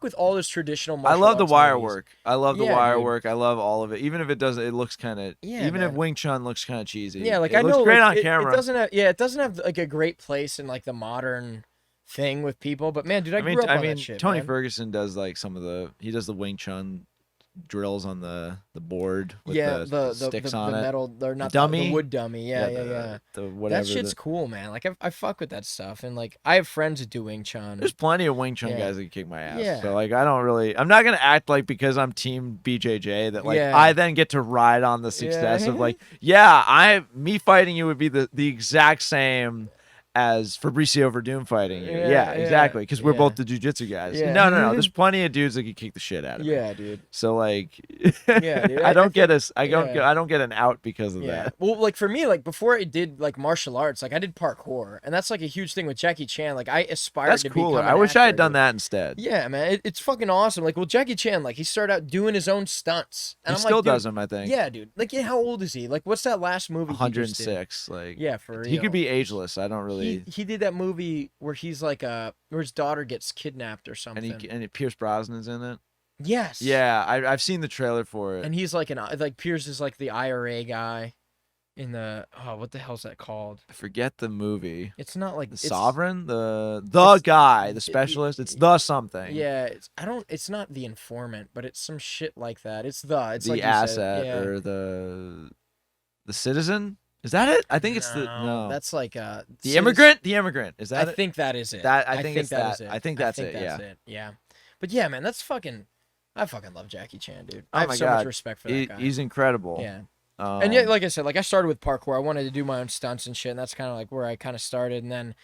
with all those traditional I martial love the arts wire movies. work. I love the Yeah, wire dude. work. I love all of it. Even if it doesn't, it looks kind of. Yeah, even if man. Wing Chun looks kind of cheesy. Yeah, like it I looks know great like, on camera. It doesn't have like a great place in like the modern thing with people. But man, dude, I grew up on that shit. Tony man. Ferguson does like he does the Wing Chun drills on the board with Yeah, the sticks the on it. metal, they're not dummy? the wood dummy. Yeah. The whatever. That shit's cool, man. Like I fuck with that stuff, and like I have friends that do Wing Chun. There's plenty of Wing Chun Yeah. guys that can kick my ass. Yeah. So like I'm not gonna act like because I'm team BJJ that like Yeah. I then get to ride on the success Yeah. of like me fighting you would be the exact same as Fabricio Verdun fighting you. Yeah, Yeah, yeah, exactly. Because we're yeah. both the jujitsu guys. Yeah. No. There's plenty of dudes that can kick the shit out of me. Yeah, dude. So like, Yeah, dude. I don't get yeah. I don't get an out because of Yeah. that. Well, like for me, like before I did like martial arts, like I did parkour, and that's like a huge thing with Jackie Chan. Like I aspired That's to cooler. become I an wish I had actor, done dude. that instead. Yeah, man, it's fucking awesome. Like, well, Jackie Chan, like he started out doing his own stunts, and He I'm still like, dude, does them, I think. Yeah, dude. Like, yeah, how old is he? Like, what's that last movie? He just did? 106. Like, Yeah, for real. he could be ageless. I don't really. He did that movie where he's like where his daughter gets kidnapped or something. And Pierce Brosnan's in it. Yes. Yeah, I've seen the trailer for it. And he's like like Pierce is like the IRA guy in the what the hell's that called? I forget the movie. It's not like The it's, Sovereign, the it's- guy, the specialist. It's the something. Yeah, it's not the informant, but it's some shit like that. It's the like you asset said, yeah. or the citizen. Is that it? I think it's no. That's like The immigrant. The immigrant. Is that I it? think that is it. I think it's that. is it. I think that's it, yeah. Yeah. But yeah, man, I fucking love Jackie Chan, dude. Oh I have my so God. much respect for that guy. He's incredible. Yeah. And yeah, like I said, like I started with parkour. I wanted to do my own stunts and shit, and that's kind of like where I kind of started. And then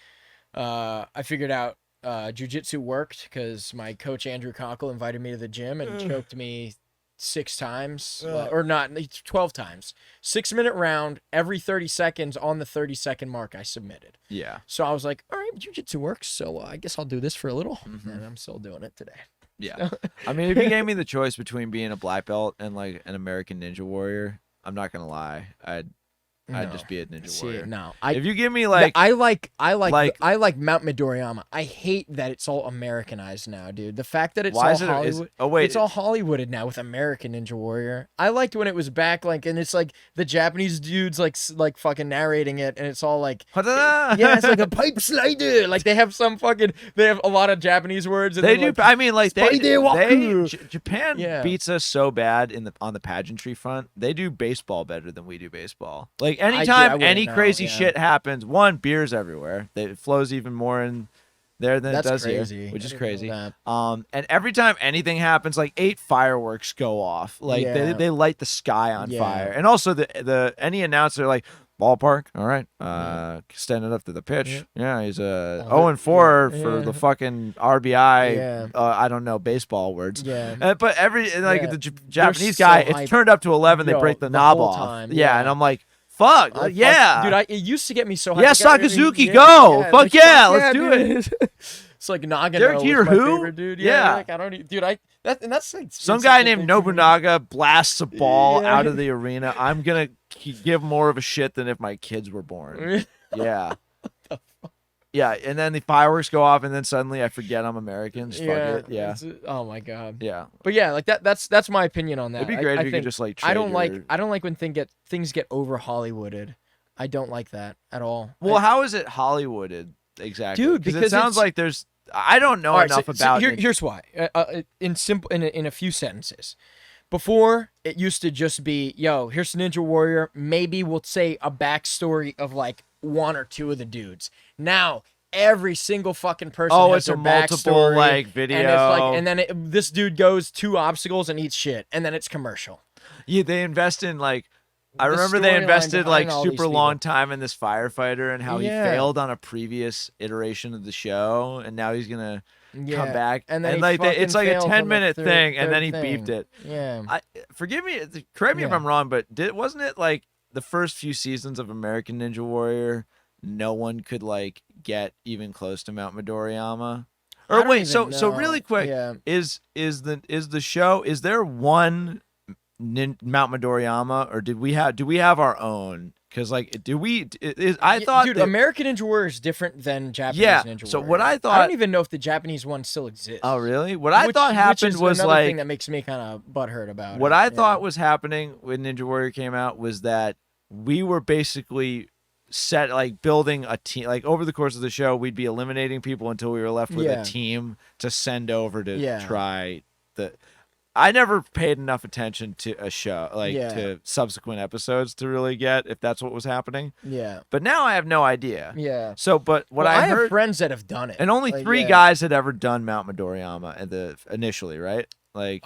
I figured out jiu-jitsu worked because my coach Andrew Cockle invited me to the gym and choked me 6 times, or not, 12 times. 6-minute round, every 30 seconds. On the 30-second mark, I submitted. Yeah. So I was like, all right, jiu-jitsu works, so I guess I'll do this for a little, and I'm still doing it today. Yeah. I mean, if you gave me the choice between being a black belt and like an American Ninja Warrior, I'm not gonna lie, I'd just be a Ninja Warrior. No, if you give me like, I like Mount Midoriyama. I hate that it's all Americanized now, dude. The fact that it's all Hollywood. Oh wait, it's all Hollywooded now with American Ninja Warrior. I liked when it was back, like, and it's like the Japanese dudes like fucking narrating it, and it's all like, yeah, it's like a pipe slider. Like they have a lot of Japanese words. And they then, do. Like, I mean, like Japan Yeah. beats us so bad on the pageantry front. They do baseball better than we do baseball. Like anytime any crazy shit happens, beer's everywhere. It flows even more in there than it does here, which is crazy. And every time anything happens, like 8 fireworks go off. Like they light the sky on fire. And also any announcer like ballpark, all right, standing up to the pitch. Yeah, he's 0-4 for the fucking RBI. I don't know baseball words. But the Japanese guy, it's turned up to 11. They break the knob off. Time, and I'm like, fuck, yeah, dude. It used to get me so high. Yeah, Sakazuki, go, fuck yeah, let's do it. It's like Nagano. Derek Jeter, my favorite dude. Yeah. Like, I don't, dude. That's like some guy named Nobunaga blasts a ball out of the arena. I'm gonna give more of a shit than if my kids were born. Yeah. Yeah, and then the fireworks go off, and then suddenly I forget I'm American. Just fuck it. Yeah. Oh my god. Yeah. But yeah, like that's my opinion on that. It'd be great if you could just like. I don't like when things get over Hollywooded. I don't like that at all. Well, how is it Hollywooded exactly? Dude, because it sounds like there's. I don't know enough about it. Here's why. In a few sentences. Before, it used to just be, yo, here's Ninja Warrior. Maybe we'll say a backstory of like 1 or 2 of the dudes. Now, every single fucking person has their multiple like video. And it's like, and then this dude goes 2 obstacles and eats shit, and then it's commercial. Yeah, they invest in like. I remember they invested like super long time in this firefighter and how he failed on a previous iteration of the show, and now he's gonna come back. And then like it's like a 10-minute thing, and then he beeped it. Yeah. Forgive me, correct me if I'm wrong, but wasn't it like the first few seasons of American Ninja Warrior, no one could like get even close to Mount Midoriyama? Or wait, so really quick, is the show? Is there one Mount Midoriyama, or do we have our own? Because like, I thought, dude, American Ninja Warrior is different than Japanese Ninja Warrior. So what I thought, I don't even know if the Japanese one still exists. Oh really? What I thought happened was another like thing that makes me kind of butthurt about what I thought was happening when Ninja Warrior came out was that we were basically building a team. Like over the course of the show, we'd be eliminating people until we were left with a team to send over to try the. I never paid enough attention to a show, to subsequent episodes to really get if that's what was happening. Yeah. But now I have no idea. Yeah. So, but I heard, have friends that have done it, and only 3 guys had ever done Mount Midoriyama initially, right? Like,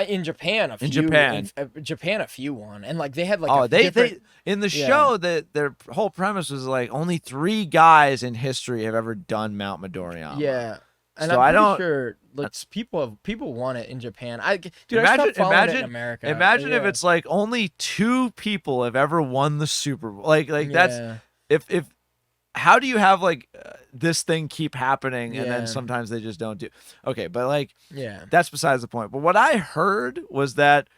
in Japan, a few won, and like they had like they in the show that their whole premise was like only 3 guys in history have ever done Mount Midoriyama. Yeah. And so I'm pretty sure people want it in Japan. Imagine it in America. Imagine if it's like only 2 people have ever won the Super Bowl. Like that's if how do you have like this thing keep happening and then sometimes they just don't do. Okay, but like that's besides the point. But what I heard was that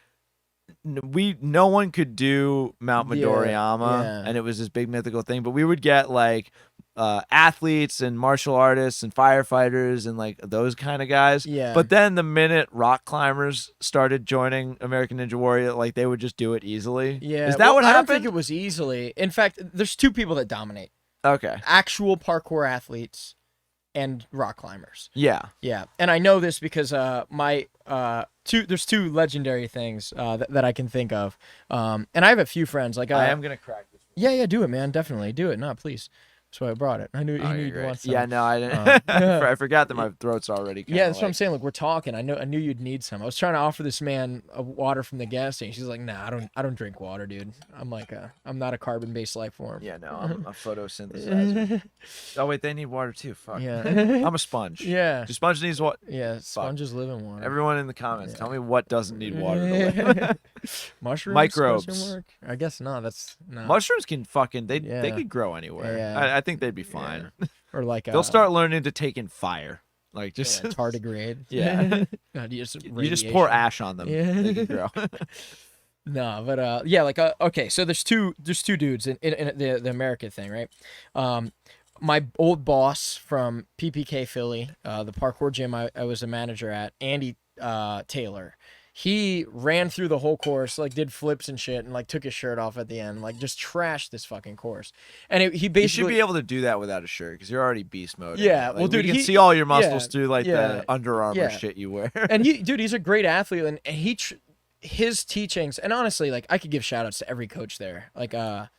no one could do Mount Midoriyama, and it was this big mythical thing. But we would get like athletes and martial artists and firefighters and like those kind of guys. Yeah. But then the minute rock climbers started joining American Ninja Warrior, like they would just do it easily. Yeah. Is that what happened? I don't think it was easily. In fact, there's 2 people that dominate. Okay. Actual parkour athletes and rock climbers. Yeah. Yeah. And I know this because there's 2 legendary things that I can think of. And I have a few friends. Like I am gonna crack this one. Yeah, do it, man. Definitely do it. No, please. That's why I brought it. I knew Oh, you'd great. want some. Yeah, no, I didn't. Yeah. I forgot that my throat's already kinda Yeah, that's what I'm like, saying. Look, we're talking. I knew you'd need some. I was trying to offer this man a water from the gas station. She's like, "Nah, I don't drink water, dude. I'm like I'm not a carbon-based life form." yeah, no, I'm a photosynthesizer. Oh wait, they need water too. Fuck. Yeah. I'm a sponge. Yeah. Do sponge needs what? Yeah, sponges live in water. Everyone in the comments, Yeah. tell me what doesn't need water to live. Mushrooms? Microbes. Question mark? I guess not. That's no. Mushrooms can fucking they Yeah. could grow anywhere. Yeah. I think they'd be fine. Or like They'll start learning to take in fire. Like just yeah, tardigrade. Yeah. God, you just pour ash on them. Yeah. They can grow. No, but yeah, like okay, so there's two dudes in the America thing, right? My old boss from PPK Philly, the parkour gym I was a manager at, Andy Taylor. He ran through the whole course, like did flips and shit, and like took his shirt off at the end, like just trashed this fucking course. And he basically You should be able to do that without a shirt because you're already beast mode. Yeah, like, well, dude, we can he- see all your muscles yeah, through like yeah, the Under Armour yeah. shit you wear. And he's a great athlete, and his teachings, and honestly, like I could give shout outs to every coach there. Like I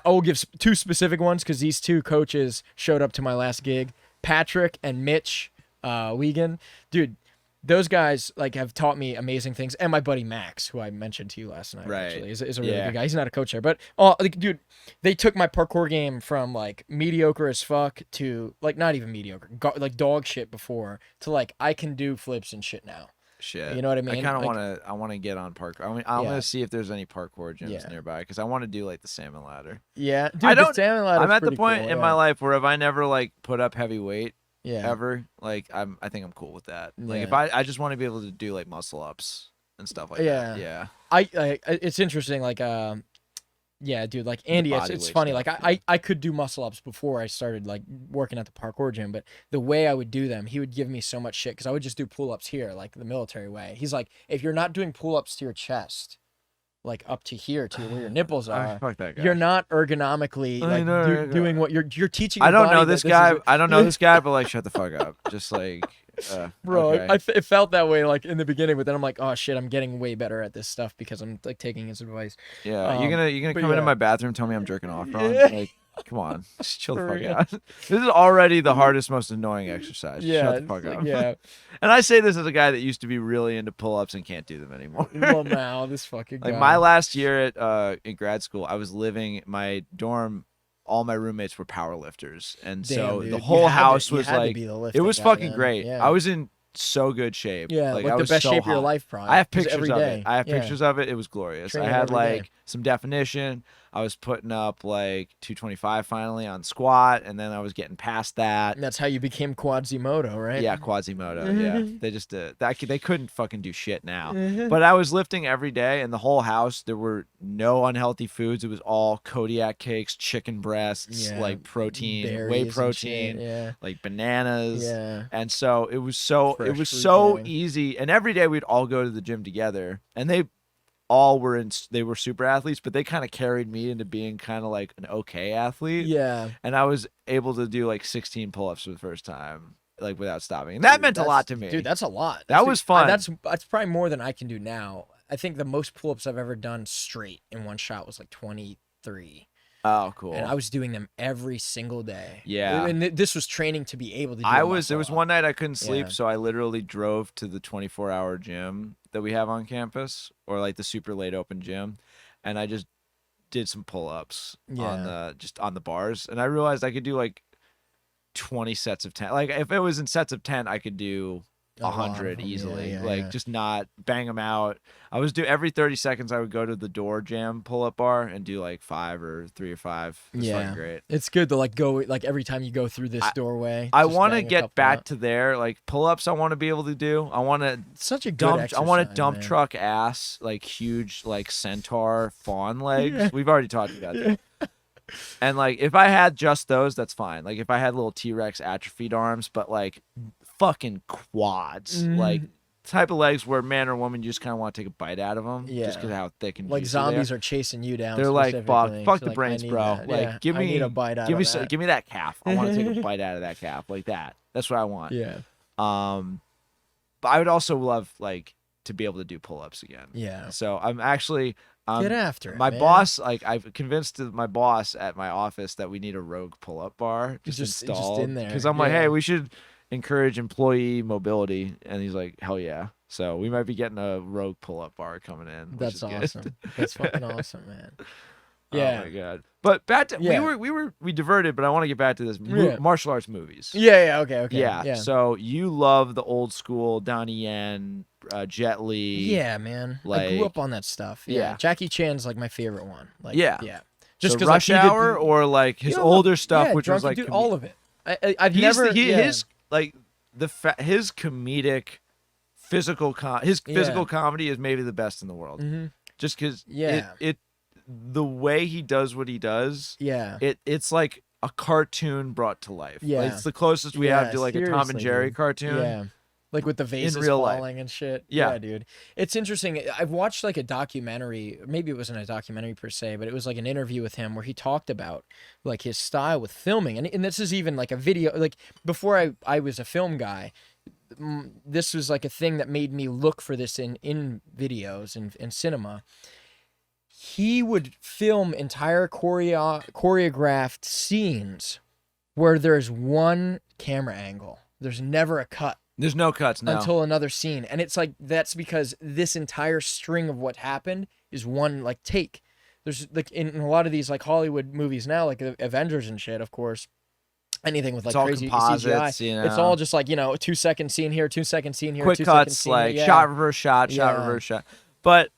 will give two specific ones because these two coaches showed up to my last gig, Patrick and Mitch Wiegand. Dude, those guys like have taught me amazing things, and my buddy Max, who I mentioned to you last night, Right. actually, is a really Yeah. good guy. He's not a coach there, but like, dude, they took my parkour game from like mediocre as fuck to like not even mediocre, like dog shit before, to like I can do flips and shit now. Shit. You know what I mean? I kind of Like- want to get on parkour. I mean, I'm Yeah. gonna see if there's any parkour gyms Yeah. nearby because I want to do like the salmon ladder. Yeah, dude, I the don't- salmon ladder's I'm at the pretty point cool, in yeah. my life where if I never like put up heavy weight Yeah. ever, like I think I'm cool with that. Like if Yeah. I just want to be able to do like muscle ups and stuff like Yeah. that. Yeah. I it's interesting, like yeah, dude, like Andy, it's body weight funny. Like stuff, I could do muscle ups before I started like working at the parkour gym, but the way I would do them, he would give me so much shit because I would just do pull ups here, like the military way. He's like, if you're not doing pull ups to your chest, like up to here to where your nipples are, Fuck that guy. you're not ergonomically I like know, doing what you're teaching. I your don't body know that this is guy. a- I don't know this guy, but like shut the fuck up. Just like Bro, okay. it felt that way like in the beginning, but then I'm like, oh shit, I'm getting way better at this stuff because I'm like taking his advice. Yeah, you're gonna but come into yeah. my bathroom, tell me I'm jerking off, Ron? Yeah. Like, come on, just chill the For fuck real. out. This is already the hardest, most annoying exercise. Yeah, Shut the it's fuck like- up. yeah. And I say this as a guy that used to be really into pull-ups and can't do them anymore. Well, now this fucking Like guy. my last year at in grad school, I was living my dorm. All my roommates were power lifters, and Damn, so dude. the You whole had to- house you was had to like be the it lifting was guy fucking then. great. Yeah. I was in so good shape. Yeah, like like I the was best so shape of your hot. life, probably. I have Just pictures every of day. it. I have Yeah. pictures of it. It was glorious. Training I had every day. like some definition. I was putting up like 225 finally on squat, and then I was getting past that. And that's how you became Quasimodo, right? Yeah, Quasimodo. Yeah, they just they couldn't fucking do shit now. Mhm. But I was lifting every day, and the whole house there were no unhealthy foods. It was all Kodiak cakes, chicken breasts, Yeah, like protein, Berries whey and shit, protein, Yeah. like bananas. Yeah. And so it was so Fresh fruit, so yeah. easy. And every day we'd all go to the gym together, and they all were they were super athletes, but they kind of carried me into being kind of like an okay athlete. Yeah. And I was able to do like 16 pull-ups for the first time, like without stopping. And that Dude, meant a that's- lot to me. Dude, that's a lot. That was fun. That's probably more than I can do now. I think the most pull-ups I've ever done straight in one shot was like 23. Oh, cool. And I was doing them every single day. Yeah. And this was training to be able to do There a was muscle up. one night I couldn't sleep, Yeah. so I literally drove to the 24-hour gym that we have on campus, or like the super late open gym, and I just did some pull-ups on Yeah. on the bars, and I realized I could do like 20 sets of 10. Like if it was in sets of 10, I could do A lot of 100 them, easily. yeah, like yeah. just not bang them out. I was every 30 seconds I would go to the door jam pull-up bar and do like 5 or 3 or 5. It was Yeah. fucking great. It's good to like go like every time you go through this doorway. I just want to bang a get couple back out. to there, like pull-ups. I want to be able to do. I want to It's such a good dump. I want to exercise, dump man. truck ass, like huge, like centaur fawn legs. Yeah. We've already talked about that. And like, if I had just those, that's fine. Like, if I had little T-Rex atrophied arms, but like, fucking quads, Mhm. like type of legs where man or woman you just kind of want to take a bite out of them, Yeah. just because how thick and Like juicy zombies they are chasing you down. They're like, fuck specifically. the So, like, I brains, need bro. that. Like, Yeah, give I me need a bite out give of me that. give me that calf. I want to take a bite out of that calf, like that. That's what I want. Yeah. But I would also love like to be able to do pull-ups again. Yeah. So I'm actually Get after it, My man. boss, like I've convinced my boss at my office that we need a Rogue pull-up bar just installed. in there. Because I'm like, hey, we should encourage employee mobility, and he's like, hell yeah. So we might be getting a Rogue pull-up bar coming in. That's awesome. That's fucking awesome, man. Yeah. Oh my god. But back to we diverted, but I want to get back to this martial arts movies. Yeah. Okay. Yeah. So you love the old school Donnie Yen, Jet Li. Yeah, man. I grew up on that stuff. Yeah. Jackie Chan's like my favorite one. Like, yeah. Just because Rush Hour or like his older stuff, which was like all of it. I've never. His like his comedic physical physical comedy is maybe the best in the world. Just because it the way he does what he does, it's like a cartoon brought to life. Like, it's the closest we have to like a Tom and Jerry cartoon. Yeah, like with the vases falling and shit. Yeah, dude. It's interesting. I've watched like a documentary. Maybe it wasn't a documentary per se, but it was like an interview with him where he talked about like his style with filming. And this is even like a video. Like before I was a film guy, this was like a thing that made me look for this in videos and in cinema. He would film entire choreographed scenes where there's one camera angle. There's never a cut. There's no cuts now. Until another scene. And it's like, that's because this entire string of what happened is one like take. There's like in a lot of these like Hollywood movies now, like Avengers and shit, of course. Anything with like crazy CGI, you know. It's all just like, 2 second scene here, 2 second scene here, quick 2 cuts, scene like here. shot reverse shot, shot reverse shot. But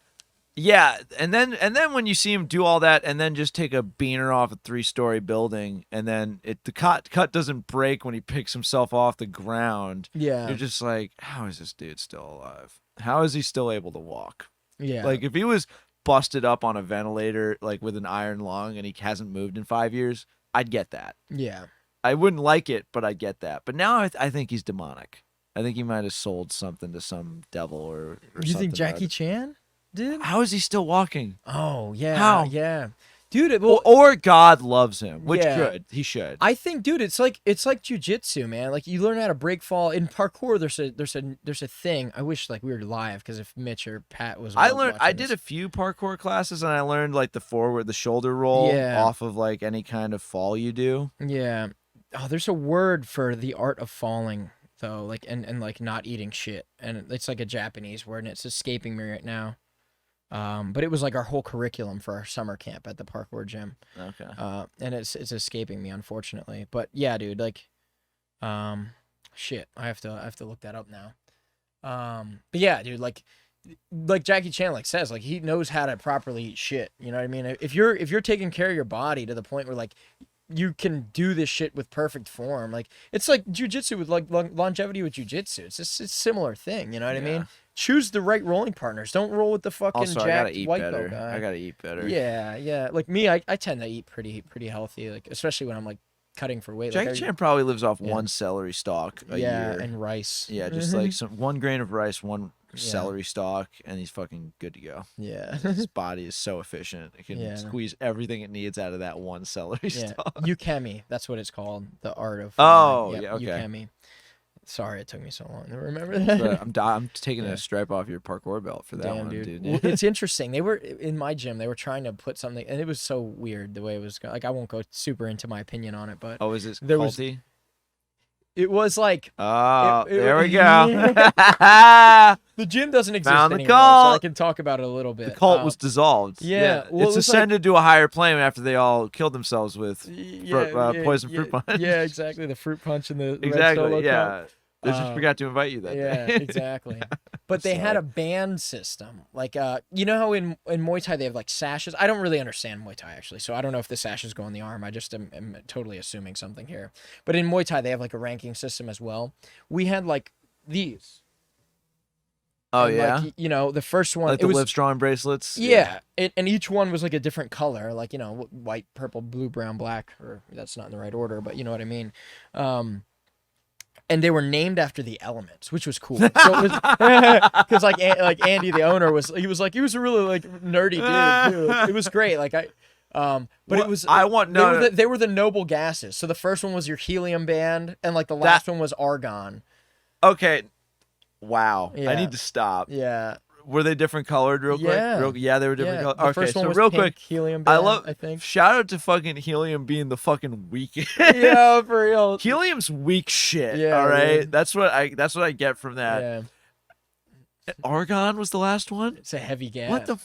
yeah, and then when you see him do all that, and then just take a beaner off a 3-story building, and then the cut doesn't break when he picks himself off the ground. Yeah, you're just like, how is this dude still alive? How is he still able to walk? Yeah, like if he was busted up on a ventilator, like with an iron lung, and he hasn't moved in 5 years, I'd get that. Yeah, I wouldn't like it, but I'd get that. But now I think he's demonic. I think he might have sold something to some devil or you think Jackie Chan? Dude, how is he still walking? Oh yeah, how? Yeah, dude. Or God loves him, which he should. I think, dude, it's like jujitsu, man. Like you learn how to break fall in parkour. There's a thing. I wish like we were live because if Mitch or Pat was, I did a few parkour classes and I learned like the shoulder roll off of like any kind of fall you do. Yeah. Oh, there's a word for the art of falling though, like and like not eating shit, and it's like a Japanese word and it's escaping me right now. But it was like our whole curriculum for our summer camp at the parkour gym. Okay. And it's escaping me, unfortunately. But yeah, dude, like, shit, I have to look that up now. But yeah, dude, like Jackie Chan like says, like he knows how to properly eat shit. You know what I mean? If you're taking care of your body to the point where like you can do this shit with perfect form, like it's like jujitsu with like longevity with jujitsu. It's just a similar thing. You know what I mean? Choose the right rolling partners. Don't roll with the fucking jacked white belt guy. I gotta eat better. Yeah. Like me, I tend to eat pretty healthy, like especially when I'm like cutting for weight. Jackie Chan probably lives off one celery stalk a year. And rice. Yeah, just like 1 grain of rice, 1 celery stalk, and he's fucking good to go. Yeah. His body is so efficient. It can squeeze everything it needs out of that 1 celery stalk. Ukemi, that's what it's called. The art of okay. Ukemi. Sorry, it took me so long to remember that. I'm taking a stripe off your parkour belt for that one, dude. Well, it's interesting. They were in my gym. They were trying to put something, and it was so weird the way it was. Like I won't go super into my opinion on it, but is it culty? It was like, there we go. The gym doesn't exist Found the anymore, cult. so I can talk about it a little bit. The cult was dissolved. Yeah. Well, it's ascended to a higher plane after they all killed themselves with poison fruit punch. Yeah, exactly. The fruit punch and the Red Solo Cup. They just forgot to invite you that day. Yeah, exactly. But they had a band system. Like, you know how in Muay Thai they have like sashes? I don't really understand Muay Thai actually, so I don't know if the sashes go on the arm. I just am totally assuming something here. But in Muay Thai they have like a ranking system as well. We had like these. Oh, and yeah? Like, the first one. Like the Live Strong bracelets? Yeah. And each one was like a different color, like, white, purple, blue, brown, black, or that's not in the right order, but you know what I mean. And they were named after the elements, which was cool. So it was because like Andy, the owner, was a really like nerdy dude too. It was great. Like but it was they were the noble gases. So the first one was your helium band, and like the last one was argon. Okay, wow. Yeah. I need to stop. Yeah. Were they different colored? Real quick. Yeah. They were different The colors. Okay, first one so was real pink, quick, helium I band, love. I think. Shout out to fucking Helium being the fucking weakest. Yeah, for real. Helium's weak shit. Yeah, all right, dude. that's what I get from that. Yeah. Argon was the last one. It's a heavy gas. What the?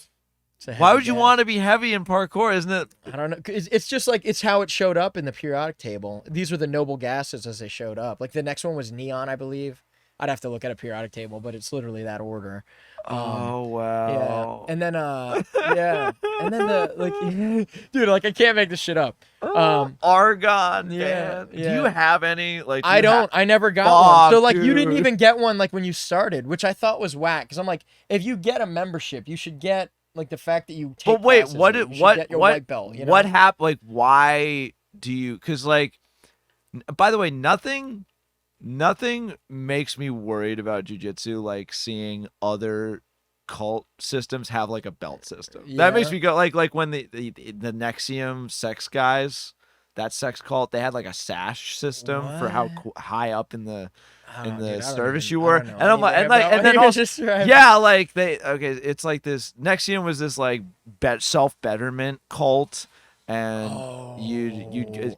It's a Why heavy would you gas. want to be heavy in parkour? Isn't it? I don't know. It's just like it's how it showed up in the periodic table. These were the noble gases as they showed up. Like the next one was neon, I believe. I'd have to look at a periodic table, but it's literally that order. Oh wow. Yeah. And then yeah. And then the like dude, like I can't make this shit up. Argon. Yeah, Man. yeah. Do you have any? Like I don't. I never got one. So like you didn't even get one like when you started, which I thought was whack. Because I'm like, if you get a membership, you should get like the fact that you take. But wait, classes, what? you should get your white belt. You know? What happened? Like, why do you? Because like, by the way, nothing makes me worried about jujitsu like seeing other cult systems have like a belt system. Yeah. That makes me go like when the Nexium sex guys, that sex cult, they had like a sash system for how high up in the service you were, and I'm like, and then also, yeah, like it's like this Nexium was this like self betterment cult. And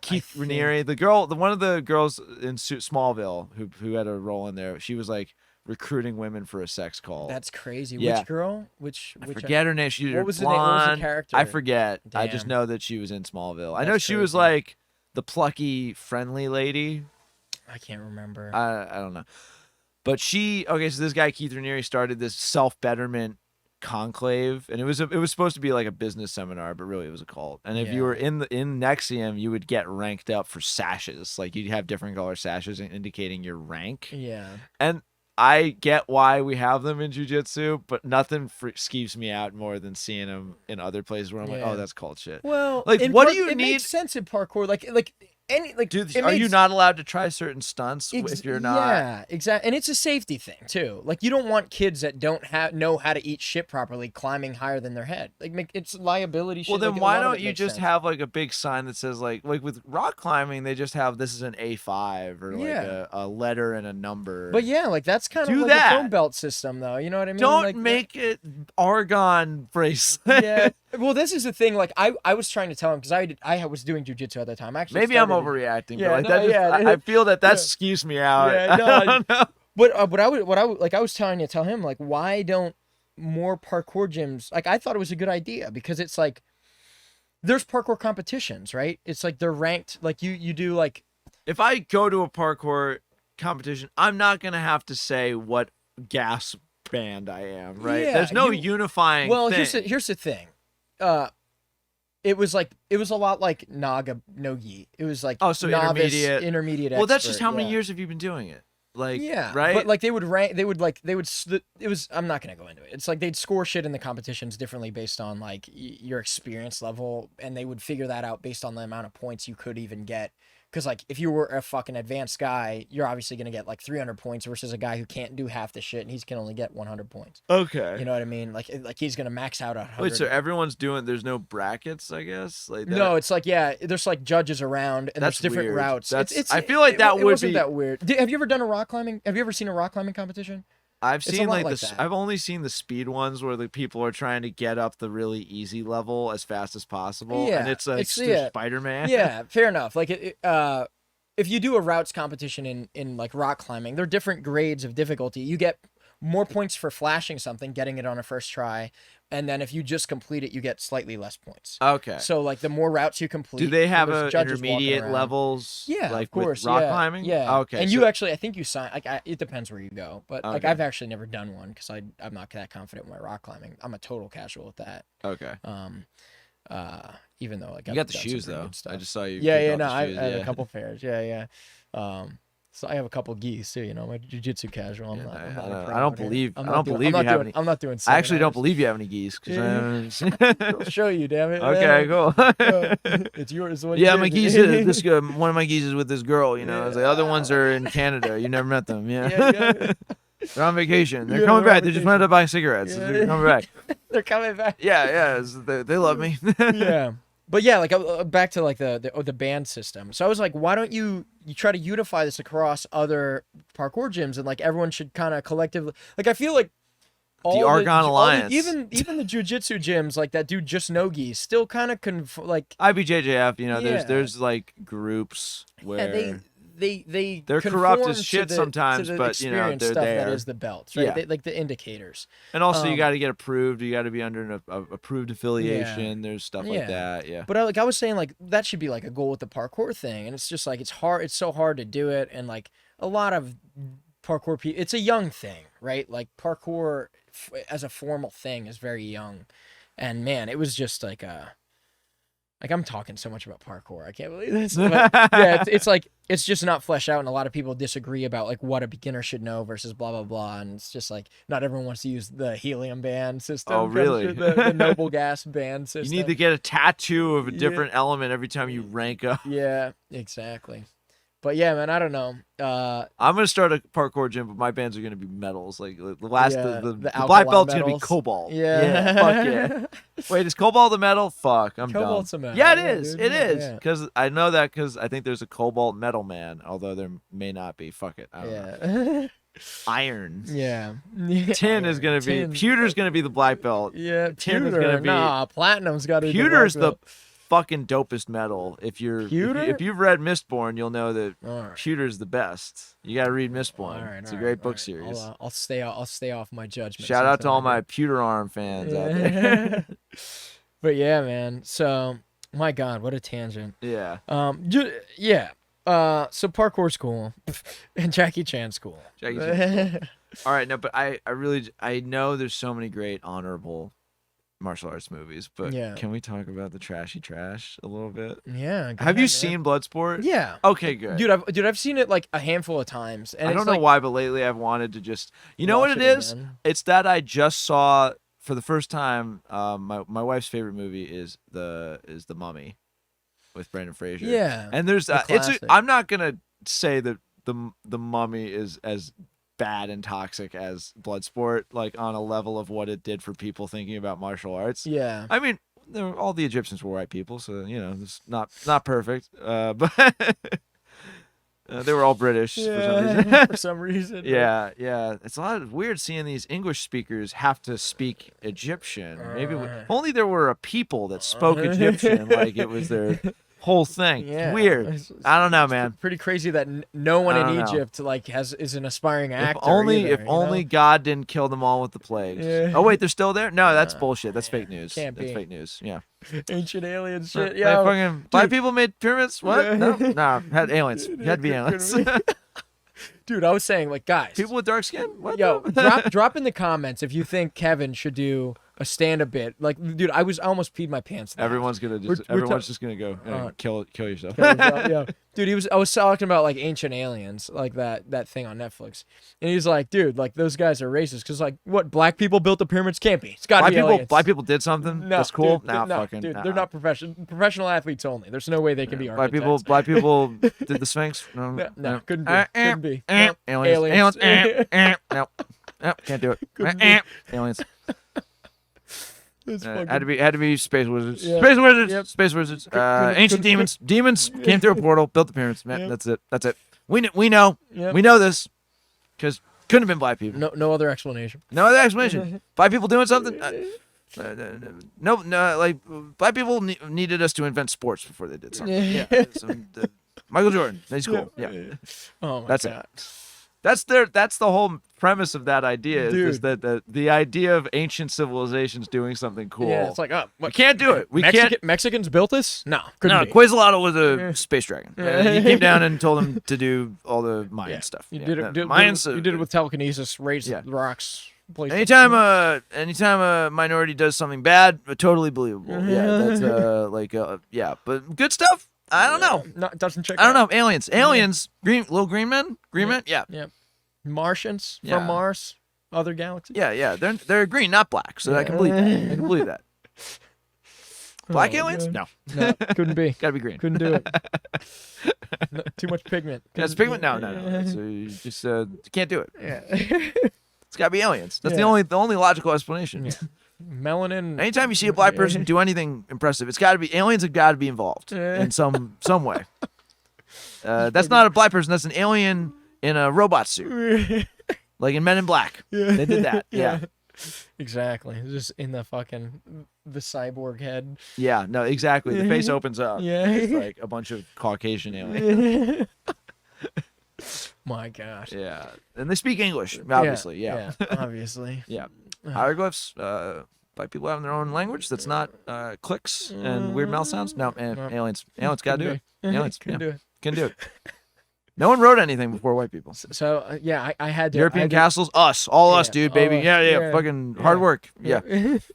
Keith Raniere, one of the girls in Smallville who had a role in there, she was like recruiting women for a sex cult. That's crazy. Yeah. Which girl? I forget her name. She what was blonde. the name? What was the character? I forget. I just Damn. know that she was in Smallville. I That's know she was crazy. like the plucky, friendly lady. I can't remember. I don't know. But so this guy Keith Raniere started this self betterment conclave, and it was supposed to be like a business seminar, but really it was a cult. And if you were in Nexium, you would get ranked up for sashes. Like you'd have different color sashes indicating your rank. Yeah. And I get why we have them in jiu-jitsu, but nothing skeeves me out more than seeing them in other places where I'm like, oh, that's cult shit. Well, like what do you it need? makes sense in parkour. Dude, are you not allowed to try certain stunts if you're not? Yeah, exactly. And it's a safety thing too. Like you don't want kids that don't know how to eat shit properly climbing higher than their head. Like it's liability shit. Well, then like, why don't you just have like a big sign that says like with rock climbing they just have this is an A5 or like a letter and a number. But yeah, like that's kind of like a foam belt system though. You know what I mean? Don't like, make it Argon bracelet. Yeah. Well, this is the thing. Like I was trying to tell him because I was doing jujitsu at the time. Actually, maybe I'm overreacting. Yeah, but like I feel that skews me out. Yeah, no, I don't know. But I was trying to tell him like, why don't more parkour gyms? Like I thought it was a good idea because it's like there's parkour competitions, right? It's like they're ranked. Like you do like if I go to a parkour competition, I'm not gonna have to say what gas band I am, right? Yeah, There's no unifying. Well, thing. here's the thing. It was a lot like Naga Nogi. It was like so novice, intermediate. Well, that's just how many years have you been doing it? Like right? But like they would rank. It was. I'm not gonna go into it. It's like they'd score shit in the competitions differently based on like your experience level, and they would figure that out based on the amount of points you could even get. Because like if you were a fucking advanced guy, you're obviously gonna get like 300 points versus a guy who can't do half the shit and he can only get 100 points. Okay. You know what I mean? Like he's gonna max out 100. Wait, so everyone's doing? There's no brackets, I guess. Like that? No, it's like there's like judges around and there's different weird. routes. I feel like that would wasn't be that weird. Have you ever done a rock climbing? Have you ever seen a rock climbing competition? I've seen like this. that. I've only seen the speed ones where the people are trying to get up the really easy level as fast as possible. Yeah, and it's like Spider-Man. Yeah, fair enough. Like if you do a routes competition in like rock climbing, there are different grades of difficulty. You get more points for flashing something, getting it on a first try, and then if you just complete it, you get slightly less points. Okay. So like the more routes you complete, do they have judges intermediate levels? Yeah, like of course. With rock climbing. Yeah. Okay. And you actually, I think you sign. Like it depends where you go, but like Okay. I've actually never done one because I'm not that confident with my rock climbing. I'm a total casual with that. Okay. Even though like you I've got the done some shoes pretty though. good stuff. I just saw you. Yeah. No, I had a couple pairs. Yeah. So I have a couple geese too. You know, my jiu-jitsu casual. I don't believe you have any. I'm not doing. I actually don't believe you have any geese. I'll show you, damn it. Okay, cool. It's yours. Yeah, my geese. One of my geese is with this girl. You know, the other ones are in Canada. You never met them. Yeah. They're on vacation. They're coming back. They just went to buy cigarettes. Yeah. They're coming back. They're coming back. Yeah. They love me. Yeah. But yeah, like back to like the band system. So I was like, why don't you try to unify this across other parkour gyms and like everyone should kind of collectively like I feel like The Argon Alliance. Even the jiu-jitsu gyms, like that dude Just Nogi, still kind of like IBJJF, you know, Yeah. there's like groups where they're corrupt conform as shit to the, sometimes, to the but you know, experience they're stuff there. that is the belts, right? Yeah. Like the indicators. And also, you got to get approved. You got to be under an approved affiliation. Yeah. There's stuff Yeah. like that. Yeah. But I was saying, like, that should be like a goal with the parkour thing, and it's just like it's hard. It's so hard to do it, and like a lot of parkour people, it's a young thing, right? Like parkour as a formal thing is very young, and man, it was just like I'm talking so much about parkour. I can't believe this. But yeah, it's like it's just not fleshed out, and a lot of people disagree about like what a beginner should know versus blah blah blah. And it's just like not everyone wants to use the helium band system. Oh, really? The noble gas band system. You need to get a tattoo of a different element every time you rank up. Yeah, exactly. But yeah, man, I don't know. I'm gonna start a parkour gym, but my bands are gonna be metals. Like the last, Yeah, the the black alkaline belt's gonna be metals. cobalt. Yeah. Fuck yeah. Wait, is cobalt a metal? Fuck, I'm Cobalt's dumb. a metal. Yeah, it Yeah, is. dude. It is. Yeah. Because I know that because I think there's a cobalt metal man, although there may not be. Fuck it. I don't know. Yeah. Iron. Yeah. Tin is gonna be. Tin. Pewter's gonna be the black belt. Yeah, Tin is pewter. gonna be- Nah, platinum's got to be Pewter's the the black belt. fucking dopest metal. If you've read Mistborn, you'll know that All right. Pewter's the best. You gotta read Mistborn. All right, It's a all great right, book all series. right. I'll stay off my judgment. Shout out to all something my like Pewter Arm fans out that. there. But yeah, man. So, my God, what a tangent. Yeah. Yeah. So parkour's cool, and Jackie Chan's cool. Jackie Chan's All right, no, but I know there's so many great honorable martial arts movies, but Yeah. can we talk about the trashy trash a little bit? Yeah. go Have you ahead, seen Bloodsport? man. Yeah. Okay, good. Dude, I've seen it like a handful of times, and I it's don't know like, why, but lately I've wanted to just, you know what watch it is? again. It's that I just saw for the first time. My wife's favorite movie is the Mummy, with Brendan Fraser. Yeah. And there's the classic. I'm not gonna say that the Mummy is as bad and toxic as Bloodsport, like on a level of what it did for people thinking about martial arts. Yeah. I mean, all the Egyptians were white people, so you know it's not perfect, but they were all British for some reason. For some reason. Yeah, yeah. It's a lot of weird seeing these English speakers have to speak Egyptian. Maybe if only there were a people that spoke Egyptian, like it was their whole thing. Yeah. Weird. I don't know, man. Pretty crazy that no one I in don't know. Egypt like is an aspiring actor. If only either, you know? God didn't kill them all with the plagues. Yeah. Oh wait, they're still there? No, that's bullshit. That's fake news. Can't That's be. fake news. Yeah. ancient alien shit. Like, Yeah. fucking black people made pyramids? What? No, had aliens. Had to be aliens. Dude, I was saying, like, guys, People with dark skin? What? yo, drop in the comments if you think Kevin should do a stand-up bit. Like, dude, I almost peed my pants. at that. Everyone's gonna We're just gonna go kill yourself. Yeah. Dude, I was talking about like ancient aliens, like that thing on Netflix, and he's like, dude, like those guys are racist because like what black people built the pyramids can't be. It's got to be aliens. Black people did something. No, That's cool. Dude, Nah, no, fucking. dude, nah. they're not professional athletes only. There's no way they can be Black architects. people did the Sphinx. No, couldn't be. Couldn't be. No, Aliens. aliens. No, can't do Couldn't it. be. Aliens. It's Had fucking- to be space wizards. Yeah. Space wizards. Yep. Space wizards. could've- Ancient demons. Demons came through a portal, built the pyramids. Man, Yep. That's it. We know. Yep. We know this because couldn't have been black people. No other explanation. No other explanation. Black people doing something. No, like black people needed us to invent sports before they did something. Yeah. Michael Jordan. He's cool. Yeah. Oh my That's god. it. That's the whole premise of that idea is that the idea of ancient civilizations doing something cool. Yeah, it's like, oh, we can't do it. We can't. Mexicans built this? No, couldn't No, be. Quetzalcoatl was a space dragon. Yeah. He came down and told him to do all the Mayan stuff. You Yeah, did the it. Mayans. You did it with telekinesis. Raise Yeah. rocks. place- Anytime a minority does something bad, totally believable. Yeah, that's yeah, but good stuff. I don't know. No, it doesn't check. I don't out. know. Aliens, little green men, yeah. Yeah. Martians Yeah. from Mars, other galaxies. Yeah. They're green, not black. So I can believe that. I can believe that. Black Oh, aliens? God. No, No, couldn't be. gotta be green. Couldn't do it. No, too much pigment. That's pigment. No. So you just can't do it. Yeah. It's gotta be aliens. That's Yeah. the only logical explanation. Yeah. Melanin. Anytime you see a black person do anything impressive, it's got to be aliens have got to be involved in some way. That's not a black person. That's an alien in a robot suit, like in Men in Black. Yeah. They did that. Yeah. Exactly. Just in the cyborg head. Yeah, no, exactly. The face opens up. Yeah. It's like a bunch of Caucasian aliens. My gosh. Yeah, and they speak English, obviously. Yeah, obviously. yeah. Hieroglyphs by people having their own language that's not clicks and weird mouth sounds. No, and aliens gotta do it. Aliens Can do it. can do it. No one wrote anything before white people. So yeah, I had to. European castles, us, all us, dude, baby. All us. Yeah, fucking hard work. Yeah.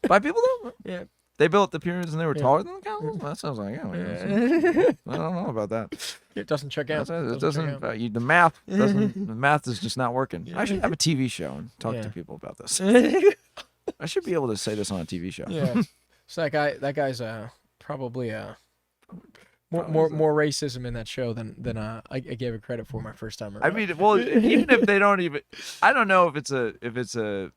White people though? Yeah. They built the pyramids and they were taller than the castles? That sounds like, I don't know about that. It doesn't check out. It doesn't, the math doesn't, the math is just not working. I should have a TV show and talk to people about this. I should be able to say this on a TV show. Yeah. So that guy's probably more racism in that show than I gave it credit for my first time around. I mean, well, even if they don't even, I don't know if it's a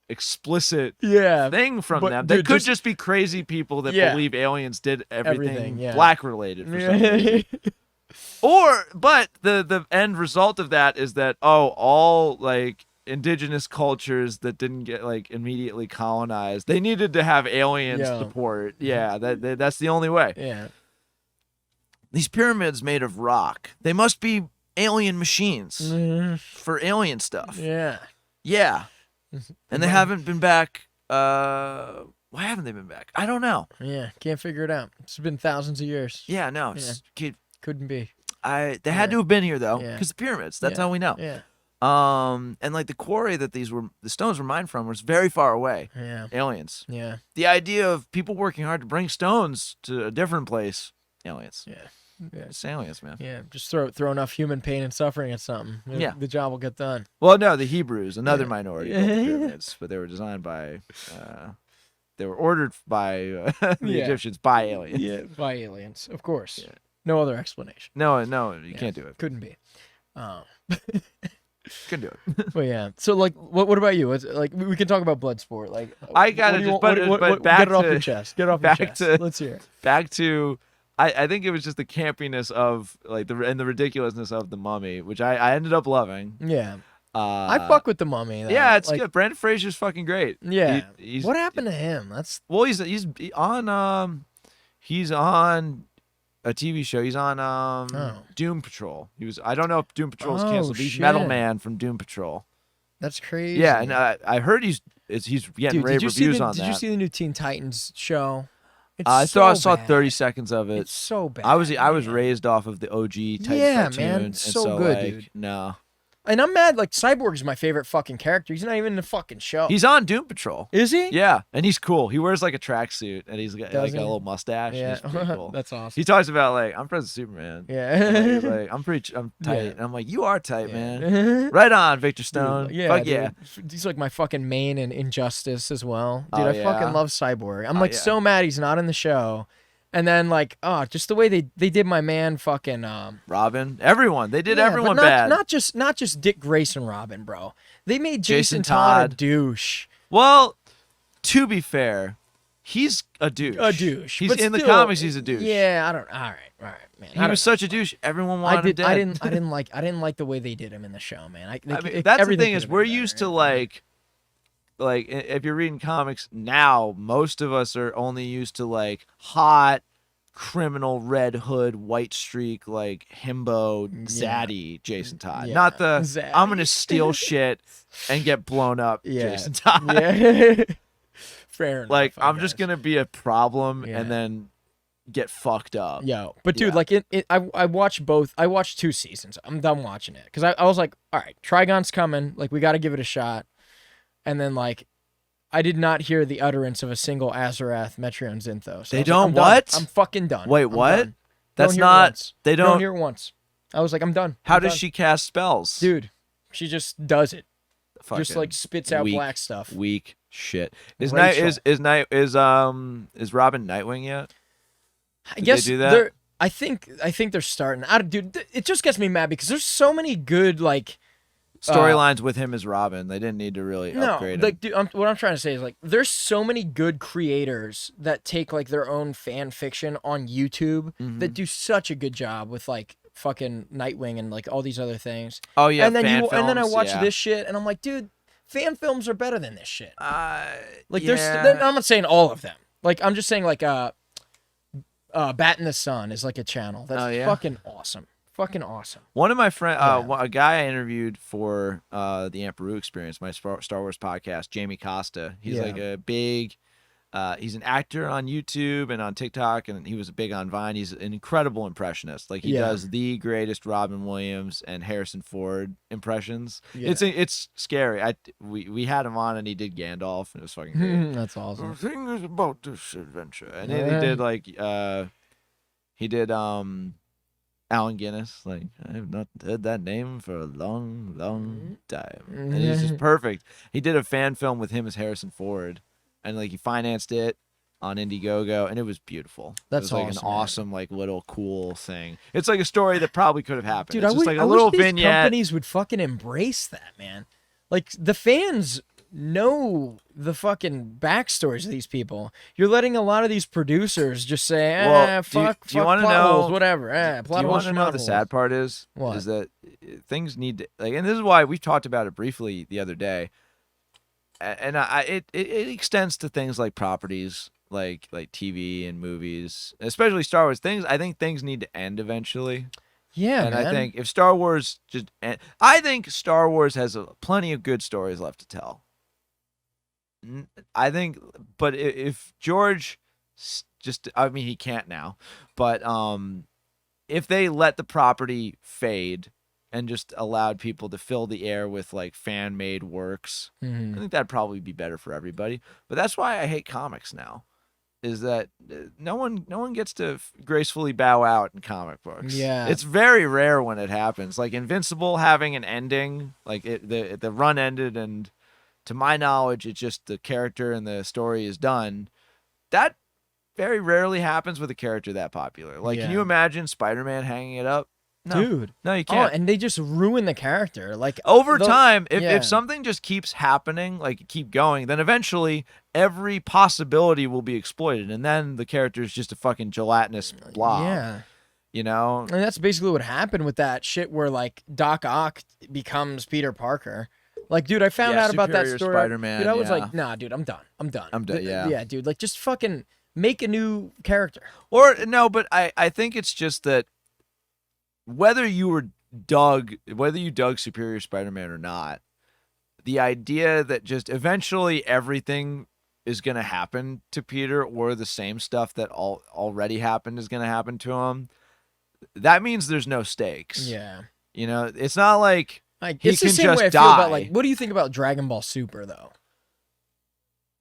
explicit thing from them. They could just be crazy people that believe aliens did everything black related for some reason. But the end result of that is that all like indigenous cultures that didn't get like immediately colonized, they needed to have alien support. Yeah, that's the only way. Yeah. These pyramids made of rock, they must be alien machines for alien stuff. Yeah. Yeah. And they haven't been back. Why haven't they been back? I don't know. Yeah, can't figure it out. It's been thousands of years. Yeah, no. Couldn't be. They had to have been here though, because the pyramids. That's how we know. Yeah. And like the quarry that the stones were mined from was very far away. Yeah. Aliens. Yeah. The idea of people working hard to bring stones to a different place. Aliens. Yeah. Yeah, it's aliens, man. Yeah, just throw enough human pain and suffering at something. The job will get done. Well, no, the Hebrews, another minority, built the pyramids, but they were designed by, they were ordered by the Egyptians by aliens. Yeah, by aliens, of course. Yeah. No other explanation. No, you can't do it. Couldn't be. Couldn't do it. But yeah, so like, what about you? It's like we can talk about Bloodsport. Like, I gotta just, but back get it off your chest. Get it off your chest. Let's hear it. Back to. I think it was just the campiness of like the ridiculousness of the Mummy, which I ended up loving. Yeah, I fuck with the Mummy. Though. Yeah, it's good. Brandon Fraser's fucking great. Yeah, what happened to him? He's on a TV show. He's on Doom Patrol. I don't know if Doom Patrol is canceled. He's Metal Man from Doom Patrol. That's crazy. Yeah, and I heard he's getting rave reviews on that. Did you see the new Teen Titans show? I saw 30 seconds of it. It's so bad. I was raised off of the OG type cartoon. Man, it's so good, like, dude. No. And I'm mad, like, Cyborg's my favorite fucking character. He's not even in the fucking show. He's on Doom Patrol. Is he? Yeah, and he's cool. He wears, like, a tracksuit, and he's got, like, a little mustache. Yeah, he's pretty cool. That's awesome. He talks about, like, I'm President Superman. Yeah. He's like, I'm tight. Yeah. And I'm like, you are tight, man. Right on, Victor Stone. Dude, Fuck yeah. He's, like, my fucking main in Injustice as well. Dude, I fucking love Cyborg. I'm, like, so mad he's not in the show. And then, like, just the way they did my man fucking Robin, everyone. They did everyone bad. Not just Dick Grayson Robin, bro. They made Jason Todd a douche. Well, to be fair, he's a douche. He's in the comics. He's a douche. Yeah, I don't. All right, man. He was such a douche. Everyone wanted him dead. I didn't like the way they did him in the show, man. That's the thing is we're used to like if you're reading comics now, most of us are only used to like hot criminal red hood white streak like himbo zaddy Jason Todd, not the zaddy. I'm gonna steal shit and get blown up Jason Todd. Fair enough. Like I'm just gonna be a problem and then get fucked up. But dude, like I watched both. I watched 2 seasons. I'm done watching it because I was like, all right, Trigon's coming. Like we got to give it a shot. And then, like, I did not hear the utterance of a single Azarath Metreon Zinthos. So they don't what? I'm fucking done. Wait, what? Done. That's not. They don't hear it once. I was like, I'm done. How does she cast spells, dude? She just does it. Just like spits out black stuff. Weak shit. Is Robin Nightwing yet? I guess they do that? I think they're starting. Dude, it just gets me mad because there's so many good like. Storylines with him as Robin. They didn't need to really upgrade him. Like, dude, what I'm trying to say is like, there's so many good creators that take like their own fan fiction on YouTube that do such a good job with like fucking Nightwing and like all these other things. Oh yeah, and then I watch this shit and I'm like, dude, fan films are better than this shit. Like yeah. I'm not saying all of them. Like I'm just saying like Bat in the Sun is like a channel that's fucking awesome. Fucking awesome. One of my friends, a guy I interviewed for the Amperu Experience, my Star Wars podcast, Jamie Costa. He's like a big, he's an actor on YouTube and on TikTok, and he was big on Vine. He's an incredible impressionist. Like he does the greatest Robin Williams and Harrison Ford impressions. Yeah. It's scary. We had him on and he did Gandalf, and it was fucking great. That's awesome. The thing is about this adventure, and then he did like Allen Guinness. Like, I have not heard that name for a long, long time. And he's just perfect. He did a fan film with him as Harrison Ford, and like he financed it on Indiegogo, and it was beautiful. That's it was like awesome, an awesome, like little cool thing. It's like a story that probably could have happened. Dude, it's just like a little vignette. These companies would fucking embrace that, man. Like the fans know the fucking backstories of these people. You're letting a lot of these producers just say, fuck do you want to plot know holes, whatever. Do you want to know what the sad part is? What? Is that things need to, like, and this is why we talked about it briefly the other day. And it extends to things like properties, like TV and movies, especially Star Wars. I think things need to end eventually. Yeah, and man. I think if Star Wars I think Star Wars has plenty of good stories left to tell. I think, but if George I mean, he can't now, but if they let the property fade and just allowed people to fill the air with like fan-made works, I think that'd probably be better for everybody. But that's why I hate comics now, is that no one gets to gracefully bow out in comic books. Yeah, it's very rare when it happens. Like Invincible having an ending, like the run ended, and to my knowledge, it's just the character and the story is done. That very rarely happens with a character that popular. Like, can you imagine Spider-Man hanging it up? No. Dude. No, you can't. Oh, and they just ruin the character. Like over time, if something just keeps happening, like keep going, then eventually every possibility will be exploited, and then the character is just a fucking gelatinous blob. Yeah. You know? And that's basically what happened with that shit where like Doc Ock becomes Peter Parker. Like, dude, I found out about that story. Spider-Man, dude, I was like, nah, dude, I'm done. I'm done. Yeah, dude, like, just fucking make a new character. Or no, but I think it's just that whether you dug Superior Spider-Man or not, the idea that just eventually everything is going to happen to Peter, or the same stuff that already happened is going to happen to him, that means there's no stakes. Yeah. You know, it's not like he it's can the same just way I die. feel about, like, what do you think about Dragon Ball Super, though?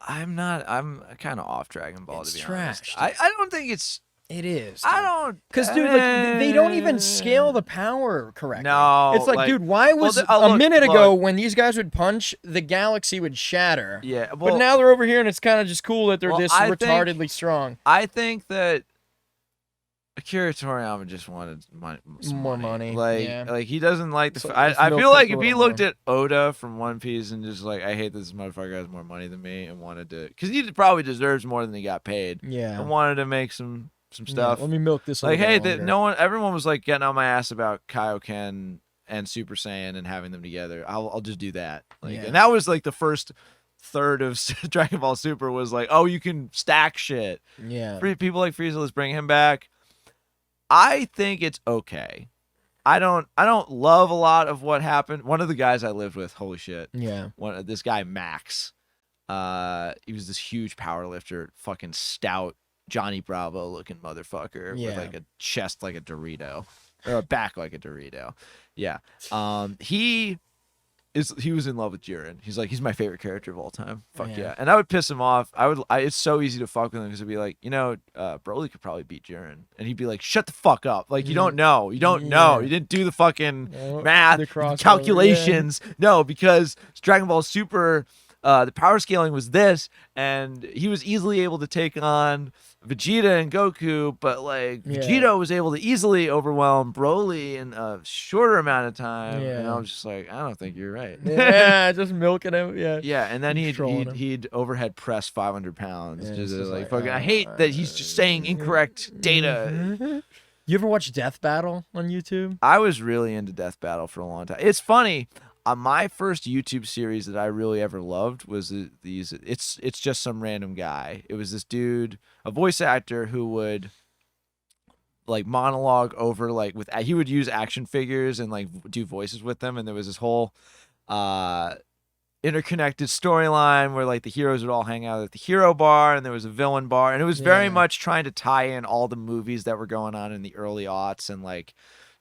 I'm kind of off Dragon Ball, it's to be trash, honest. I don't think it's... It is. Dude. I don't... Because, dude, like, they don't even scale the power correctly. No. It's like, dude, why was a minute ago when these guys would punch, the galaxy would shatter? Yeah. Well, but now they're over here, and it's kind of just cool that they're this retardedly strong. I think that Akira Toriyama just wanted more money. Like he doesn't like the... I feel like if he looked at Oda from One Piece and just like, I hate this motherfucker has more money than me, and wanted to... Because he probably deserves more than he got paid. Yeah. And wanted to make some stuff. Let me milk this. Like, hey, everyone was like getting on my ass about Kaioken and Super Saiyan and having them together. I'll just do that. Like, and that was like the first third of Dragon Ball Super was like, oh, you can stack shit. Yeah. People like Frieza, let's bring him back. I think it's okay. I don't love a lot of what happened. One of the guys I lived with, holy shit. Yeah. This guy Max. He was this huge power lifter, fucking stout Johnny Bravo looking motherfucker with like a chest like a Dorito, or a back like a Dorito. Yeah. He was in love with Jiren. He's like, he's my favorite character of all time. Fuck yeah. And I would piss him off. It's so easy to fuck with him because it'd be like, Broly could probably beat Jiren. And he'd be like, shut the fuck up. Like, you don't know. You don't know. You didn't do the fucking math, the calculations. Yeah. No, because Dragon Ball Super, the power scaling was this, and he was easily able to take on Vegeta and Goku, but like Vegeta was able to easily overwhelm Broly in a shorter amount of time. Yeah. And I was just like, I don't think you're right. Yeah, just milking him. Yeah. Yeah, and then he'd overhead press 500 pounds. Yeah, just like fucking. I hate that he's just saying incorrect data. You ever watch Death Battle on YouTube? I was really into Death Battle for a long time. It's funny. my first YouTube series that I really ever loved was these. It's just some random guy. It was this dude, a voice actor who would like monologue over like with he would use action figures and like do voices with them, and there was this whole interconnected storyline where like the heroes would all hang out at the hero bar and there was a villain bar, and it was very much trying to tie in all the movies that were going on in the early aughts and like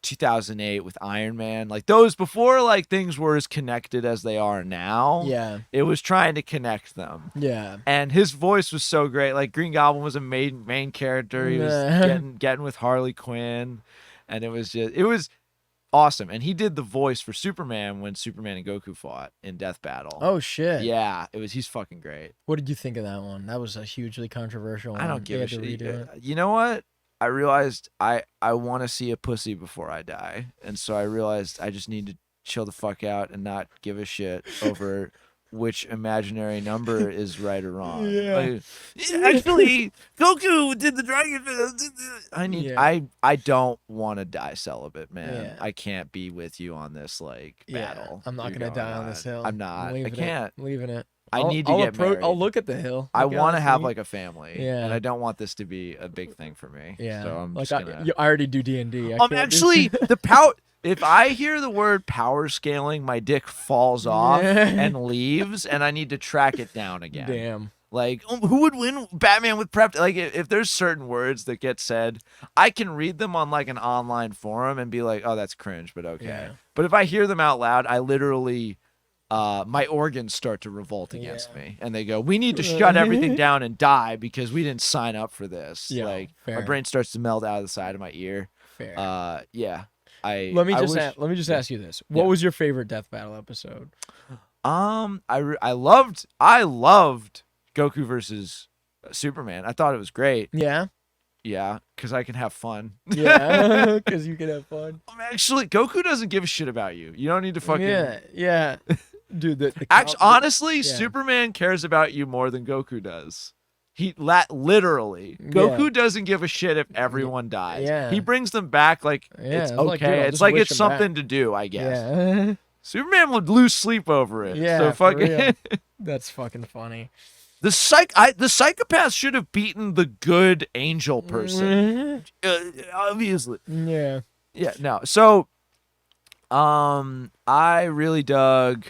2008 with Iron Man, like those before like things were as connected as they are now. Yeah, it was trying to connect them. Yeah, and his voice was so great. Like Green Goblin was a main character. He was getting with Harley Quinn, and it was awesome. And he did the voice for Superman when Superman and Goku fought in Death Battle. Oh shit. Yeah, he's fucking great. What did you think of that one? That was a hugely controversial one. I don't give a shit. Redo it. You know what? I realized I want to see a pussy before I die. And so I realized I just need to chill the fuck out and not give a shit over which imaginary number is right or wrong. Yeah. Like, actually, Goku did the dragon. I don't want to die celibate, man. Yeah. I can't be with you on this like battle. I'm not gonna die on this hill. I'm not. I can't. Leaving it. I need to get married. I'll look at the hill. I want to have like a family, Yeah. and I don't want this to be a big thing for me. Yeah, so I'm like just gonna... I already do D&D. Actually the power. If I hear the word power scaling, my dick falls off and leaves, and I need to track it down again. Damn. Like, who would win Batman with prep? Like, if there's certain words that get said, I can read them on like an online forum and be like, oh, that's cringe, but okay. Yeah. But if I hear them out loud, I literally. My organs start to revolt against me, and they go, we need to shut everything down and die because we didn't sign up for this. Yeah, like fair. My brain starts to melt out of the side of my ear. Fair. Yeah. Let me just ask you this. What was your favorite Death Battle episode? I loved Goku versus Superman. I thought it was great. Yeah. Yeah, because I can have fun. Yeah, because you can have fun. Actually, Goku doesn't give a shit about you. You don't need to fucking... Yeah. Dude, honestly, Superman cares about you more than Goku does. Literally. Goku doesn't give a shit if everyone dies. Yeah. He brings them back like it's okay. Like, dude, it's like it's something to do, I guess. Yeah. Superman would lose sleep over it. Yeah, so fucking... That's fucking funny. The psychopath should have beaten the good angel person. Obviously. Yeah. Yeah, no. So I really dug...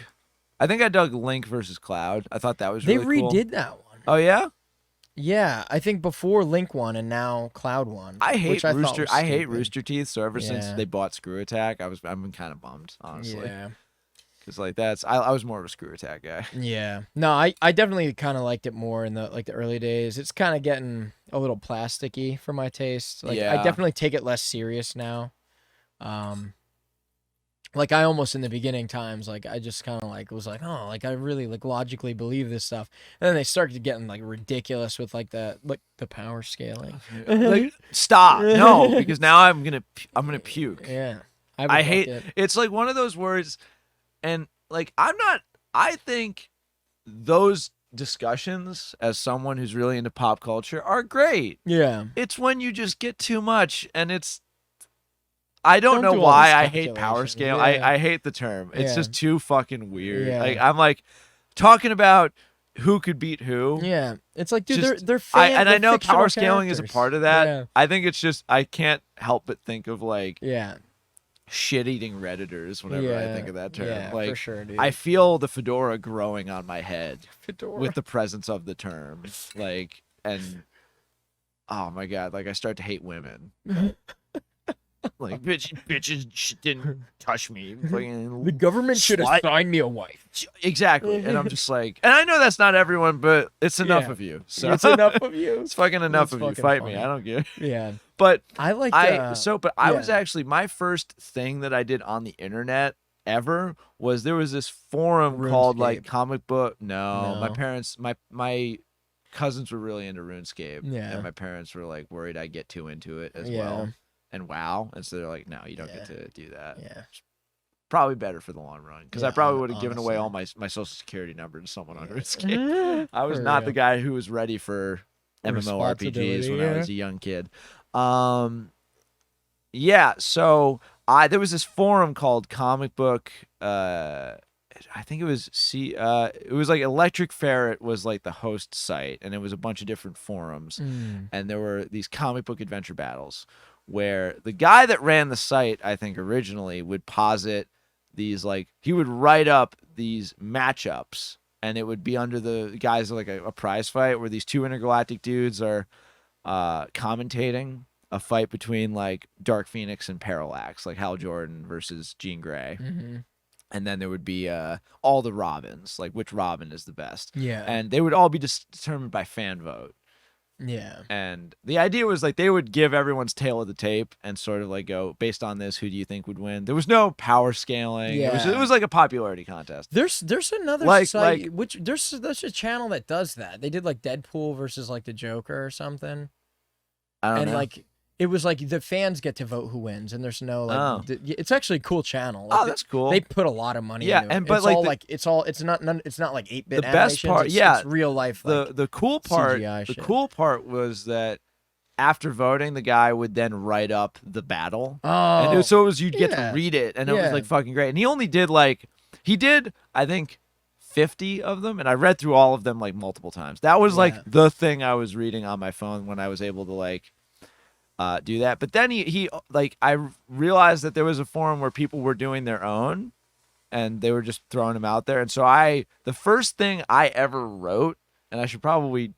I think I dug Link versus Cloud. I thought that was really cool. They redid that one. Oh, yeah? Yeah, I think before Link won and now Cloud won. I hate Rooster Teeth, so ever since they bought Screw Attack, I've been kind of bummed, honestly. Yeah. Because like I was more of a Screw Attack guy. Yeah. No, I definitely kind of liked it more in the early days. It's kind of getting a little plasticky for my taste. Like I definitely take it less serious now. Like I almost in the beginning times, like I just kind of like was like, oh, like I really like logically believe this stuff, and then they started getting like ridiculous with like the power scaling. Like stop, no, because now I'm gonna puke. Yeah, I hate it. It's like one of those words, and like I think those discussions as someone who's really into pop culture are great. Yeah, it's when you just get too much, and it's. I don't know why I hate power scale. Yeah. I hate the term. It's just too fucking weird. Yeah. Like I'm like talking about who could beat who. Yeah. It's like, dude, they're fans. And I know power scaling characters. is a part of that. Yeah. I think it's just I can't help but think of like yeah. shit-eating Redditors whenever I think of that term. Yeah, like for sure, dude. I feel the fedora growing on my head fedora. With the presence of the term. Like and oh my god, like I start to hate women. Like bitches didn't touch me. The government should assign me a wife. Exactly, and I'm just like, and I know that's not everyone, but it's enough of you. So it's enough of you. It's fucking enough of you. Fight me. I don't care. Yeah, but I like. I was actually my first thing that I did on the internet ever was there was this forum called like comic book. No, my parents, my cousins were really into RuneScape. Yeah, and my parents were like worried I'd get too into it as well. And WoW, and so they're like, no, you don't get to do that. Yeah, probably better for the long run because I probably would have given away all my social security number to someone on RuneScape. I was not the guy who was ready for MMORPGs when I was a young kid. Yeah, so there was this forum called Comic Book. I think it was it was like Electric Ferret was like the host site, and it was a bunch of different forums, and there were these comic book adventure battles where the guy that ran the site, I think originally, would posit these, like, he would write up these matchups, and it would be under the guise of like a prize fight where these two intergalactic dudes are commentating a fight between like Dark Phoenix and Parallax, like Hal Jordan versus Jean Grey. And then there would be all the Robins, like which Robin is the best. Yeah. And they would all be determined by fan vote. Yeah. And the idea was like they would give everyone's tail of the tape and sort of like go, based on this, who do you think would win? There was no power scaling. Yeah. It was like a popularity contest. There's another site which there's a channel that does that. They did like Deadpool versus like the Joker or something. I don't know. Like it was like the fans get to vote who wins, and there's no like. It's actually a cool channel. Like, that's cool. They put a lot of money. into it. But it's not like 8-bit. The best part, it's real life. The cool part, CGI the shit. cool part was that after voting, the guy would then write up the battle. Oh, and so it was you'd get to read it, and it was like fucking great. And he only did I think 50 of them, and I read through all of them like multiple times. That was like the thing I was reading on my phone when I was able to like do that. But then he like, I realized that there was a forum where people were doing their own and they were just throwing them out there. And so the first thing I ever wrote, and I should probably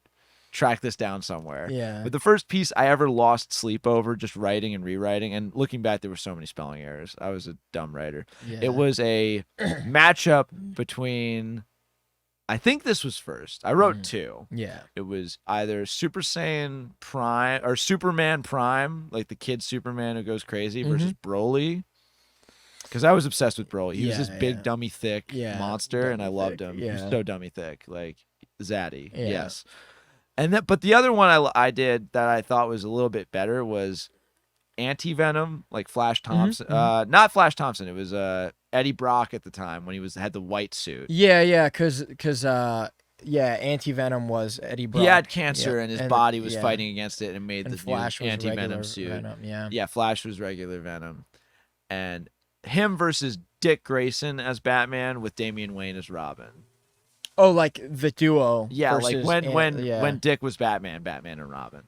track this down somewhere. Yeah. But the first piece I ever lost sleep over, just writing and rewriting, and looking back, there were so many spelling errors. I was a dumb writer. Yeah. It was a matchup between, I think this was first. I wrote two. Yeah. It was either Super Saiyan Prime or Superman Prime, like the kid Superman who goes crazy, versus Broly. Because I was obsessed with Broly. He was this big, dummy, thick monster, and I loved him. He was so dummy thick, like Zaddy. Yeah. Yes. But the other one I did that I thought was a little bit better was Anti-Venom, like Flash Thompson. Not Flash Thompson. It was Eddie Brock at the time when he had the white suit. Yeah, because Anti-Venom was Eddie Brock. He had cancer and his body was fighting against it and made the Flash new Anti-Venom suit. Venom, yeah, Flash was regular Venom. And him versus Dick Grayson as Batman with Damian Wayne as Robin. Oh, like the duo. Yeah, like when Dick was Batman and Robin.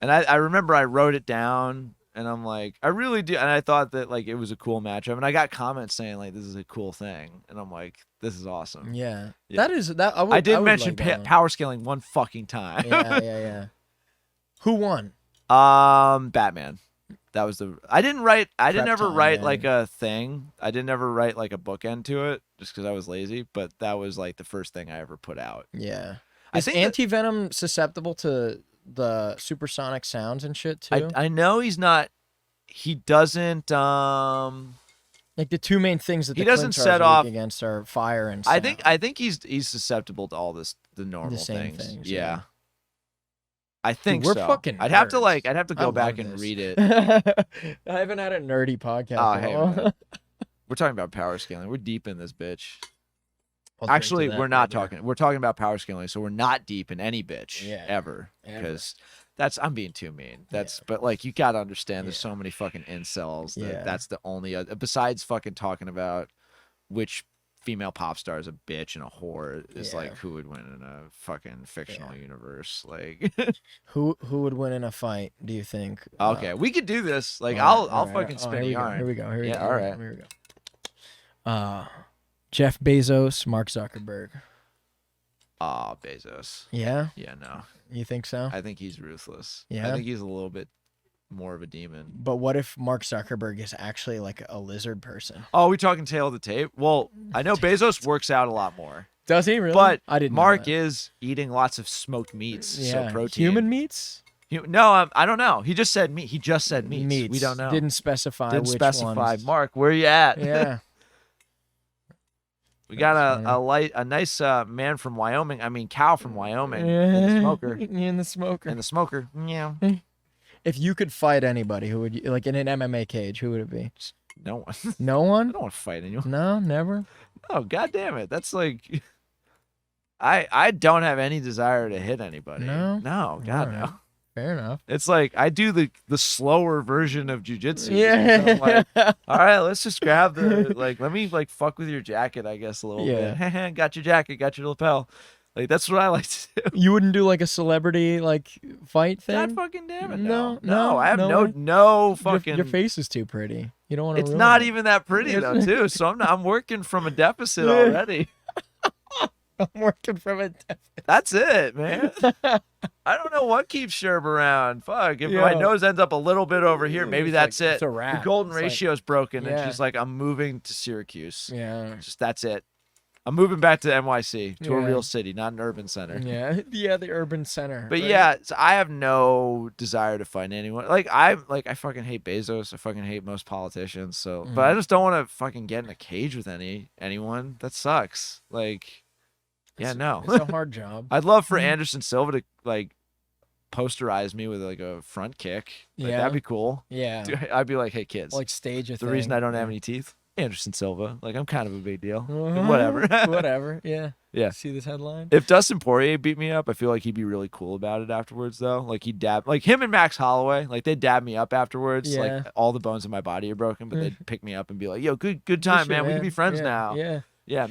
And I remember I wrote it down, and I'm like, I really do. And I thought that like it was a cool matchup, and I got comments saying like this is a cool thing, and I'm like, this is awesome. Yeah. Yeah. That is that. I did would mention like power scaling one fucking time. Yeah. Who won? Batman. That was I didn't ever write like a thing. I didn't ever write like a bookend to it just because I was lazy. But that was like the first thing I ever put out. Yeah. I Is think Anti-Venom susceptible to the supersonic sounds and shit too? I know he's not. He doesn't. Like the two main things that he the doesn't Clintars set are off weak against are fire and sound. I think he's susceptible to all the normal The same things. yeah. Yeah. I think Dude, we're so. fucking I'd have to nerds. go back love and this. read it. I haven't had a nerdy podcast. Oh, in a hey, while. man. We're talking about power scaling. We're deep in this bitch. I'll drink Actually, to that, we're not brother. talking. We're talking about power scaling, so we're not deep in any bitch ever. Ever. Because I'm being too mean. But like you gotta understand, there's so many fucking incels that that's the only besides fucking talking about which female pop star is a bitch and a whore is like who would win in a fucking fictional universe. Like Who would win in a fight? Do you think? okay, we could do this. Like all I'll right. fucking spin yarn. Here we go. All right. Here we go. Jeff Bezos, Mark Zuckerberg. Bezos. Yeah. Yeah, no. You think so? I think he's ruthless. Yeah? I think he's a little bit more of a demon. But what if Mark Zuckerberg is actually like a lizard person? Oh, we talking tail of the tape? Well, I know Bezos works out a lot more. Does he really? But I didn't. Mark know is eating lots of smoked meats, so protein. Human meats? No, I don't know. He just said meat. He just said meats. We don't know. Didn't specify. Didn't which specify. ones. Mark, where you at? Yeah. We got a nice man from Wyoming. I mean, cow from Wyoming. In the smoker. In the smoker. In the smoker. Yeah. If you could fight anybody, who would you like in an MMA cage? Who would it be? No one. No one. I don't want to fight anyone. No, never. Oh, God damn it. That's like, I don't have any desire to hit anybody. No? No, God, All right. no. Fair enough. It's like I do the slower version of jujitsu. Yeah. So I'm like, all right, let's just grab the let me fuck with your jacket, I guess, a little bit. Got your jacket, got your lapel. Like that's what I like to do. You wouldn't do like a celebrity fight thing? God fucking damn it. No, I have way. no fucking. Your face is too pretty. You don't want to. It's not even that pretty though, too. So I'm working from a deficit already. I'm working from a deficit. That's it, man. I don't know what keeps Sherb around. Fuck, if my nose ends up a little bit over here, maybe that's it. It's a wrap. The golden It's ratio's broken, and yeah. she's like, I'm moving to Syracuse. Yeah. Just that's it. I'm moving back to NYC, to a Yeah. real city, not an urban center. Yeah, the urban center. But right? yeah, so I have no desire to fight anyone. I fucking hate Bezos. I fucking hate most politicians. So, but I just don't want to fucking get in a cage with anyone. That sucks. No. It's a hard job. I'd love for Anderson Silva to posterize me with a front kick. Yeah. That'd be cool. Yeah. Dude, I'd be like, hey kids, Stage a the thing. reason I don't have any teeth, Anderson Silva. I'm kind of a big deal. Whatever. Whatever. Yeah. Yeah. See this headline? If Dustin Poirier beat me up, I feel like he'd be really cool about it afterwards, though. He'd dab, him and Max Holloway, they'd dab me up afterwards. Yeah. All the bones in my body are broken, but they'd pick me up and be like, yo, good time, man. We can be friends now. Yeah. Yeah,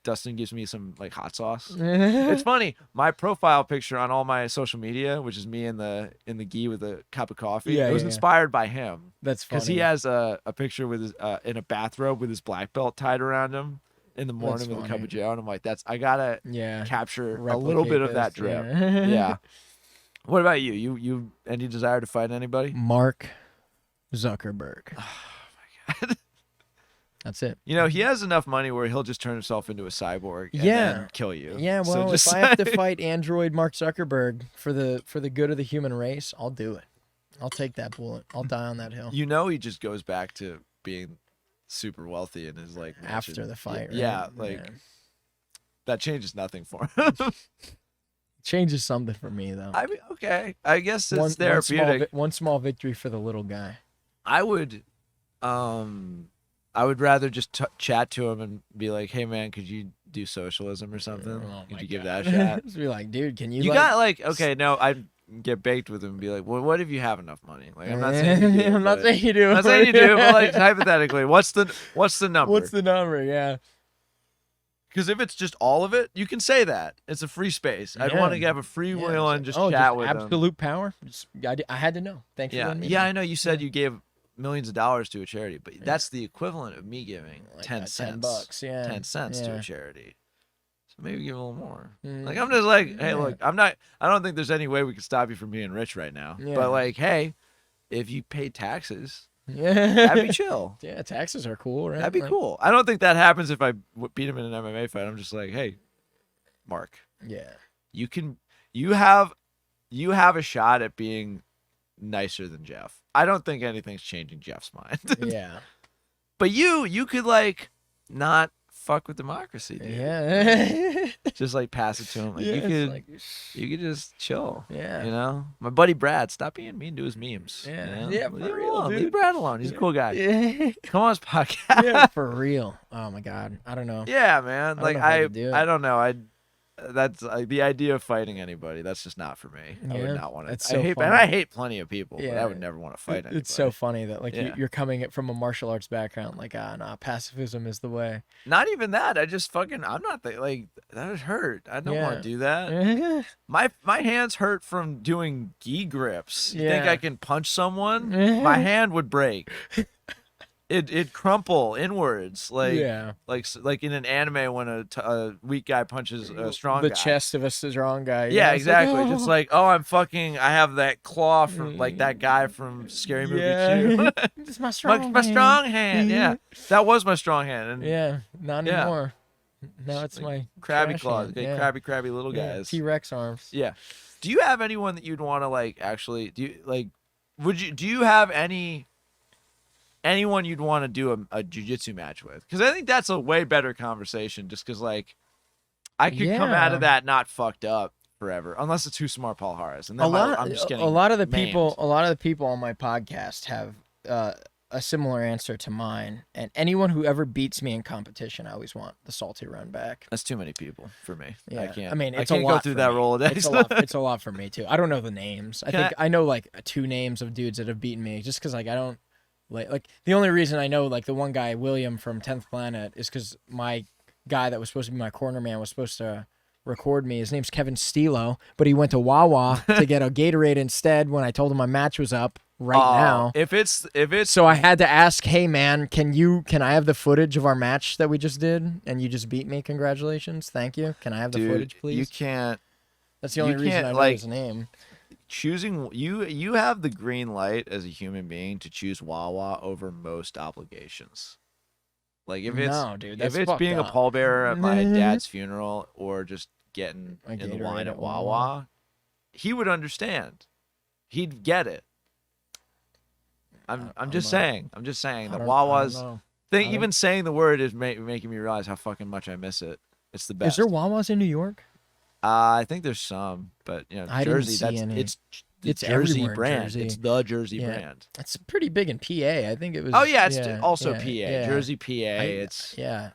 Dustin gives me some hot sauce. It's funny. My profile picture on all my social media, which is me in the gi with a cup of coffee, it was inspired by him. That's funny. Because he has a picture with his in a bathrobe with his black belt tied around him in the morning with a cup of Joe, and I'm like, I gotta capture a little bit of that drip. Yeah. What about you? You any desire to fight anybody? Mark Zuckerberg. Oh my god. That's it. He has enough money where he'll just turn himself into a cyborg and then kill you. Yeah, well, if I have to fight Android Mark Zuckerberg for the good of the human race, I'll do it. I'll take that bullet. I'll die on that hill. He just goes back to being super wealthy and is after the fight. Yeah, right? that changes nothing for him. Changes something for me though. I mean, okay, I guess it's therapeutic. One small victory for the little guy. I would rather just chat to him and be like, "Hey, man, could you do socialism or something? Could you give that a shot?" Just be like, "Dude, can you?" You got okay, no, I'd get baked with him and be like, "Well, what if you have enough money?" I'm not saying you do. I'm not saying you do. I'm not saying you do, but hypothetically, what's the number? What's the number? Yeah. Because if it's just all of it, you can say that. It's a free space. I'd want to have a free will and just chat with him. Absolute power. I had to know. Thanks for letting me know. I know you said you gave millions of dollars to a charity, but that's the equivalent of me giving 10 cents. $10, 10 cents to a charity. So maybe give a little more. I'm just hey, look, I don't think there's any way we can stop you from being rich right now. Yeah. But hey, if you pay taxes, Yeah. that'd be chill. Yeah, taxes are cool, right? That'd be cool. I don't think that happens if I beat him in an MMA fight. I'm just like, hey, Mark. Yeah. You have a shot at being nicer than Jeff. I don't think anything's changing Jeff's mind. Yeah. But you could not fuck with democracy, dude. Yeah. Just pass it to him. You could just chill. Yeah. My buddy Brad, stop being mean to his memes. Yeah. Yeah, for leave him real, alone. dude. Leave Brad alone. He's a cool guy. Yeah. Come on his podcast. Yeah, for real. Oh my God. I don't know. Yeah, man. I don't know if I could do it. I don't know. That's the idea of fighting anybody. That's just not for me. I Yeah, would not want to. it's so funny. And I hate plenty of people, but Yeah. I would never want to fight anybody. It's so funny that Yeah. you're coming from a martial arts background. Nah, pacifism is the way. Not even that. I just I'm not that would hurt. I don't want to do that. Yeah. My hands hurt from doing gi grips. You think Yeah. I can punch someone? My hand would break. It'd crumple inwards, like in an anime when a weak guy punches a strong guy. The chest of a strong guy. Yeah, It's exactly. oh. Just I have that claw from that guy from Scary Movie 2. It's my strong my strong hand. Yeah, that was my strong hand. And Yeah, not Yeah. anymore. Now it's my crabby trash claws, hand. like Yeah. crabby little guys. T-Rex arms. Yeah. Do you have anyone that you'd want to actually do you have anyone you'd want to do a jiu-jitsu match with? Because I think that's a way better conversation just because I could come out of that not fucked up forever unless it's Husmar Palhares, and then I'm just getting a lot of the maimed. people on my podcast have a a similar answer to mine. And anyone who ever beats me in competition, I always want the salty run back. That's too many people for me. Yeah, I can't. I mean, it's I can't a lot go through for that me. Rolodex. It's a lot for me too. I don't know the names. I know like 2 names of dudes that have beaten me, just because like I don't like the only reason I know like the one guy William from 10th Planet is because my guy that was supposed to be my corner man was supposed to record me. His name's Kevin Stilo, but he went to Wawa to get a Gatorade instead when I told him my match was up now. If it's So I had to ask, hey man, can I have the footage of our match that we just did and you just beat me? Congratulations, thank you. Can I have the dude, footage, please? You can't. That's the only reason I know his name. Choosing you have the green light as a human being to choose Wawa over most obligations. Like if it's being a pallbearer at my dad's funeral or just getting in the line at Wawa, he would understand. He'd get it. I'm just saying that Wawa's thing. Even saying the word is making me realize how fucking much I miss it. It's the best. Is there Wawas in New York? I think there's some, but Jersey. It's Jersey brand. Jersey. It's the Jersey brand. It's pretty big in PA. I think it was. Oh yeah, it's also PA. Jersey, PA.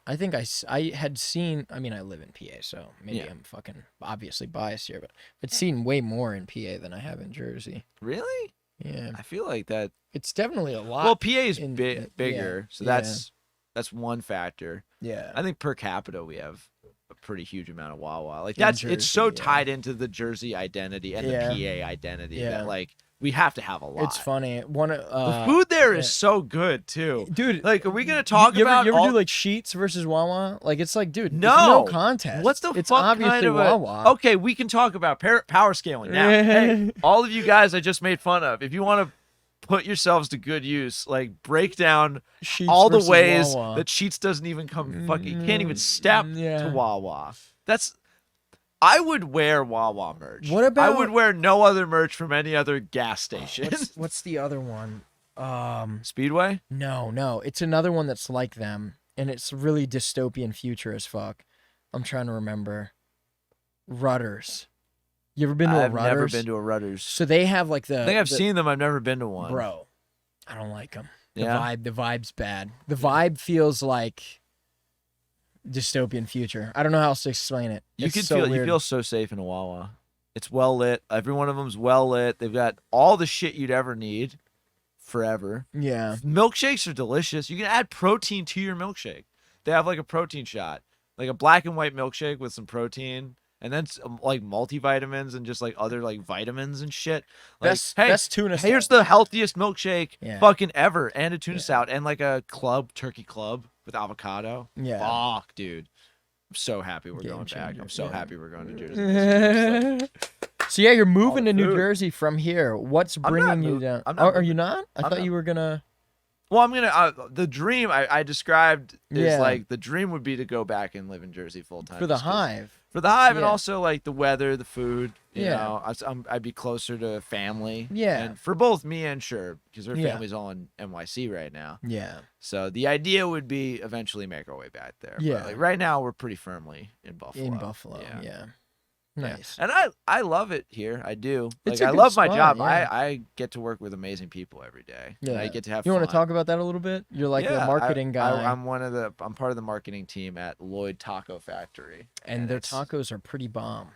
I think I had seen. I mean, I live in PA, so maybe I'm fucking obviously biased here, but I've seen way more in PA than I have in Jersey. Really? Yeah. I feel like that. It's definitely a lot. Well, PA is bigger, so that's one factor. Yeah. I think per capita we have a pretty huge amount of Wawa. Like it's so tied into the Jersey identity and the PA identity that like we have to have a lot. It's funny. The food there is so good too, dude. Like, are we gonna talk about? You ever do like Sheetz versus Wawa? Like, it's like, dude, no contest. What's the it's fuck obviously kind of Wawa. Okay, we can talk about power scaling now. Hey, all of you guys I just made fun of. If you want to put yourselves to good use, like break down Sheetz all the ways Wawa. that Sheetz doesn't even come fucking can't even step to Wawa. I would wear Wawa merch. What about? I would wear no other merch from any other gas station. What's the other one? Speedway? No. It's another one that's like them, and it's really dystopian future as fuck. I'm trying to remember. Rudders. You ever been to a Rudders? I've never been to a Rudders. So they have like I think I've seen them. I've never been to one. Bro, I don't like them. The vibe's bad. The vibe feels like dystopian future. I don't know how else to explain it. You feel so safe in a Wawa. It's well lit. Every one of them's well lit. They've got all the shit you'd ever need forever. Yeah. Milkshakes are delicious. You can add protein to your milkshake. They have like a protein shot, like a black and white milkshake with some protein, and then like multivitamins and just like other like vitamins and shit. Like, best tuna salad. Here's the healthiest milkshake fucking ever, and a tuna salad, and like a turkey club with avocado. Yeah. Fuck, dude. I'm so happy we're going back. I'm so happy we're going to Jersey. So yeah, you're moving to New Jersey from here. What's bringing you down? Are you not? I thought you were gonna. Well, I'm gonna. The dream I described is like the dream would be to go back and live in Jersey full time for the hive. For the hive, and also like the weather, the food. You know, I'd be closer to family. Yeah. And for both me and Shure, because her family's all in NYC right now. Yeah. So the idea would be eventually make our way back there. Yeah. But like right now, we're pretty firmly in Buffalo. Yeah. Nice. And I love it here. I do. It's like a I good love my spot, job. yeah. I get to work with amazing people every day. Yeah. And I get to have You fun. want to talk about that a little bit? You're like the marketing guy. I'm part of the marketing team at Lloyd Taco Factory. And their tacos are pretty bomb.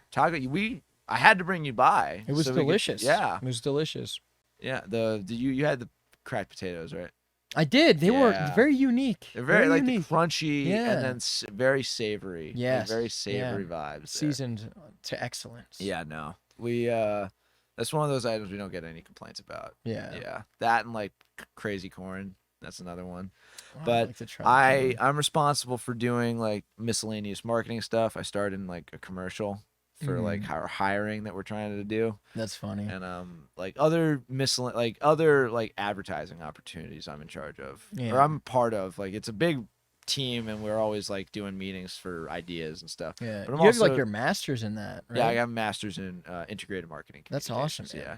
I had to bring you by. It was delicious. Yeah. It was delicious. Yeah. You had the cracked potatoes, right? I did. They were very unique. They're very like unique. crunchy and then very savory. Yes. Very savory vibes. Seasoned to excellence. Yeah, no. That's one of those items we don't get any complaints about. Yeah. Yeah. That and like crazy corn. That's another one. Oh, but I'm responsible for doing like miscellaneous marketing stuff. I started in like a commercial for like our hiring that we're trying to do. That's funny. And like other other advertising opportunities I'm in charge of. Or I'm part of. Like it's a big team and we're always like doing meetings for ideas and stuff. Yeah. But you have like your masters in that, right? Yeah, I got a master's in integrated marketing. That's awesome. Yeah.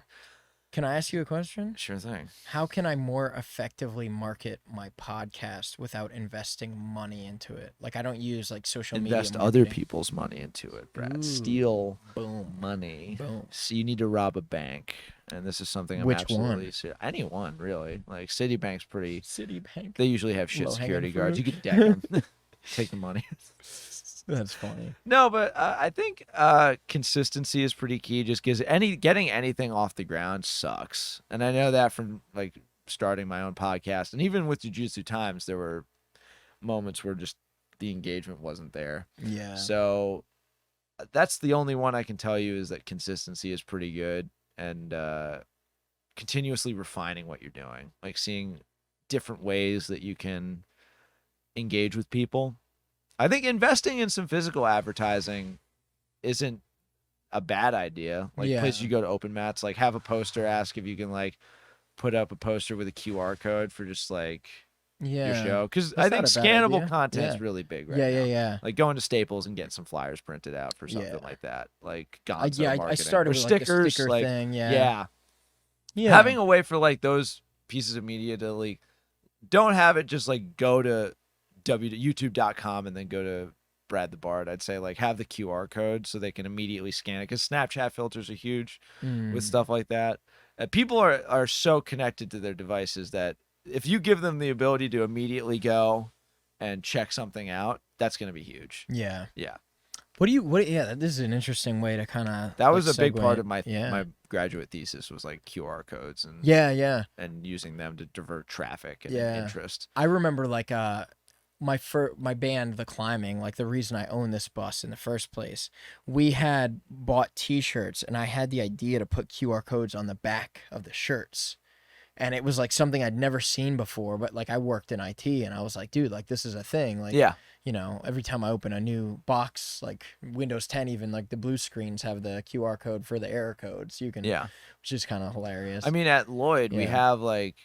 Can I ask you a question? Sure thing. How can I more effectively market my podcast without investing money into it? Like I don't use like social media. Invest other people's money into it, Brad. Ooh, Steal boom money. Boom. So you need to rob a bank, and this is something I'm Which absolutely one? Anyone really. Like Citibank's pretty. Citibank. They usually have shit Low-hanging security guards. You fruit. can deck them. Take the money. That's funny. No, but I think consistency is pretty key. Just because getting anything off the ground sucks, and I know that from like starting my own podcast, and even with Jiujitsu Times, there were moments where just the engagement wasn't there. Yeah. So that's the only one I can tell you is that consistency is pretty good, and continuously refining what you're doing, like seeing different ways that you can engage with people. I think investing in some physical advertising isn't a bad idea. Like places you go to open mats, like have a poster, ask if you can like put up a poster with a QR code for just like your show. Because I think scannable content is really big right now. Yeah. Like going to Staples and getting some flyers printed out for something like that. Like Gonzo marketing. I started with stickers, like a sticker thing. Yeah. Having a way for like those pieces of media to like, don't have it just like go to youtube.com and then go to Brad the Bard. I'd say like have the QR code so they can immediately scan it, because Snapchat filters are huge with stuff like that. People are so connected to their devices that if you give them the ability to immediately go and check something out, that's going to be huge. Yeah. Yeah. This is an interesting way to kind of. That was a big part of my graduate thesis was like QR codes and and using them to divert traffic and interest. I remember like my band, The Climbing, like the reason I own this bus in the first place, we had bought t-shirts and I had the idea to put QR codes on the back of the shirts. And it was like something I'd never seen before, but like I worked in IT and I was like, dude, like this is a thing. Like, you know, every time I open a new box, like Windows 10, even like the blue screens have the QR code for the error codes. You can, which is kind of hilarious. I mean, at Lloyd, we have like,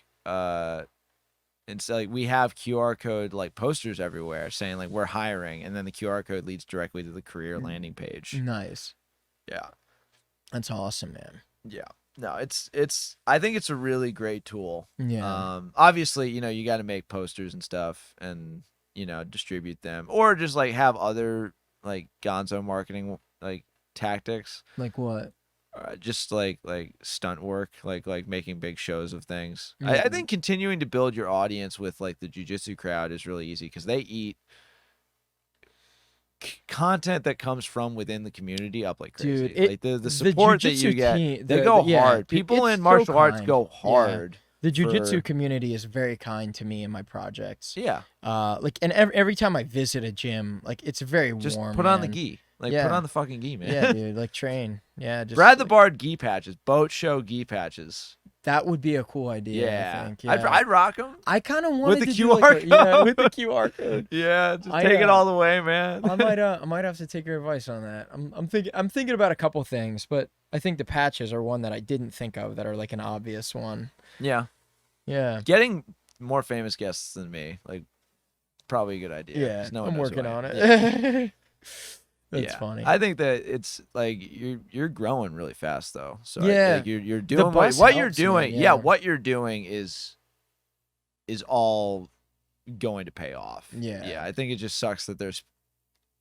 it's like we have QR code like posters everywhere saying like we're hiring, and then the QR code leads directly to the career landing page. Nice. Yeah. That's awesome, man. Yeah. No, it's I think it's a really great tool. Yeah. Obviously, you know, you got to make posters and stuff and, you know, distribute them, or just like have other like gonzo marketing like tactics. Like what? Just like stunt work, like making big shows of things. I think continuing to build your audience with like the jiu-jitsu crowd is really easy, because they eat content that comes from within the community up like crazy. Dude, like the support that you get, they go hard. People in martial arts go hard. The jiu-jitsu community is very kind to me in my projects. Yeah. Like, and every time I visit a gym, like it's very just warm. Put on the gi. Like, put on the fucking gi, man. Yeah, dude. Like, train. Yeah. Just, Brad the Bard gi patches. Boat show gi patches. That would be a cool idea. Yeah. I think. I'd rock them. I kind of wanted with the to QR code. Yeah, with the code. QR code. Yeah, just take it all the way, man. I might have to take your advice on that. I'm thinking about a couple things, but I think the patches are one that I didn't think of that are like an obvious one. Yeah. Yeah. Getting more famous guests than me, like, probably a good idea. Yeah. No I'm working on it. Yeah. That's funny. I think that it's like you're growing really fast though. So like you're doing what you're doing. Me, what you're doing is all going to pay off. Yeah. I think it just sucks that there's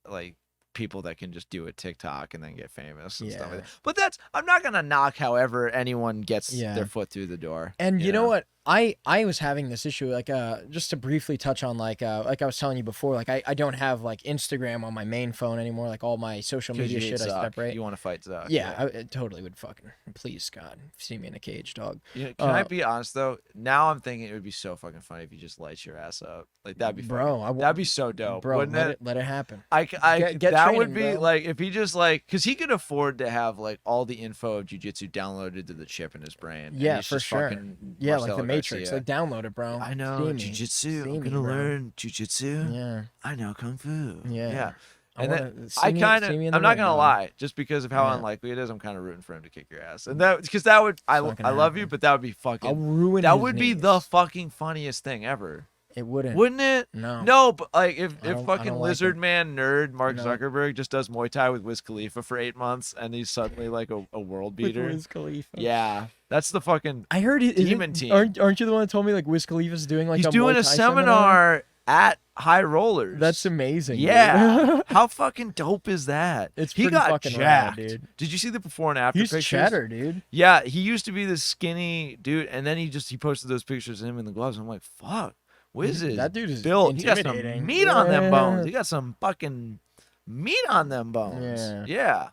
like people that can just do a TikTok and then get famous and stuff like that. But I'm not gonna knock however anyone gets their foot through the door. And you know what? I was having this issue, like just to briefly touch on like I was telling you before, like I don't have like Instagram on my main phone anymore, like all my social media shit I separate. You want to fight Zuck? Yeah, I totally would fucking please God see me in a cage, dog. Can I be honest though? Now I'm thinking it would be so fucking funny if you just light your ass up. Like that'd be that'd be so dope. Bro, wouldn't it? Let it happen. Get that training, would be bro. Like if he just like, because he could afford to have like all the info of jiu-jitsu downloaded to the chip in his brain. Yeah, for sure. Yeah, like the Matrix. Like download it, bro. I know jiu-jitsu. I'm gonna learn jiu-jitsu. Yeah. I know kung fu. Yeah. And then I'm not gonna lie, just because of how unlikely it is, I'm kind of rooting for him to kick your ass. And because that would, I love you, but that would be fucking. I'll ruin. That would be the fucking funniest thing ever. It wouldn't. Wouldn't it? No. No, but like if I don't fucking like lizard it. man nerd Mark No. Zuckerberg just does Muay Thai with Wiz Khalifa for 8 months and he's suddenly like a world With beater. Wiz Khalifa. Yeah, that's the fucking I heard it. demon team. Aren't you the one that told me like Wiz Khalifa's doing like He's a doing Muay a Thai seminar at High Rollers. That's amazing. Yeah. Dude. How fucking dope is that? It's he pretty got fucking jacked. rad, dude. Did you see the before and after He's pictures? cheddar, dude. Yeah, he used to be this skinny dude, and then he posted those pictures of him in the gloves. I'm like, fuck, Wiz is That dude is built. He got some intimidating. meat on them Yeah. bones. He got some fucking meat on them bones. Yeah. Yeah.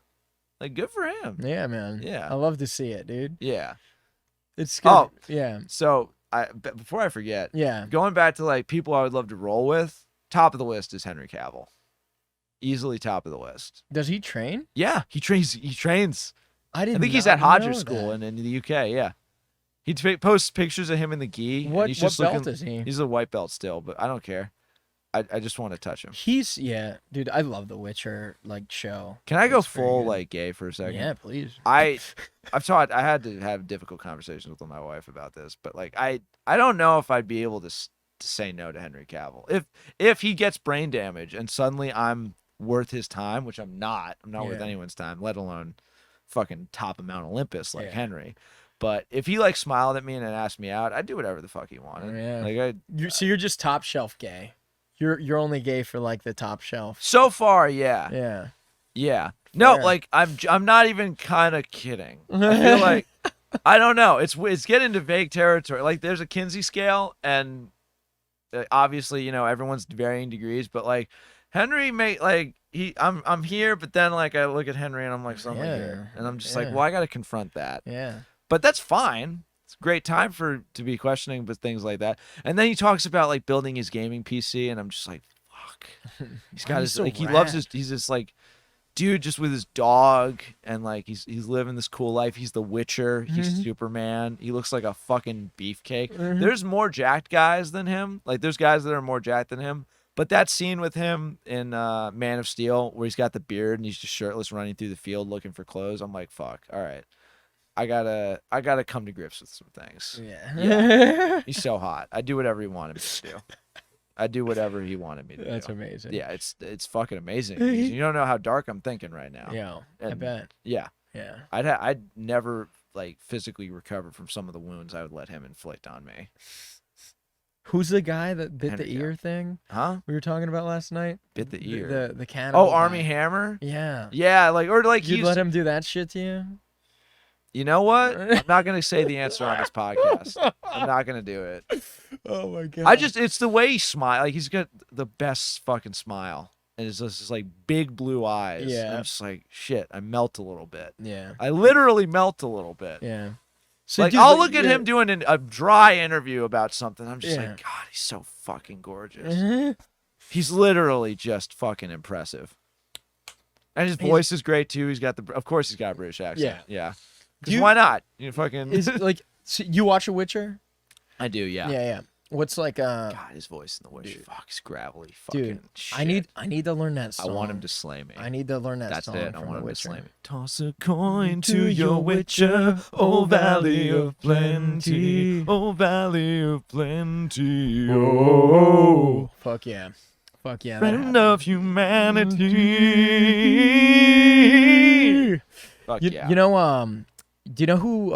Like, good for him. Yeah, man. Yeah. I love to see it, dude. Yeah. It's good. Oh. Yeah. So, before I forget, Yeah. going back to like people I would love to roll with, top of the list is Henry Cavill. Easily top of the list. Does he train? Yeah, he trains. I I didn't. think he's at Hodges School in the UK. Yeah, he posts pictures of him in the gi. and What he's just belt looking, is he? He's a white belt still, but I don't care. I just want to touch him. Yeah, dude. I love the Witcher like show. Can I go It's very full good. like gay for a second? Yeah, please. I had to have difficult conversations with my wife about this, but like I don't know if I'd be able to say no to Henry Cavill if he gets brain damage and suddenly I'm worth his time, which I'm not. I'm not worth Yeah. anyone's time, let alone fucking top of Mount Olympus like Yeah. Henry. But if he like smiled at me and asked me out, I'd do whatever the fuck he wanted. Yeah. Like So you're just top shelf gay. You're only gay for like the top shelf. so far, yeah. Yeah. Yeah. No, Fair. like I'm not even kind of kidding. I feel like I don't know. It's getting into vague territory. Like there's a Kinsey scale, and obviously everyone's varying degrees, but like Henry I'm here, but then like I look at Henry and I'm like something here, and I'm just like, Yeah. well, I got to confront that. Yeah. But that's fine. It's a great time to be questioning with things like that. And then he talks about like building his gaming PC, and I'm just like, fuck. He's got his so like he loves rad. he's this like dude just with his dog, and like he's living this cool life. He's the Witcher. He's Superman. He looks like a fucking beefcake. There's more jacked guys than him. Like there's guys that are more jacked than him. But that scene with him in Man of Steel where he's got the beard and he's just shirtless running through the field looking for clothes, I'm like, fuck. All right. I gotta come to grips with some things. Yeah. He's so hot. I'd do whatever he wanted me to do. I'd do whatever he wanted me to do. That's amazing. Yeah, it's fucking amazing. You don't know how dark I'm thinking right now. Yeah. I And- bet. Yeah. Yeah. I'd never like physically recover from some of the wounds I would let him inflict on me. Who's the guy that bit Henry the ear thing Huh? we were talking about last night? Bit the ear. The cannibal. Oh, Army guy. Hammer? Yeah. Yeah, or You'd he's let him do that shit to you? You know what? I'm not gonna say the answer on this podcast. I'm not gonna do it. Oh my god. It's the way he smiles. Like he's got the best fucking smile. And it's just like big blue eyes. Yeah. And I'm just like, shit, I melt a little bit. Yeah. I literally melt a little bit. Yeah. So Like dude, I'll but look at him doing a dry interview about something. I'm just Yeah. like, God, he's so fucking gorgeous. He's literally just fucking impressive. And his voice is great too. Of course he's got a British accent. Yeah. Because why not? You fucking Is like so you watch a Witcher? I do, yeah. Yeah, yeah. What's like God, his voice in the Witcher. Fuck, he's gravelly. Fucking dude? shit. I need to learn that I song. want him to slay me. I need to learn that That's song. it. I from want The him to Witcher. slay me. Toss a coin to your Witcher, oh valley of plenty, oh valley of plenty, oh Fuck yeah. Fuck yeah. that friend happened. of humanity. Fuck yeah. You know, do you know who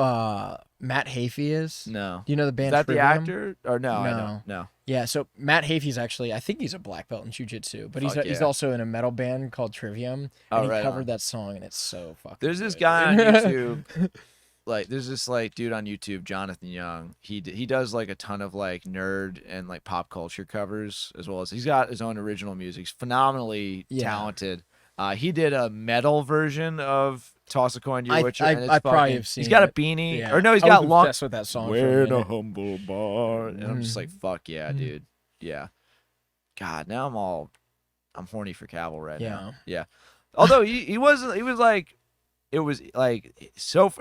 Matt Hafey is? No. Do you know the Is band that the Trivium? actor? Or no, I No. don't. No. Yeah, so Matt Hafey's actually, I think he's a black belt in jiu-jitsu, but he's Fuck he's yeah. also in a metal band called Trivium, Oh, and he right covered on. that song, and it's so fucking There's this good. guy on YouTube. Like there's this like dude on YouTube, Jonathan Young. He does like a ton of like nerd and like pop culture covers, as well as he's got his own original music. He's phenomenally Yeah. talented. He did a metal version of Toss a Coin to Your Witcher. and it's I probably fucking- have seen He's got a it. beanie, Yeah. or no, he's I was got long. obsessed with that song. We're in for a a minute. humble bar, and I'm just like, fuck yeah, Mhm. dude. Yeah. God, now I'm horny for Cavill right now. Yeah. Although he was like, it was like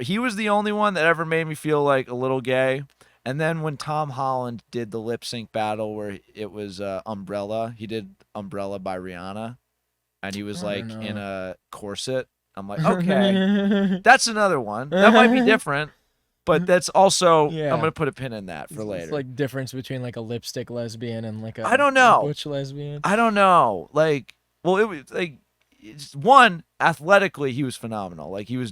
he was the only one that ever made me feel like a little gay. And then when Tom Holland did the lip sync battle where it was Umbrella, he did Umbrella by Rihanna, and he was I like don't in know. a corset. I'm like, okay, that's another one. That might be different. But that's also Yeah. I'm gonna put a pin in that for later. It's like difference between like a lipstick lesbian and like a I don't know. butch lesbian. I don't know. Like, well, it was like one athletically he was phenomenal. Like he was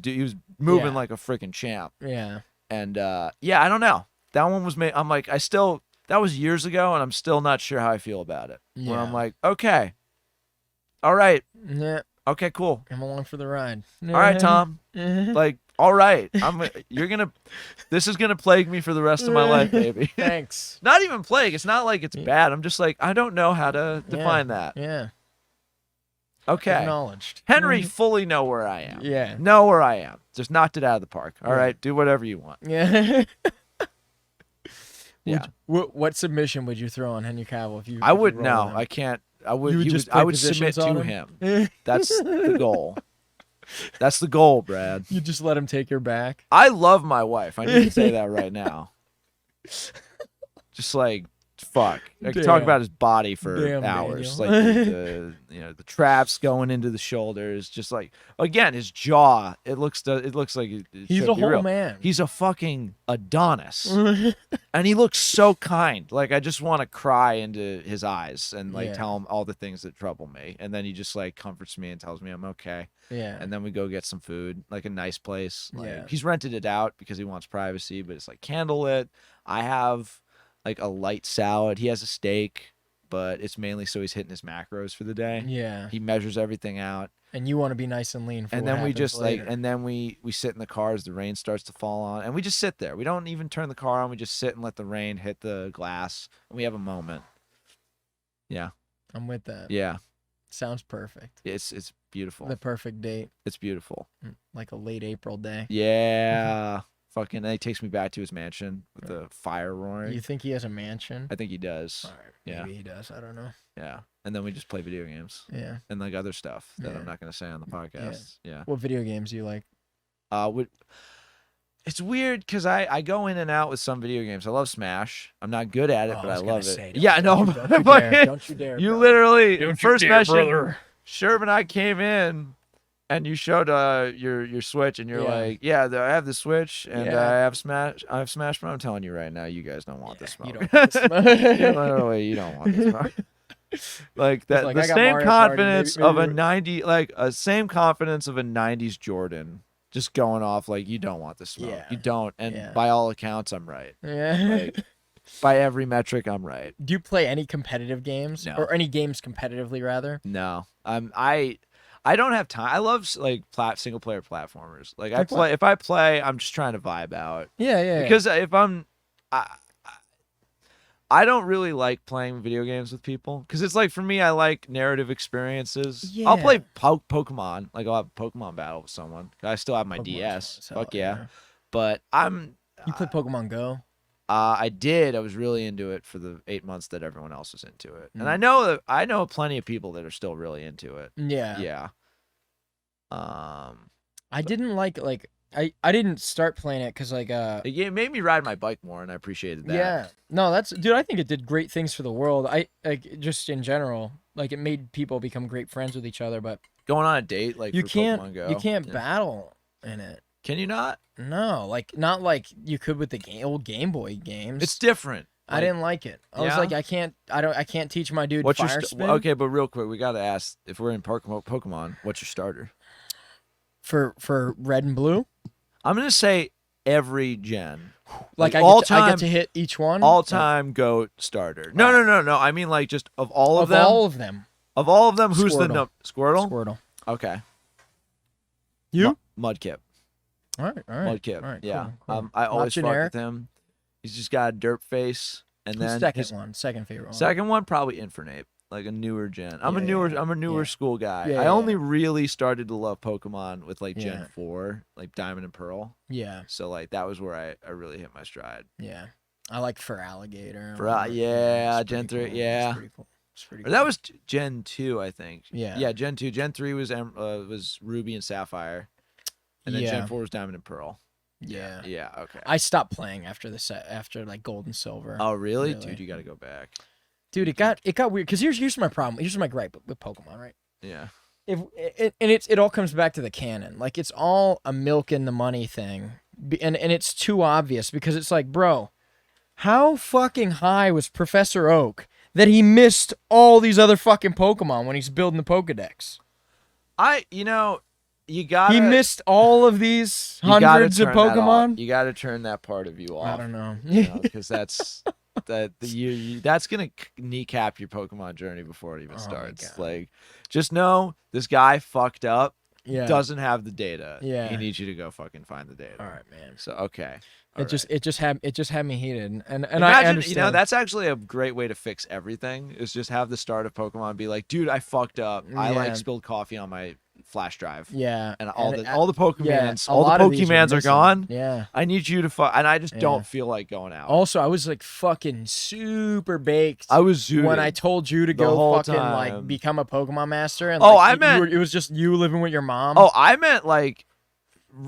moving Yeah. like a freaking champ. Yeah. And yeah, I don't know. That one was made. I'm like, that was years ago, and I'm still not sure how I feel about it. Yeah. Where I'm like, okay, all right, Yeah. okay, cool. I'm along for the ride. All right, Tom. Like, all right, this is gonna plague me for the rest of my life, baby. Thanks. Not even plague. It's not like it's bad. I'm just like, I don't know how to define that. Yeah. Okay. Acknowledged. Henry, fully know where I am. Yeah. Know where I am. Just knocked it out of the park. All Yeah. right, do whatever you want. Yeah. Yeah. What submission would you throw on Henry Cavill if you? I if you would rolled no. him? I can't. I would. You would he just would- play I would submit positions on to him? him. That's the goal. That's the goal, Brad. You just let him take your back. I love my wife. I need to say that right now. Just like fuck. I could talk Damn. about his body for Damn, hours. Daniel. Like the traps going into the shoulders. Just like again, his jaw. It looks like it He's should a be whole real. man. He's a fucking Adonis. And he looks so kind. Like I just want to cry into his eyes and like Yeah. tell him all the things that trouble me. And then he just like comforts me and tells me I'm okay. Yeah. And then we go get some food, like a nice place. Like Yeah. he's rented it out because he wants privacy, but it's like candlelit. I have like a light salad. He has a steak, but it's mainly so he's hitting his macros for the day. Yeah. He measures everything out. And you want to be nice and lean. For And what then we happens just later. like, and then we sit in the car as the rain starts to fall on, and we just sit there. We don't even turn the car on. We just sit and let the rain hit the glass, and we have a moment. Yeah, I'm with that. yeah, Sounds perfect. it's beautiful. The perfect date, It's beautiful. like a late April day. Yeah, fucking. And he takes me back to his mansion with the fire roaring. You think he has a mansion? I think he does. All right, Yeah. maybe he does. I don't know. Yeah, and then we just play video games Yeah. and like other stuff that Yeah. I'm not gonna say on the podcast. Yeah. What video games do you like? It's weird because I go in and out with some video games. I love Smash. I'm not good at it, Oh, but I I was gonna love say, it. don't Yeah, you- no, don't you dare, don't you dare, You bro. literally Don't you first dare, mention brother. Sherb and I came in, and you showed your Switch, and you're Yeah. like, yeah, I have the Switch, and Yeah. I have Smash. But I'm telling you right now, you guys don't want this You smoke. don't want this smoke. Literally, you don't want this smoke. Like that, like, the I got same Mario Party, confidence maybe of a we're- 90, like a same confidence of a 90s Jordan, just going off like you don't want this smoke. Yeah. You don't, and Yeah. by all accounts, I'm right. Yeah. Like by every metric, I'm right. Do you play any competitive games? No. Or any games competitively, rather? No, I don't have time. I love like single player platformers. Like I Like play. If I play, I'm just trying to vibe out. Yeah, yeah. Because if I don't really like playing video games with people because it's like for me, I like narrative experiences. I'll Yeah. play Pokemon. Like I'll have a Pokemon battle with someone. I still have my Pokemon's DS. fun as hell, Fuck yeah. But You play Pokemon Go? I did. I was really into it for the 8 months that everyone else was into it, and Mm. I know plenty of people that are still really into it. Yeah. Yeah. I didn't like I didn't start playing it because It made me ride my bike more, and I appreciated that. yeah. No, that's dude, I think it did great things for the world. I like just in general. Like it made people become great friends with each other, but Going on a date like you for can't Pokemon Go. you can't Yeah. battle in it. Can you not? No, like not like you could with the old Game Boy games. It's different. I Like, didn't like it. I was Yeah? like, I can't teach my dude What's your fire spin okay? But real quick, we gotta ask if we're in Pokemon. What's your starter? for red and blue. I'm gonna say every gen. Like Like, I all get, to, I time- get to hit each one. All time GOAT starter. No. I mean like just of all of them. all of them. Of all of them, who's the Squirtle. Squirtle? Squirtle. Okay. You? Mudkip. All right. All right. Mudkip. All right. Yeah. Cool, cool. I Not always fuck generic. with him. He's just got a derp face, and Who's then second his one? Second favorite one. second one probably Infernape, like a newer gen. I'm a newer yeah. school guy. Yeah, I yeah, only yeah. really started to love Pokemon with like Yeah. Gen 4, like Diamond and Pearl. Yeah. So like that was where I really hit my stride. Yeah. I like for alligator. Yeah, it's Gen pretty 3, cool. yeah. It's pretty cool. It's pretty Or cool. that was Gen 2, I think. Yeah. Yeah, Gen 2. Gen 3 was Ruby and Sapphire. And then Yeah. Gen 4 was Diamond and Pearl. Yeah. Yeah, okay. I stopped playing after the set after like gold and silver. Oh, really? Really. Dude, you got to go back. Dude, it got weird because here's my problem. Here's my gripe with Pokemon, right? Yeah. It all comes back to the canon. Like it's all a milk and the money thing and it's too obvious because it's like, bro, how fucking high was Professor Oak that he missed all these other fucking Pokemon when he's building the Pokedex? You gotta. He missed all of these hundreds of Pokemon. You gotta turn that part of you off. I don't know. Because that's that's gonna kneecap your Pokemon journey before it even starts. Like, just know this guy fucked up. Yeah. Doesn't have the data. Yeah. He needs you to go fucking find the data. All right, man. So okay. It just had me heated, and Imagine, I understand. that's actually a great way to fix everything. Is just have the start of Pokemon be like, dude, I fucked up. I like spilled coffee on my flash drive. Yeah, and all the Pokemans, all the Pokemans are gone. Yeah, I need you to and I just don't feel like going out. Also, I was like fucking super baked. I was zooted when I told you to go fucking like become a Pokemon master. And it was just you living with your mom. Oh, I meant like.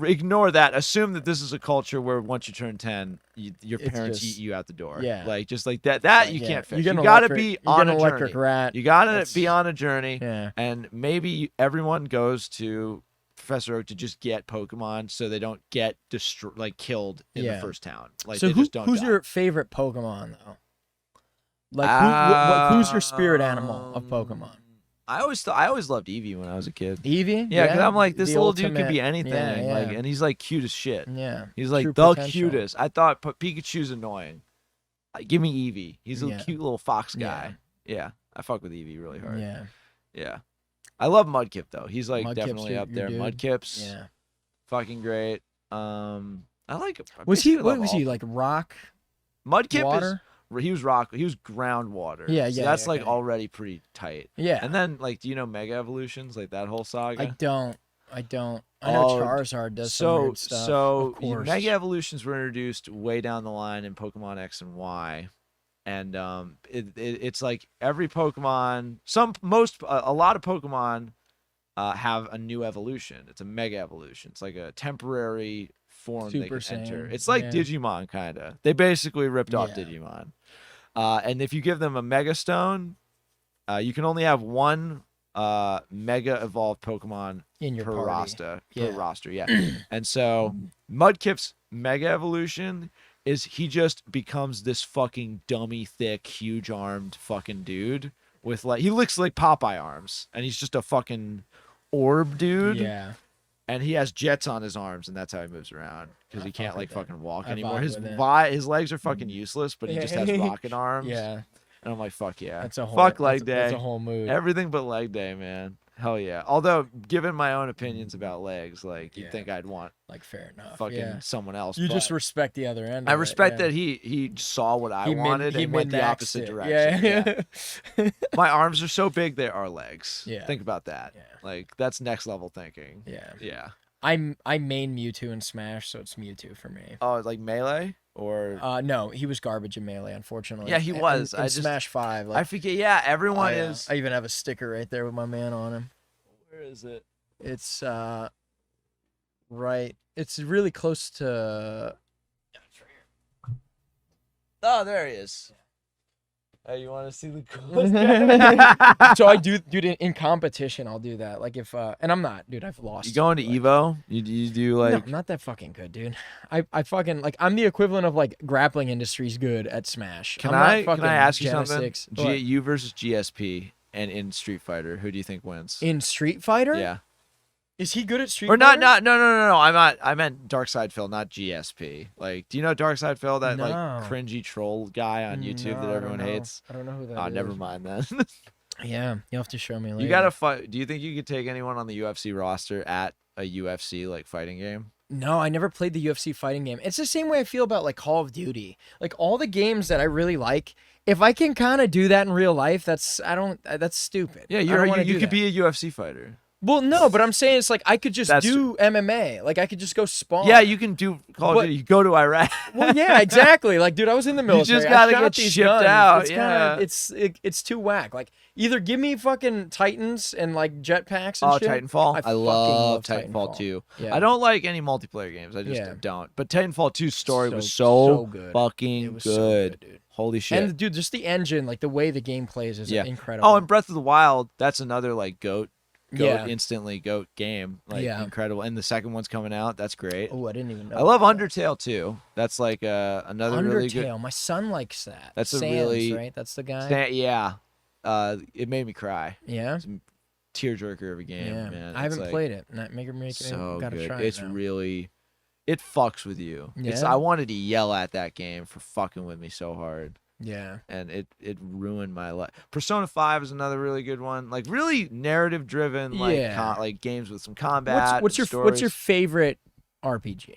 Ignore that. Assume that this is a culture where once you turn 10, your parents eat you out the door. Yeah, like just like that. That you can't fix. You gotta be on a journey. Rat. You gotta be on a journey. Yeah, and maybe everyone goes to Professor Oak to just get Pokemon, so they don't get killed in the first town. Like, so just don't who's die. your favorite Pokemon though? Like who's your spirit animal of Pokemon? I always loved Eevee when I was a kid. Eevee? Yeah, because I'm like, this the little ultimate, dude could be anything. Yeah. Like, and he's like cute as shit. Yeah. He's like the cutest. I thought Pikachu's annoying. Like, give me Eevee. He's a cute little fox guy. Yeah. I fuck with Eevee really hard. Yeah. Yeah. I love Mudkip though. He's like Mudkip's definitely up there. Mudkip's fucking great. I like him. Was he like rock? Mudkip water? He was rock. He was groundwater. Yeah, so that's like already pretty tight. Yeah. And then like, do you know Mega Evolutions? Like that whole saga. I don't. I know Charizard does some weird stuff. So Mega Evolutions were introduced way down the line in Pokemon X and Y, and it's like every Pokemon, a lot of Pokemon have a new evolution. It's a Mega Evolution. It's like a temporary form they can enter. It's like Digimon kind of. They basically ripped off Digimon. And if you give them a Mega Stone, you can only have one Mega evolved Pokemon in your per party. roster. Yeah. And so Mudkip's Mega Evolution is he just becomes this fucking dummy thick, huge armed fucking dude with he looks like Popeye arms, and he's just a fucking orb dude. Yeah. And he has jets on his arms, and that's how he moves around because he can't fucking walk anymore. His legs are fucking useless, but he just has rocket arms. Yeah. And I'm like, fuck yeah. That's a whole fuck leg day. That's a whole mood. Everything but leg day, man. Hell yeah. Although, given my own opinions about legs, like you'd think I'd want fair enough. Fucking someone else. You just respect the other end. I respect that he saw what I wanted and went the opposite direction. Yeah. My arms are so big they are legs. Yeah. Think about that. Yeah. Like that's next level thinking. Yeah. Yeah. I main Mewtwo in Smash, so it's Mewtwo for me. Oh, like Melee or no, he was garbage in Melee, unfortunately. Yeah, he was. In Smash 5. I forget. Yeah, everyone is. I even have a sticker right there with my man on him. Where is it? It's right. It's really close to. Yeah, it's right here. Oh, there he is. Hey, you want to see the coolest guy? So I do, dude. In competition, I'll do that. Like if, and I'm not, dude. I've lost. You going to Evo? You do like? No, I'm not that fucking good, dude. I fucking like. I'm the equivalent of like grappling industry's good at Smash. Can I ask you something? You versus GSP, and in Street Fighter, who do you think wins? In Street Fighter? Yeah. Is he good at Street Fighter? Or not? No. I meant Darkside Phil, not GSP. Like, do you know Darkside Phil, that like cringy troll guy on YouTube that everyone hates? I don't know who that is. Oh, never mind then. Yeah, you'll have to show me later. You gotta fight. Do you think you could take anyone on the UFC roster at a UFC like fighting game? No, I never played the UFC fighting game. It's the same way I feel about like Call of Duty. Like all the games that I really like, if I can kind of do that in real life, that's stupid. Yeah, you could be a UFC fighter. Well, no, but I'm saying it's like I could just do MMA. Like I could just go spawn. Yeah, you can do Call of Duty. You go to Iraq. Well, yeah, exactly. Like, dude, I was in the military. You just gotta get shipped out. It's too whack. Like, either give me fucking Titans and like jetpacks and shit. Titanfall. I love Titanfall 2. Yeah. I don't like any multiplayer games. I just don't. But Titanfall 2's story was so good. Fucking it was good. So good, dude. Holy shit. And dude, just the engine, like the way the game plays is incredible. Oh, and Breath of the Wild, that's another like GOAT GOAT instantly GOAT game. Like Yeah. incredible. And the second one's coming out. That's great. Oh, I didn't even know. I love about that. Undertale too. That's like another Undertale. really good. My son likes that. That's Sans, a really right. That's the guy. Yeah. It made me cry. Yeah. It's a tearjerker of a game, Yeah. man. I haven't like, played it. Make it. so Gotta good. try It's it now. really, it fucks with you. Yeah. I wanted to yell at that game for fucking with me so hard. Yeah. And it ruined my life. Persona 5 is another really good one. Like really narrative driven, like like games with some combat. What's your favorite RPG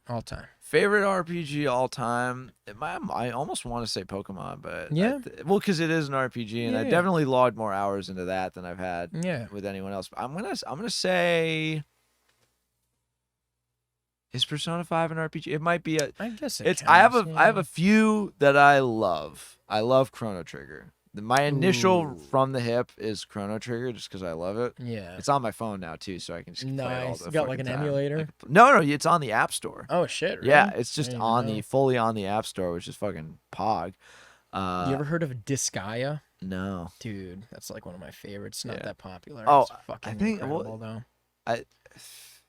all time? Favorite RPG all time? I almost want to say Pokemon, but yeah, because it is an RPG, and I definitely logged more hours into that than I've had with anyone else. I'm gonna say. Is Persona 5 an RPG? It might be I guess I have a few that I love. I love Chrono Trigger. My initial from the hip is Chrono Trigger just because I love it. Yeah. It's on my phone now too, so I can just play it all the You got like an emulator? No, it's on the App Store. Oh shit! Really? Yeah, it's just fully on the App Store, which is fucking pog. You ever heard of Disgaea? No. Dude, that's like one of my favorites. It's not that popular. Oh, it's fucking I think incredible though.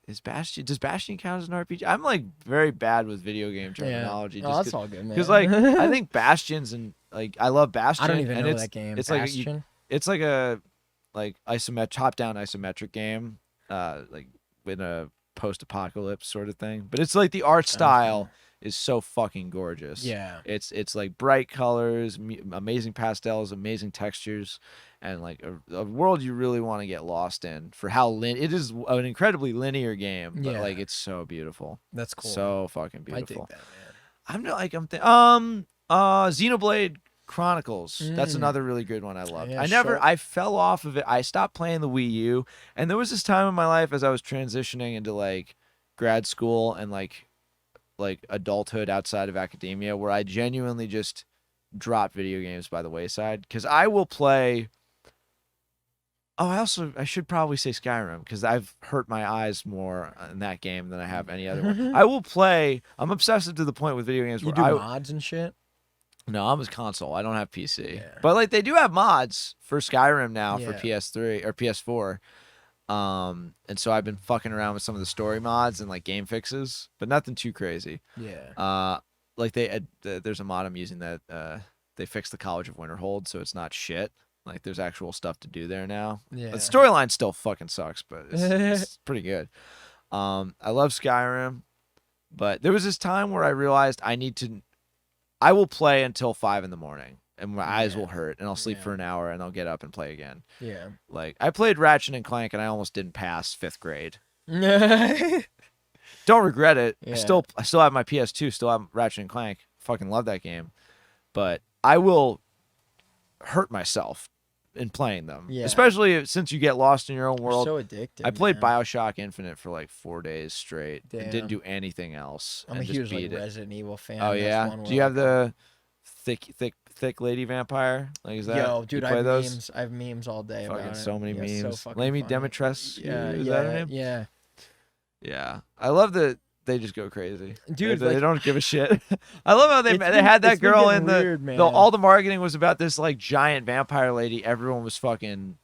Does Bastion count as an RPG? I'm like very bad with video game terminology. Yeah. That's all good, man. Because like I think Bastion's and like I love Bastion. I don't even know that game. It's Bastion? it's like a top-down isometric game, like in a post-apocalypse sort of thing. But it's like the art style is so fucking gorgeous. Yeah. It's like bright colors, amazing pastels, amazing textures, and like a world you really want to get lost in for how it is an incredibly linear game, but like it's so beautiful. That's cool. So fucking beautiful. I dig that, man. Xenoblade Chronicles. That's another really good one I loved. Yeah, I fell off of it. I stopped playing the Wii U, and there was this time in my life as I was transitioning into like grad school and like adulthood outside of academia where I genuinely just dropped video games by the wayside because I will play. Oh, I should probably say Skyrim because I've hurt my eyes more in that game than I have any other one. I will play. I'm obsessive to the point with video games. You do mods and shit? No, I'm a console. I don't have PC. Yeah. But like they do have mods for Skyrim now for PS3 or PS4. And so I've been fucking around with some of the story mods and like game fixes, but nothing too crazy. Yeah. Like there's a mod I'm using that they fixed the College of Winterhold, so it's not shit. Like there's actual stuff to do there now. Yeah. The storyline still fucking sucks, but it's pretty good. I love Skyrim, but there was this time where I realized I will play until 5 a.m. and my eyes will hurt, and I'll sleep for an hour, and I'll get up and play again. Yeah. Like I played Ratchet and Clank, and I almost didn't pass 5th grade. Don't regret it. Yeah. I still have my PS2. Still have Ratchet and Clank. Fucking love that game, but I will hurt myself in playing them. Yeah. Especially since you get lost in your own world. You're so addicted. I played man. BioShock Infinite for like 4 days straight and didn't do anything else. I'm a huge like Resident Evil fan. Oh yeah. Do you have the thick lady vampire? Like is that? Yo, dude, I have those? memes. I have memes all day Fucking about it. so many memes. So Lamy funny. Demetress. Yeah, is that her name? Yeah. Yeah. I love that they just go crazy. Dude, they don't give a shit. I love how they had that girl in all the marketing was about this like giant vampire lady everyone was fucking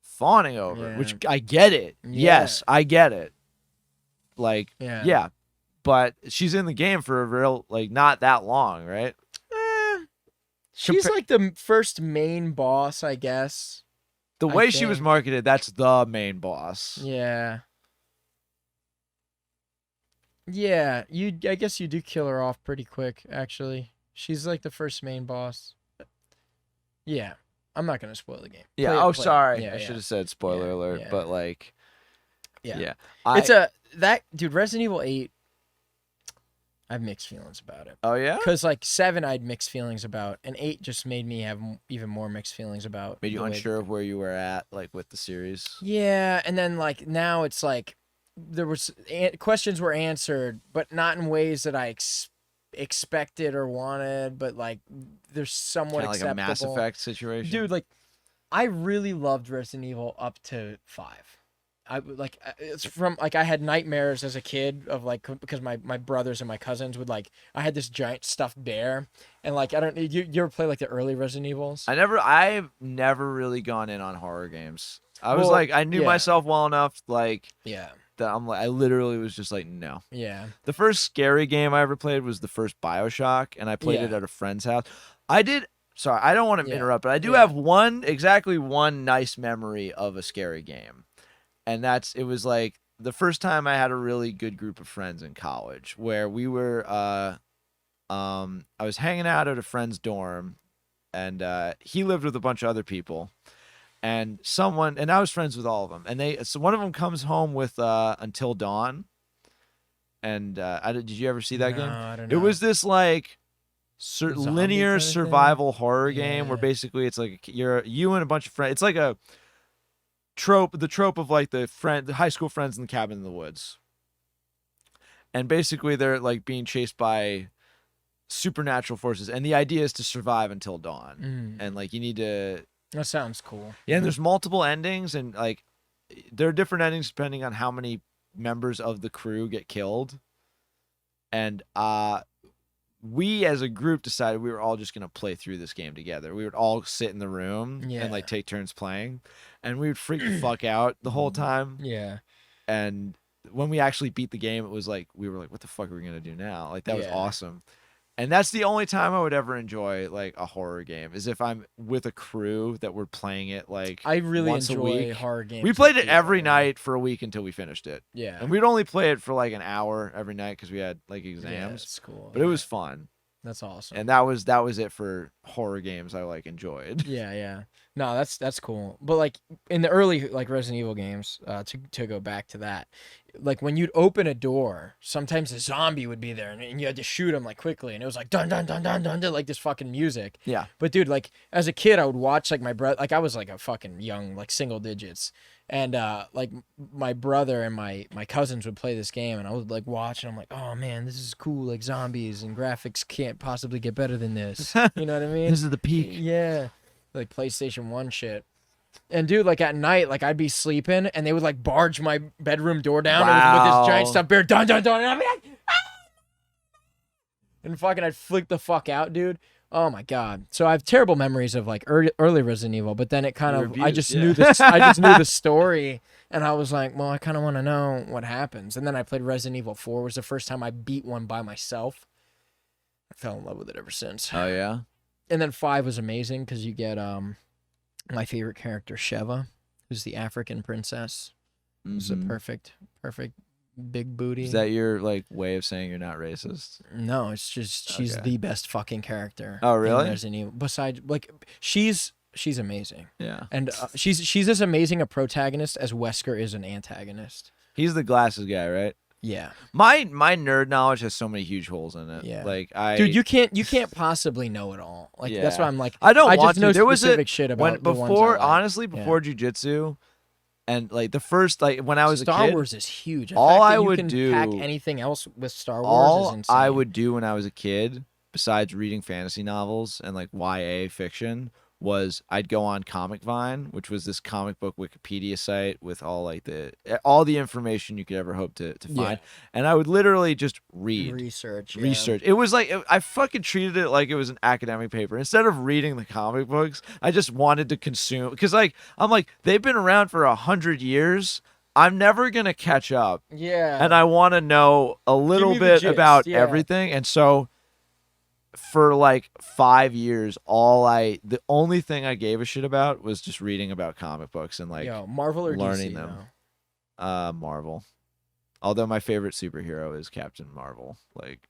fawning over, which I get it. Yeah. Yes, I get it. Like, yeah. But she's in the game for a real, like, not that long, right? She's like the first main boss, I guess. The way she was marketed, that's the main boss. Yeah. Yeah, I guess you do kill her off pretty quick, actually. She's like the first main boss. Yeah. I'm not going to spoil the game. Yeah. Sorry. Yeah, I should have said spoiler alert, but like, yeah. Dude, Resident Evil 8, I have mixed feelings about it. Oh, yeah? Because like 7, I had mixed feelings about, and 8 just made me have even more mixed feelings about. Made you unsure of where you were at, like, with the series? Yeah, and then like now it's like, there was questions were answered, but not in ways that I expected or wanted, but like they're somewhat like acceptable. a Mass Effect situation, dude. Like I really loved Resident Evil up to 5. I like it's from like I had nightmares as a kid of like because my brothers and my cousins would like I had this giant stuffed bear and like I don't you ever play like the early Resident Evils? I've never really gone in on horror games. I was Well, like, I knew yeah. myself well enough, like Yeah. that. I'm like, I literally was just like, no. Yeah. The first scary game I ever played was the first BioShock, and I played it Yeah. at a friend's house. I did. Sorry, I don't want to Yeah. interrupt, but I do Yeah. have exactly one nice memory of a scary game, and it was like the first time I had a really good group of friends in college, where we were. I was hanging out at a friend's dorm, and he lived with a bunch of other people. And I was friends with all of them. And so one of them comes home with Until Dawn. And did you ever see that game? No, I don't It know. was this like Zombie linear kinda thing? survival horror game where Yeah. basically it's like you and a bunch of friends. It's like the trope of like the high school friends in the cabin in the woods. And basically they're like being chased by supernatural forces, and the idea is to survive until dawn. And like you need to. That sounds cool. Yeah, and there's multiple endings, and like there are different endings depending on how many members of the crew get killed. And we as a group decided we were all just gonna play through this game together. We would all sit in the room and like take turns playing, and we would freak the fuck out the whole time. Yeah. And when we actually beat the game, it was like we were like, what the fuck are we gonna do now? Like that was awesome. And that's the only time I would ever enjoy like a horror game, is if I'm with a crew that we're playing it like I really once a enjoy week. horror games. We played it every night for a week until we finished it. Yeah. And we'd only play it for like an hour every night because we had like Yeah, exams. that's cool. But it was fun. That's awesome. And that was it for horror games I like enjoyed. Yeah, yeah. No, that's cool. But like in the early like Resident Evil games, to go back to that, like when you'd open a door, sometimes a zombie would be there, and you had to shoot him like quickly, and it was like dun dun dun dun dun, dun like this fucking music. Yeah. But dude, like as a kid, I would watch like my brother, like I was like a fucking young, like single digits, and like my brother and my cousins would play this game, and I would like watch, and I'm like, oh man, this is cool, like zombies and graphics can't possibly get better than this. You know what I mean? This is the peak. Yeah, like PlayStation 1 shit. And dude, like at night, like I'd be sleeping and they would like barge my bedroom door down with this giant stuffed bear, dun dun dun, and I'd be like, ah! And fucking I'd flick the fuck out, dude. Oh my god. So I have terrible memories of like early Resident Evil, but then it kind of I just knew this I just knew the story, and I was like, well, I kind of want to know what happens. And then I played Resident Evil 4. It was the first time I beat one by myself. I fell in love with it ever since. Oh yeah. And then 5 was amazing because you get my favorite character, Sheva, who's the African princess. Who's a perfect big booty. Is that your like way of saying you're not racist? No, it's just she's the best fucking character. Oh really? In Resident Evil. Besides, like she's amazing. Yeah. And she's as amazing a protagonist as Wesker is an antagonist. He's the glasses guy, right? Yeah. My nerd knowledge has so many huge holes in it. Yeah. Like dude, you can't possibly know it all. Like that's why I'm like I don't I want just know to. There was specific shit about the ones I like. Honestly, before jiu-jitsu, and like the first like when I was Star a kid, Wars is huge. The all fact that I you would can do pack anything else with Star Wars is insane. I would do when I was a kid, besides reading fantasy novels and like YA fiction, was I'd go on Comic Vine, which was this comic book Wikipedia site with all the information you could ever hope to find, and I would literally just research. It was like I fucking treated it like it was an academic paper. Instead of reading the comic books, I just wanted to consume, because like I'm like, they've been around for 100 years. I'm never gonna catch up. Yeah. And I want to know a little bit about everything, and so for like 5 years, the only thing I gave a shit about was just reading about comic books and like Marvel or learning DC, them. though? Marvel. Although my favorite superhero is Captain Marvel. Like,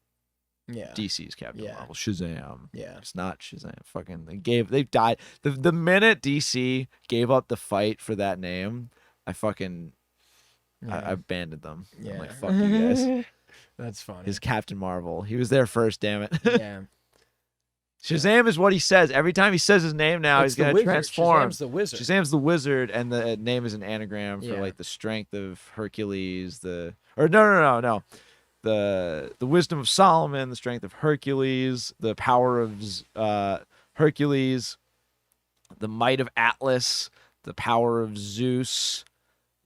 DC's Captain Marvel. Shazam. Yeah. It's not Shazam. Fucking they died. The minute DC gave up the fight for that name, I abandoned them. Yeah. I'm like, fuck you guys. That's funny. His Captain Marvel. He was there first, damn it. Yeah. Shazam is what he says. Every time he says his name now, he's going to transform. Shazam's the wizard. Shazam's the wizard, and the name is an anagram for like the strength of Hercules, the wisdom of Solomon, the strength of Hercules, the power of Hercules, the might of Atlas, the power of Zeus,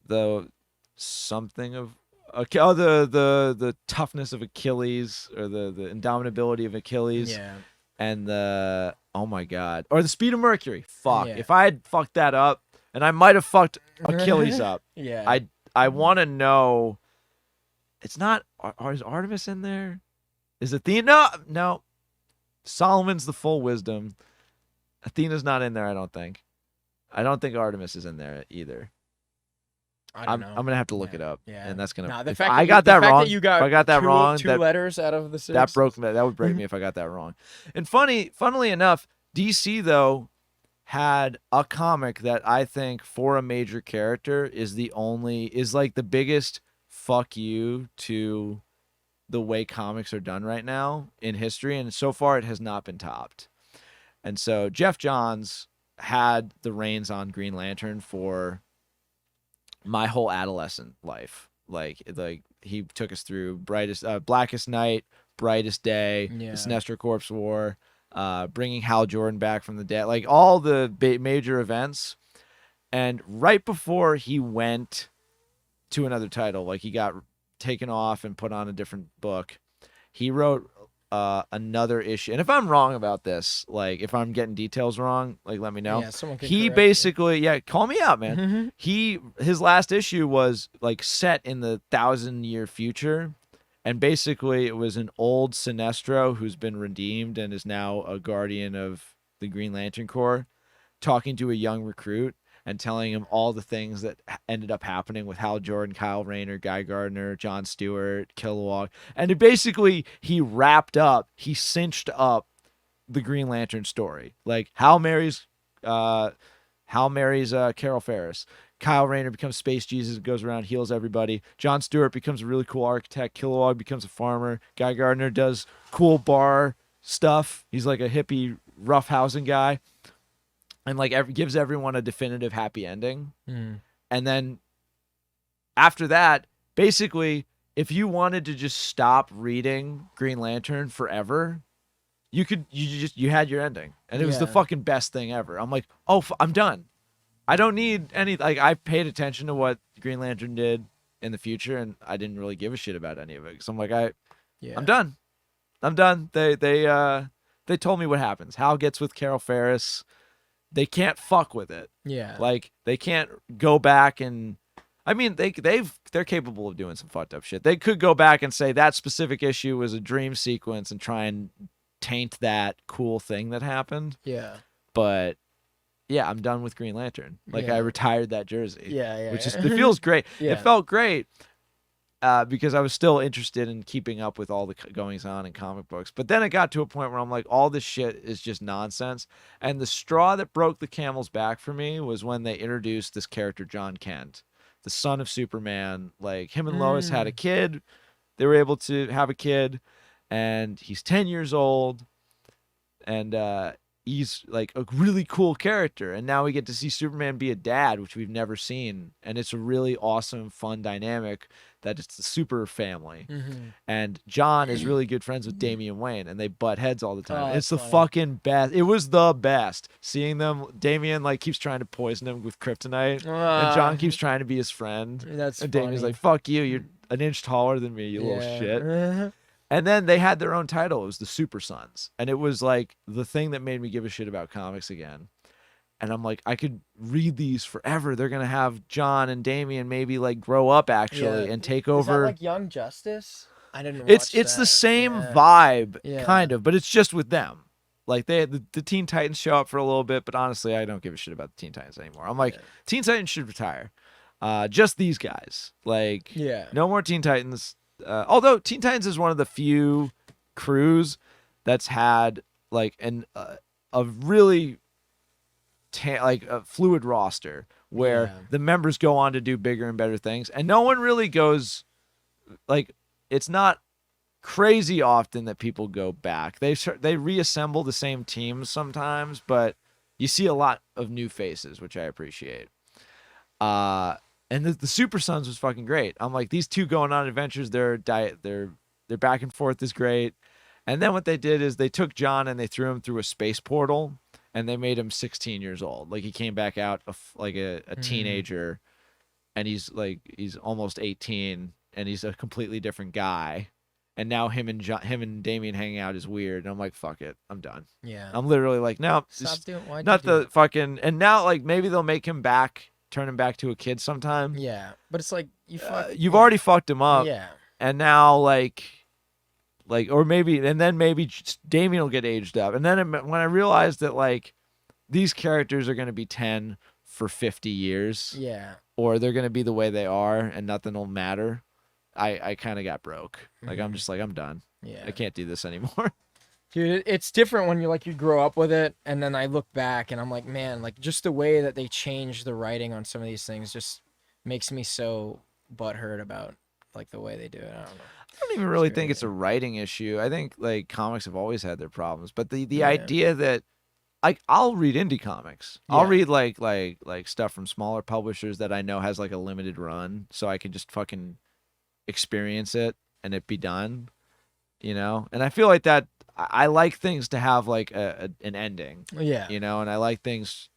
the something of the toughness of Achilles, or the indomitability of Achilles. Yeah. And the oh my god, or the speed of Mercury. Fuck, Yeah. if I had fucked that up, and I might have fucked Achilles up. Yeah. I want to know. It's not. Is Artemis in there? Is Athena? No. Solomon's the full wisdom. Athena's not in there. I don't think. I don't think Artemis is in there either. I don't know. I'm gonna have to look it up, Yeah. and that's gonna. Nah, the if fact I that got that wrong. That you got if I got that wrong, two letters out of the 6. that broke me. That would break me if I got that wrong. And funnily enough, DC though had a comic that I think for a major character is like the biggest fuck you to the way comics are done right now in history, and so far it has not been topped. And so Jeff Johns had the reins on Green Lantern for my whole adolescent life. Like he took us through Blackest Night, Brightest Day, the Sinestro Corps War, bringing Hal Jordan back from the dead, like all the major events. And right before he went to another title, like he got taken off and put on a different book, he wrote another issue. And if I'm wrong about this, like if I'm getting details wrong, like let me know. Yeah, someone can he correct basically, call me out, man. His last issue was like set in the 1,000-year future. And basically it was an old Sinestro who's been redeemed and is now a guardian of the Green Lantern Corps talking to a young recruit and telling him all the things that ended up happening with Hal Jordan, Kyle Rayner, Guy Gardner, John Stewart, Kilowog. And he cinched up the Green Lantern story. Like Hal marries Carol Ferris. Kyle Rayner becomes Space Jesus, goes around, heals everybody. John Stewart becomes a really cool architect. Kilowog becomes a farmer. Guy Gardner does cool bar stuff. He's like a hippie, rough housing guy. And like gives everyone a definitive happy ending. And then after that, basically, if you wanted to just stop reading Green Lantern forever, you had your ending. And it was the fucking best thing ever. I'm like, I'm done. I don't need any, like, I paid attention to what Green Lantern did in the future, and I didn't really give a shit about any of it. So I'm like, I'm done. I'm done. They told me what happens. Hal gets with Carol Ferris. They can't fuck with it. Yeah. Like, they can't go back and, I mean, they're capable of doing some fucked up shit. They could go back and say that specific issue was a dream sequence and try and taint that cool thing that happened. Yeah. But yeah, I'm done with Green Lantern. Like I retired that jersey. Which is, it feels great. It felt great because I was still interested in keeping up with all the goings on in comic books. But then it got to a point where I'm like, all this shit is just nonsense. And the straw that broke the camel's back for me was when they introduced this character, John Kent, the son of Superman. Like him and Lois had a kid. They were able to have a kid, and he's 10 years old. And he's like a really cool character, and now we get to see Superman be a dad, which we've never seen, and it's a really awesome, fun dynamic that it's the super family. And John is really good friends with Damian Wayne, and they butt heads all the time. It's the fucking best. It was the best seeing them. Damian like keeps trying to poison him with kryptonite, and John keeps trying to be his friend. And Damian's like, fuck you, you're an inch taller than me, you little shit. And then they had their own title. It was the Super Sons. And it was like the thing that made me give a shit about comics again. And I'm like, I could read these forever. They're going to have John and Damian maybe like grow up actually and take over. Is that like Young Justice? I didn't watch It's the same vibe, kind of, but it's just with them. Like the Teen Titans show up for a little bit, but honestly, I don't give a shit about the Teen Titans anymore. I'm like, Teen Titans should retire. Just these guys. Like, no more Teen Titans. Although Teen Titans is one of the few crews that's had like a really a fluid roster where the members go on to do bigger and better things, and no one really goes like, it's not crazy often that people go back. They reassemble the same teams sometimes, but you see a lot of new faces, which I appreciate. And the Super Sons was fucking great. I'm like, these two going on adventures, their back and forth is great. And then what they did is they took John and they threw him through a space portal, and they made him 16 years old. Like he came back out like a teenager, and he's almost 18, and he's a completely different guy. and now him and Damien hanging out is weird. And I'm like, fuck it, I'm done. Yeah. I'm literally like, no, Stop doing. Why'd not you do the fucking. And now like maybe they'll make him back, turn him back to a kid sometime. that? Yeah, but it's like You've already fucked him up. Yeah. And now like or maybe Damien will get aged up. And then when I realized that like these characters are gonna be 10 for 50 years. Yeah. Or they're gonna be the way they are and nothing will matter. I kind of got broke. Like I'm just like, I'm done. Yeah. I can't do this anymore. Dude, it's different when you grow up with it, and then I look back and I'm like, man, like just the way that they change the writing on some of these things just makes me so butthurt about like the way they do it. I don't know. I don't even really think it's a writing issue. I think like comics have always had their problems, but the idea that like I'll read indie comics. I'll read like stuff from smaller publishers that I know has like a limited run, so I can just fucking experience it and it be done, you know. And I feel like that I like things to have like an ending, you know, and I like things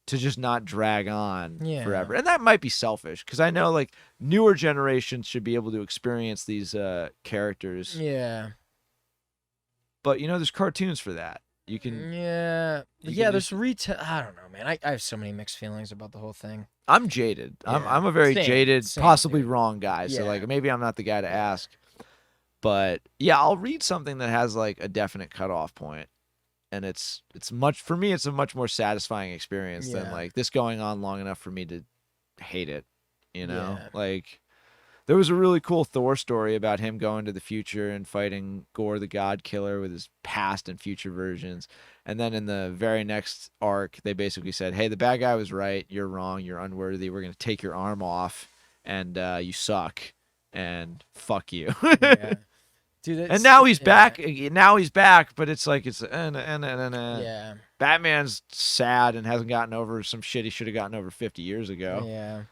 to just not drag on forever. And that might be selfish because I know like newer generations should be able to experience these characters, but you know there's cartoons for that. You can there's retail. I don't know, man. I have so many mixed feelings about the whole thing. I'm jaded. I'm a very jaded, possibly wrong guy. So like maybe I'm not the guy to ask. But yeah, I'll read something that has like a definite cutoff point, and it's much for me. It's a much more satisfying experience than like this going on long enough for me to hate it. You know, like there was a really cool Thor story about him going to the future and fighting Gore the God Killer with his past and future versions. And then in the very next arc, they basically said, hey, the bad guy was right. You're wrong. You're unworthy. We're going to take your arm off and you suck and fuck you. Dude, and now he's back. Now he's back, but it's like Batman's sad and hasn't gotten over some shit he should have gotten over 50 years ago. Yeah.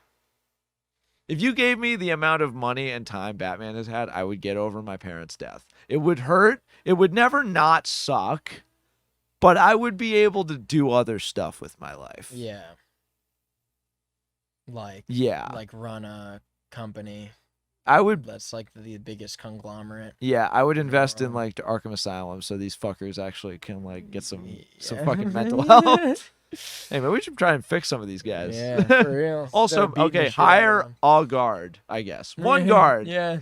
If you gave me the amount of money and time Batman has had, I would get over my parents' death. It would hurt. It would never not suck, but I would be able to do other stuff with my life. Yeah. Like run a company. I would. That's like the biggest conglomerate. Yeah, I would invest in like the Arkham Asylum so these fuckers actually can like get some fucking mental health. Hey man, we should try and fix some of these guys. Yeah, for real. Also, okay, hire a guard, I guess. One guard. Yeah.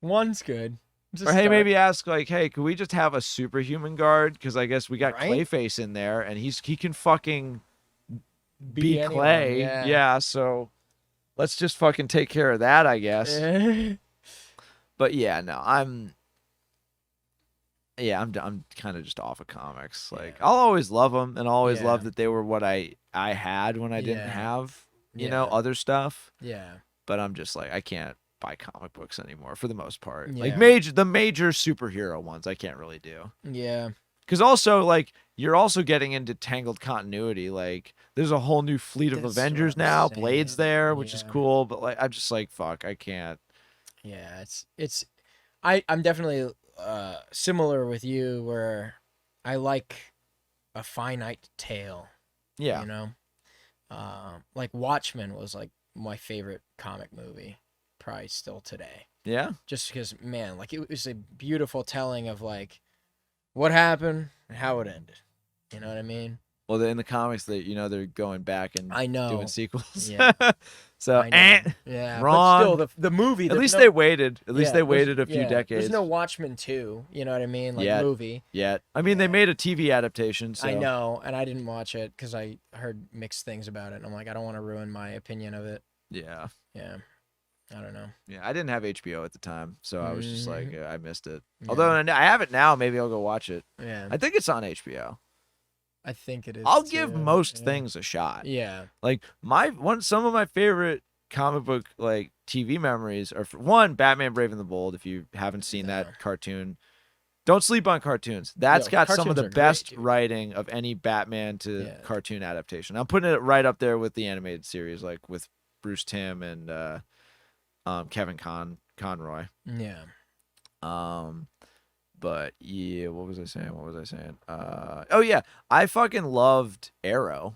One's good. Or hey, maybe ask like, hey, could we just have a superhuman guard? Because I guess we got Clayface in there, and he can fucking be Clay. Yeah, so let's just fucking take care of that, I guess. But yeah, no, I'm kind of just off of comics. Like I'll always love them and always love that they were what I had when I didn't have, you know, other stuff. Yeah. But I'm just like, I can't buy comic books anymore for the most part. Yeah. Like the major superhero ones I can't really do. Yeah. Because also like you're also getting into tangled continuity. Like there's a whole new fleet of Avengers now. Blade's there, which is cool. But like I'm just like, fuck, I can't. Yeah, I'm definitely similar with you where I like a finite tale. Yeah. You know? Like Watchmen was like my favorite comic movie, probably still today. Yeah. Just because, man, like it was a beautiful telling of like what happened and how it ended. You know what I mean? Well, in the comics, they're going back and doing sequels. Yeah. So, yeah, wrong. But still, the movie. At least they waited. At least they waited a few decades. There's no Watchmen 2. You know what I mean? Like movie. Yet. I mean, they made a TV adaptation. So. I know, and I didn't watch it because I heard mixed things about it. And I'm like, I don't want to ruin my opinion of it. Yeah. Yeah. I don't know. Yeah, I didn't have HBO at the time, so I was just like, I missed it. Yeah. Although I have it now, maybe I'll go watch it. Yeah. I think it's on HBO. I think it is. I'll give most things a shot. Yeah. Like some of my favorite comic book like TV memories are one, Batman Brave and the Bold. If you haven't seen that cartoon, don't sleep on cartoons. That's got some of the best writing of any Batman to cartoon adaptation. I'm putting it right up there with the animated series, like with Bruce Timm and Kevin Conroy. Yeah. But yeah, what was I saying? Oh yeah, I fucking loved Arrow.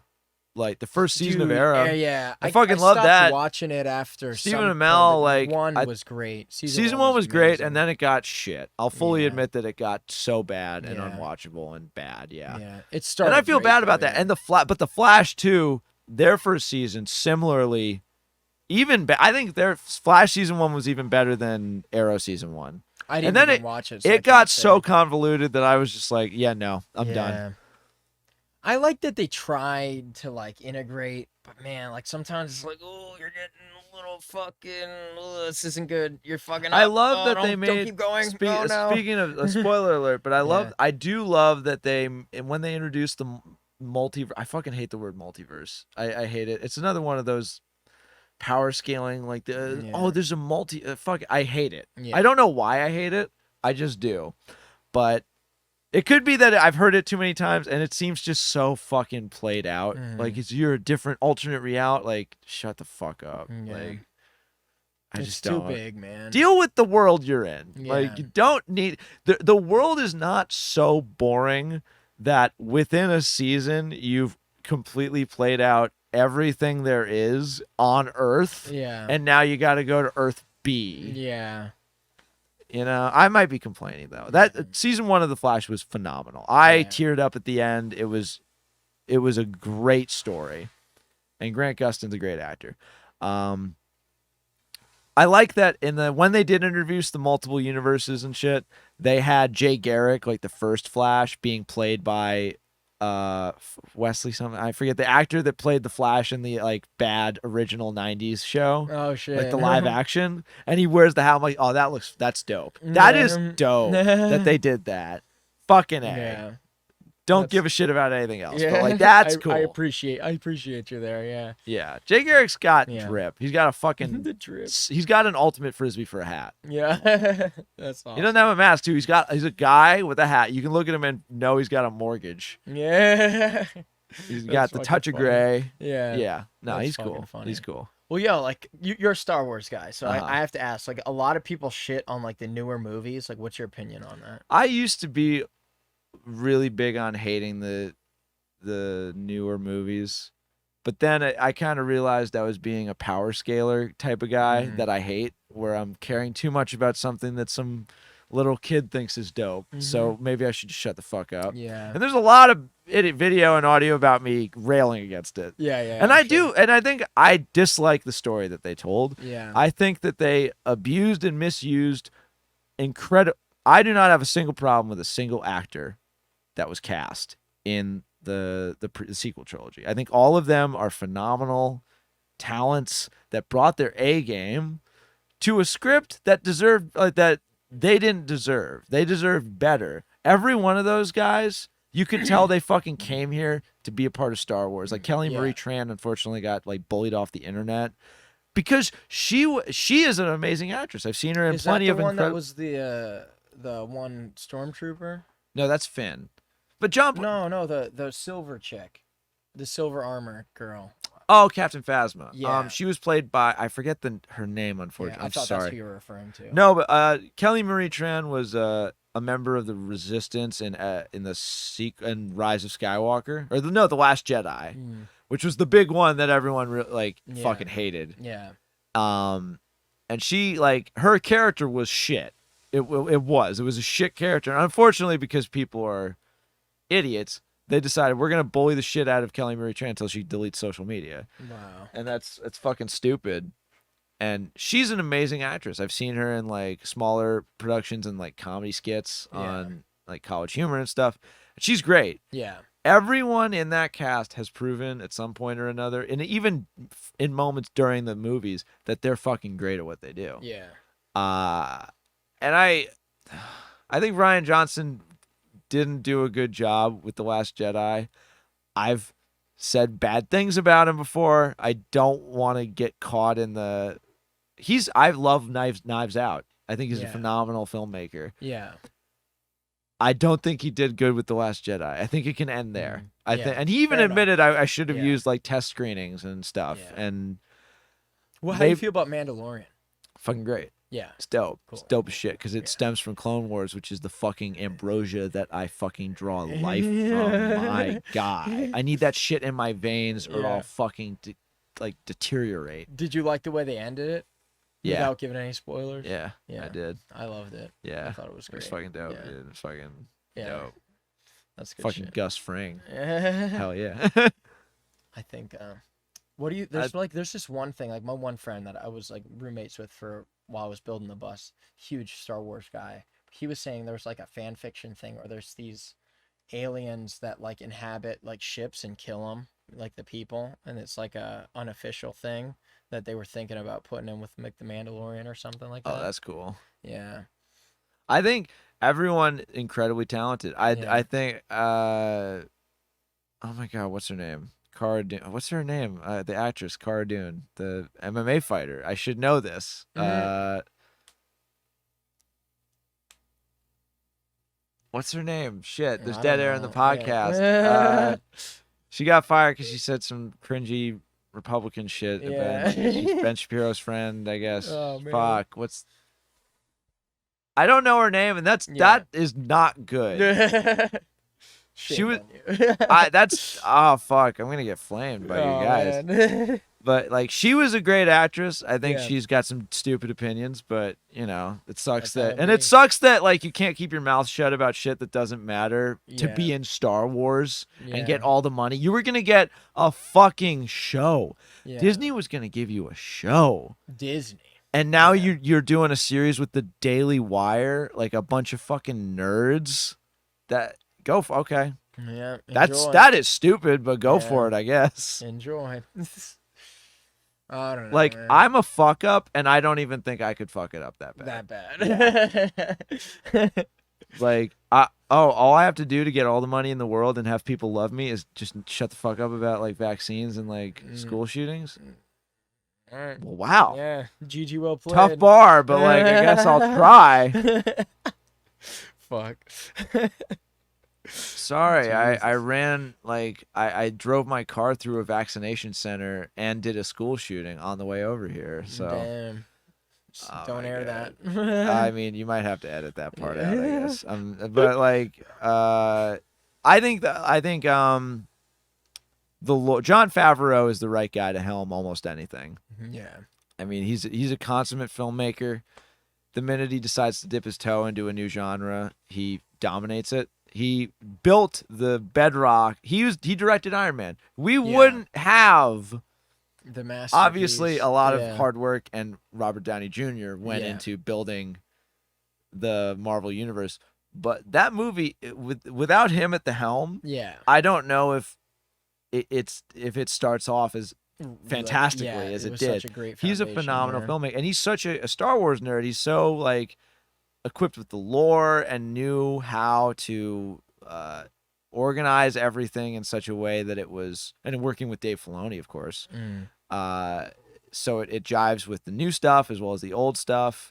like the first season of Dude, Arrow. Yeah, I fucking love stopped that. watching it after Stephen some Amell, point, like, one was great. Season one was great, amazing. and then it got shit. I'll fully Yeah. admit that it got so bad and Yeah. unwatchable and bad. Yeah. Yeah, it started. And I feel great, bad about though, that. yeah. And but the Flash too. Their first season, similarly, I think their Flash season 1 was even better than Arrow season 1. I didn't and then even watch it. So I it can't got say. so convoluted that I was just like, yeah, no, I'm done. I like that they tried to like integrate, but man, like sometimes it's like, oh, you're getting a little fucking. This isn't good. You're fucking. I up. love Oh, that don't, they made. Don't keep going. Oh, no. Speaking of a spoiler alert, but Yeah. I do love that when they introduced the multiverse. I fucking hate the word multiverse. I hate it. It's another one of those power scaling, like there's a I hate it. Yeah. I don't know why I hate it. I just do. But it could be that I've heard it too many times and it seems just so fucking played out. Like you're a different alternate reality. Like, shut the fuck up. Yeah. Like, It's just too don't. big, man. Deal with the world you're in. Yeah. Like, you don't need the world is not so boring that within a season you've completely played out everything there is on Earth. Yeah. And now you got to go to Earth B. Yeah. You know, I might be complaining though. That season 1 of The Flash was phenomenal. I teared up at the end. It was a great story, and Grant Gustin's a great actor. I like that when they did introduce the multiple universes and shit, they had Jay Garrick, like the first Flash, being played by Wesley something. I forget the actor that played the Flash in the like bad original 90s show. Oh shit. Like the live action, and he wears the hat. I'm like, oh, that's dope. That is dope that they did that. Fucking A. Yeah. Don't give a shit about anything else. Yeah. But like that's cool. I appreciate you there. Yeah. Yeah. Jay Garrick's got drip. He's got a fucking The drip. He's got an ultimate frisbee for a hat. Yeah. That's awesome. He doesn't have a mask too. He's a guy with a hat. You can look at him and know he's got a mortgage. Yeah. He's got the touch of gray. Yeah. Yeah. No, That's he's cool. fucking funny. He's cool. Well, yo, like you're a Star Wars guy, so Uh-huh. I have to ask. Like, a lot of people shit on like the newer movies. Like, what's your opinion on that? I used to be really big on hating the newer movies, but then I kind of realized I was being a power scaler type of guy that I hate, where I'm caring too much about something that some little kid thinks is dope. So maybe I should just shut the fuck up. Yeah. And there's a lot of video and audio about me railing against it. Yeah. And I do, and I think I dislike the story that they told. Yeah. I think that they abused and misused incredible. I do not have a single problem with a single actor that was cast in the sequel trilogy. I think all of them are phenomenal talents that brought their A game to a script that deserved that they didn't deserve. They deserved better. Every one of those guys, you could tell they fucking came here to be a part of Star Wars. Like Kelly Marie Tran, unfortunately, got like bullied off the internet because she is an amazing actress. I've seen her in plenty of one that incredible. was the one stormtrooper. No, that's Finn. But John. No, the silver chick, the silver armor girl. Oh, Captain Phasma. Yeah. She was played by I forget her name. Unfortunately, Yeah, I thought I'm sorry. that's who you were referring to. No, but Kelly Marie Tran was a member of the Resistance in the Rise of Skywalker, or the Last Jedi, which was the big one that everyone fucking hated. Yeah. And she her character was shit. It was a shit character, and unfortunately, because people are idiots, they decided we're gonna bully the shit out of Kelly Marie Tran until she deletes social media. Wow. And it's fucking stupid. And she's an amazing actress. I've seen her in like smaller productions and like comedy skits on like College Humor and stuff. She's great. Yeah. Everyone in that cast has proven at some point or another, and even in moments during the movies, that they're fucking great at what they do. Yeah. And I think Rian Johnson didn't do a good job with The Last Jedi. I've said bad things about him before. I don't want to get caught in the. I love Knives Out. I think he's a phenomenal filmmaker. Yeah. I don't think he did good with The Last Jedi. I think it can end there. And he even Fair admitted I should have Yeah. used like test screenings and stuff. Yeah. And Well, how do you feel about Mandalorian? fucking great. Yeah. It's dope. Cool. It's dope as shit because it stems from Clone Wars, which is the fucking ambrosia that I fucking draw life from. My God, I need that shit in my veins, or I'll fucking deteriorate. Did you like the way they ended it? Yeah. Without giving any spoilers. Yeah. I did. I loved it. Yeah. I thought it was great. It was fucking dope, Yeah. dude. It was fucking Yeah. dope. That's good Fucking shit. Gus Fring. Hell Hell yeah. I think. What do you? There's there's just one thing. Like my one friend that I was like roommates with for while I was building the bus. Huge Star Wars guy. He was saying there was like a fan fiction thing, or there's these aliens that like inhabit like ships and kill them, like the people, and it's like a unofficial thing that they were thinking about putting in with the Mandalorian or something like that. Oh, that's cool. Yeah. I think everyone incredibly talented. I think oh my God, what's her name? Cara Dune. What's her name? The actress Cara Dune, the MMA fighter. I should know this. What's her name? Shit, there's dead air in the podcast. Yeah. She got fired because she said some cringy Republican shit. She's Ben Shapiro's friend, I guess. Oh, man. Fuck. I don't know her name, and that is not good. She was. Oh fuck! I'm gonna get flamed by you guys. Man. But like, she was a great actress. I think she's got some stupid opinions, but you know, it sucks it sucks that like you can't keep your mouth shut about shit that doesn't matter to be in Star Wars and get all the money. You were gonna get a fucking show. Yeah. Disney was gonna give you a show. Disney. And now you're doing a series with the Daily Wire, like a bunch of fucking nerds. Okay. Yeah. That is stupid, but go for it, I guess. Enjoy. I don't know. Like, man. I'm a fuck up, and I don't even think I could fuck it up that bad. Like, all I have to do to get all the money in the world and have people love me is just shut the fuck up about like vaccines and like school shootings. All right. Well, wow. Yeah. GG, well played. Tough bar, but like, I guess I'll try. Fuck. Sorry, I ran like I drove my car through a vaccination center and did a school shooting on the way over here. So damn. Don't air that. I mean, you might have to edit that part out, I guess. But like, I think Jon Favreau is the right guy to helm almost anything. Yeah. I mean, he's a consummate filmmaker. The minute he decides to dip his toe into a new genre, he dominates it. He built the bedrock. He directed Iron Man. We wouldn't have the masterpiece. Obviously a lot of hard work, and Robert Downey Jr. went into building the Marvel universe. But that movie, without him at the helm, I don't know if it starts off as fantastically as it did. He's a phenomenal filmmaker, and he's such a Star Wars nerd. He's so like equipped with the lore and knew how to organize everything in such a way that it was, and working with Dave Filoni, of course. So it jives with the new stuff as well as the old stuff.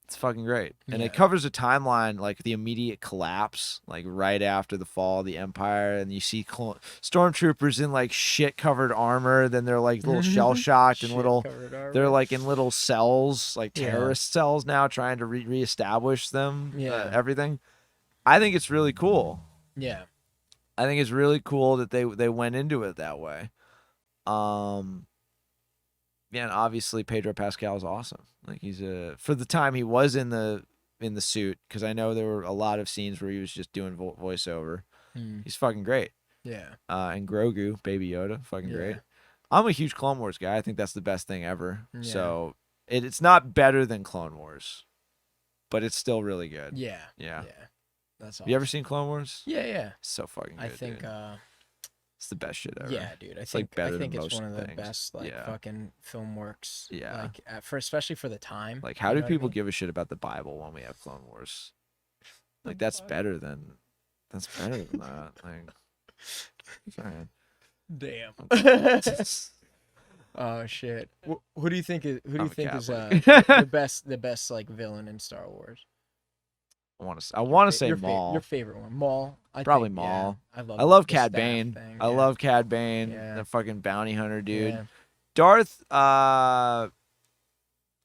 It's fucking great. And it covers a timeline, like the immediate collapse, like right after the fall of the Empire. And you see stormtroopers in like shit covered armor. Then they're like little shell shocked and they're like in little cells, like terrorist cells now, trying to reestablish them, everything. I think it's really cool. Yeah. I think it's really cool that they went into it that way. Yeah, and obviously Pedro Pascal is awesome. Like he's for the time he was in the suit, because I know there were a lot of scenes where he was just doing voiceover. He's fucking great. Yeah. And Grogu, Baby Yoda, fucking great. I'm a huge Clone Wars guy. I think that's the best thing ever. Yeah. So it's not better than Clone Wars, but it's still really good. Yeah. Yeah. That's awesome. You ever seen Clone Wars? Yeah. It's so fucking good. I think. Dude. It's the best shit ever. Yeah, dude. I think it's one of the best fucking film works. Yeah. Like especially for the time. Like, how do people give a shit about the Bible when we have Clone Wars? Like, that's better than that. Like, sorry. Damn. Oh shit. Who do you think is the best like villain in Star Wars? I want to say Maul. Your favorite one, Maul. Probably Maul. Yeah, I love Cad Bane. I love Cad Bane, the fucking bounty hunter dude. Yeah. Darth. I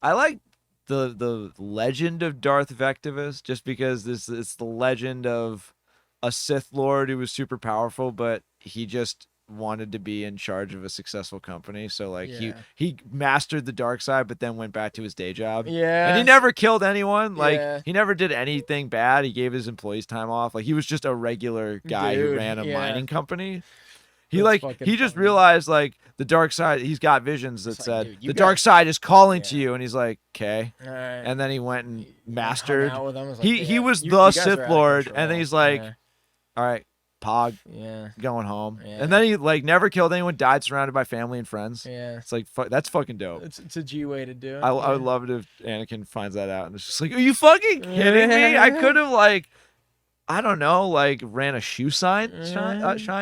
like the legend of Darth Vectivus, just because it's the legend of a Sith Lord who was super powerful, but he just wanted to be in charge of a successful company. So like he mastered the dark side, but then went back to his day job. Yeah. And he never killed anyone. Like Yeah. he never did anything bad. He gave his employees time off. Like he was just a regular guy who ran a mining company. He he just realized like the dark side. He's got visions that said dude, the dark side is calling to you, and he's like, okay. All right. And then he went and mastered. He was the Sith Lord, and then he's like, all right, Pog, going home. And then he like never killed anyone, died surrounded by family and friends. Yeah. It's like that's fucking dope. It's a G way to do it. I would love it if Anakin finds that out and it's just like, are you fucking kidding me? I could have like, I don't know, like ran a shoe shine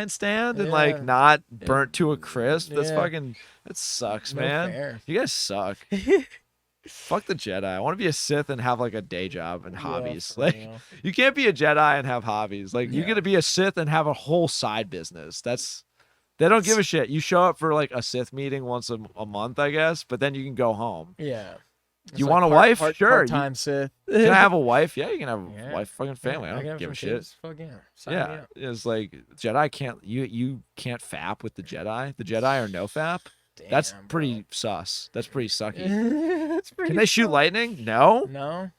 stand and like not burnt to a crisp. That's fucking, that sucks, man. Fair. You guys suck. Fuck the Jedi. I want to be a Sith and have like a day job and hobbies. Like you can't be a Jedi and have hobbies. Like you got to be a Sith and have a whole side business. They don't give a shit. You show up for like a Sith meeting once a month, I guess, but then you can go home. Yeah. You want a wife? Sure. Part-time Sith. Can I have a wife? Yeah, you can have a wife, fucking family. I don't give a shit. Fuck yeah. Yeah, it's like Jedi can't. You can't fap with the Jedi. The Jedi are no fap. Damn, that's pretty sus. That's pretty sucky. Can they sus. shoot lightning? No. No.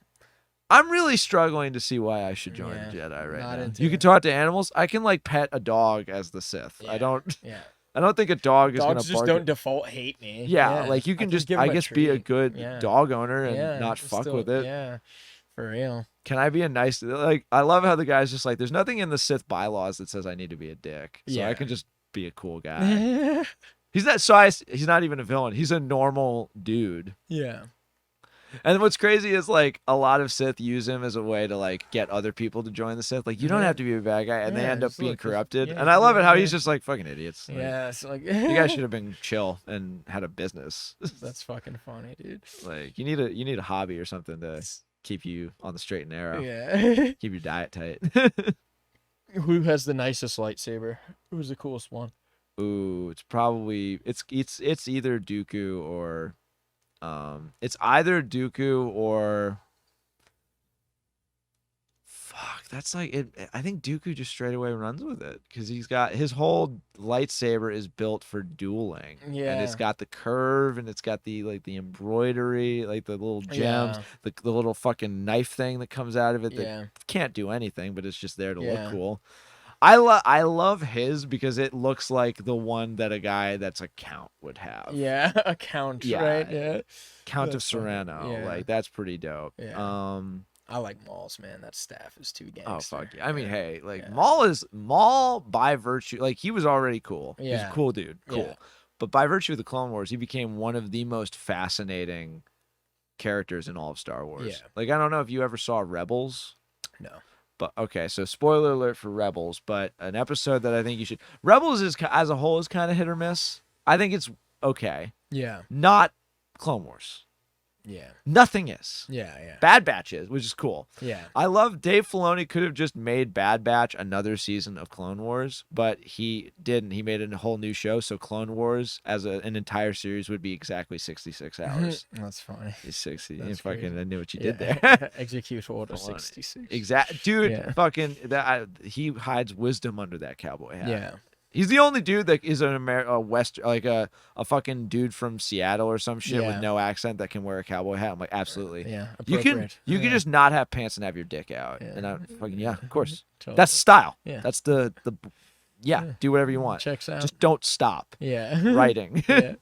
I'm really struggling to see why I should join the Jedi right now. You can it. talk to animals. I can like pet a dog as the Sith. Yeah. I don't. Yeah. I don't think a dog is gonna Dogs just bark don't default hate me. Yeah, like you can just, I guess, be a good dog owner and not fuck with it. Yeah, for real. Can I be a nice, like, I love how the guy's just like, there's nothing in the Sith bylaws that says I need to be a dick. So I can just be a cool guy. He's not even a villain. He's a normal dude. Yeah. And what's crazy is like a lot of Sith use him as a way to like get other people to join the Sith. Like you don't have to be a bad guy, and they end up being corrupted. And I love it how he's just like fucking idiots. Like, it's like you guys should have been chill and had a business. That's fucking funny, dude. Like you need a hobby or something to keep you on the straight and narrow. Yeah. Keep your diet tight. Who has the nicest lightsaber? Who's the coolest one? Ooh, it's probably it's either Dooku or it's either Dooku or fuck, that's like it. I think Dooku just straight away runs with it because he's got his whole lightsaber is built for dueling. Yeah, and it's got the curve and it's got the like the embroidery, like the little gems, the little fucking knife thing that comes out of it that can't do anything, but it's just there to look cool. I love his because it looks like the one that a guy that's a count would have. Yeah, a count, right? Yeah. Count of Sereno. Yeah. Like that's pretty dope. Yeah. I like Maul's, man. That staff is too gangster. Oh fuck yeah. I mean, hey, like Maul by virtue, like he was already cool. Yeah. He's a cool dude. Cool. Yeah. But by virtue of the Clone Wars, he became one of the most fascinating characters in all of Star Wars. Yeah. Like I don't know if you ever saw Rebels. No. But okay, so spoiler alert for Rebels, but an episode that I think you should. Rebels is as a whole is kind of hit or miss. I think it's okay. Yeah. Not Clone Wars. Yeah. Nothing is. Yeah. Bad Batch is, which is cool. Yeah. I love Dave Filoni could have just made Bad Batch another season of Clone Wars, but he didn't. He made a whole new show, so Clone Wars as an entire series would be exactly 66 hours. That's funny. He's 60. That's fucking crazy. I knew what you did there. Execute order 66. Exactly. Dude, fucking he hides wisdom under that cowboy hat. Yeah. He's the only dude that is a a fucking dude from Seattle or some shit with no accent that can wear a cowboy hat. I'm like, absolutely. Yeah. You can just not have pants and have your dick out. Yeah. And I fucking of course. Totally. That's style. Yeah. That's the do whatever you want. Checks out. Just don't stop. Yeah. Writing. Yeah.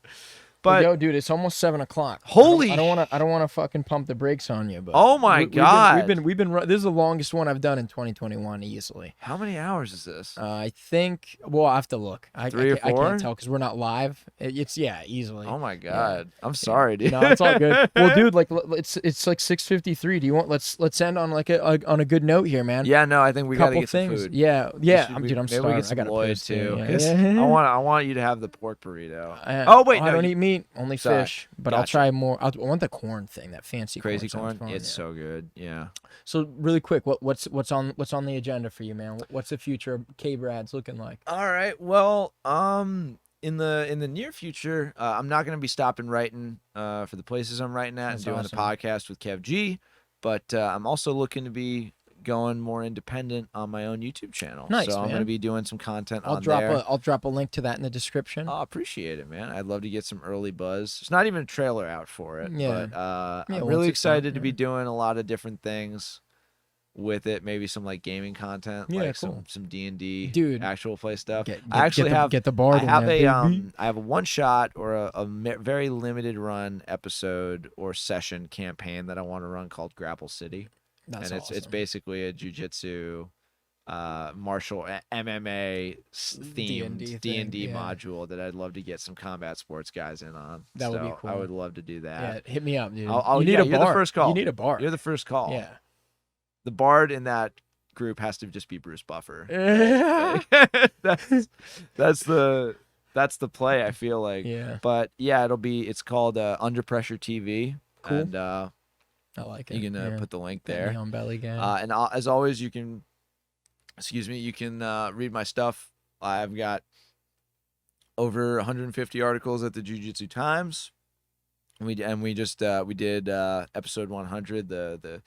But yo, dude, it's almost 7:00. Holy! I don't want to fucking pump the brakes on you, but oh my god, we've been. This is the longest one I've done in 2021 easily. How many hours is this? I think. Well, I have to look. 3 or 4? I can't tell because we're not live. It's easily. Oh my god, I'm sorry, dude. No, it's all good. Well, dude, like it's like 6:53. Do you want let's end on like on a good note here, man? Yeah, no, I think we gotta get some food. Yeah. I'm starving. We get some Lloyd too. Yeah. I want you to have the pork burrito. Oh wait, no, I don't eat meat, only fish. But gotcha. I'll try more. I want the corn thing, that fancy crazy corn. Fun, it's so good. Yeah. So really quick, what's on the agenda for you, man? What's the future of K-Brad's looking like? All right. Well, in the near future, I'm not going to be stopping writing for the places I'm writing at That's and doing awesome. the podcast with Kev G, but I'm also looking to be going more independent on my own YouTube channel. Nice, so I'm going to man. be doing some content I'll on there. I'll drop a link to that in the description. I appreciate it, man. I'd love to get some early buzz. There's not even a trailer out for it, Yeah. but Yeah, I'm once really it's out, excited to be yeah. doing a lot of different things with it. Maybe some like gaming content, Yeah, like cool. some D&D, Dude, actual play stuff. Get I actually the, have get the bard I have in there, a baby. I have a one shot or a very limited run episode or session campaign that I want to run called Grapple City. That's and awesome. it's basically a jiu-jitsu martial MMA themed D&D yeah. module that I'd love to get some combat sports guys in on. That would be cool. I would love to do that. Yeah, hit me up, dude. You need yeah, a you're bard. the first call. You need a bard. You're the first call. Yeah. The bard in that group has to just be Bruce Buffer. that's the play, I feel like. Yeah. But yeah, it's called Under Pressure TV. Cool. And I like it. you can put the link there. On Belly Gang. And as always, you can read my stuff. I've got over 150 articles at the Jiu-Jitsu Times. We did episode 100, the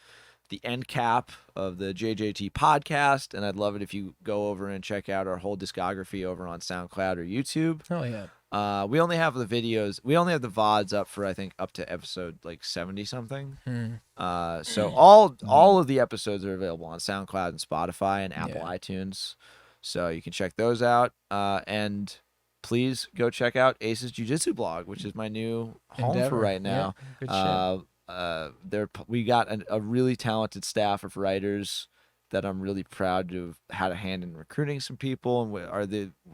end cap of the JJT podcast, and I'd love it if you go over and check out our whole discography over on SoundCloud or YouTube. Oh yeah. We only have the videos. We only have the VODs up for I think up to episode like 70 something. So all of the episodes are available on SoundCloud and Spotify and Apple iTunes. So you can check those out. And please go check out Ace's Jiu-Jitsu blog, which is my new home for right now. Yeah, good shit. We got a really talented staff of writers that I'm really proud to have had a hand in recruiting some people, and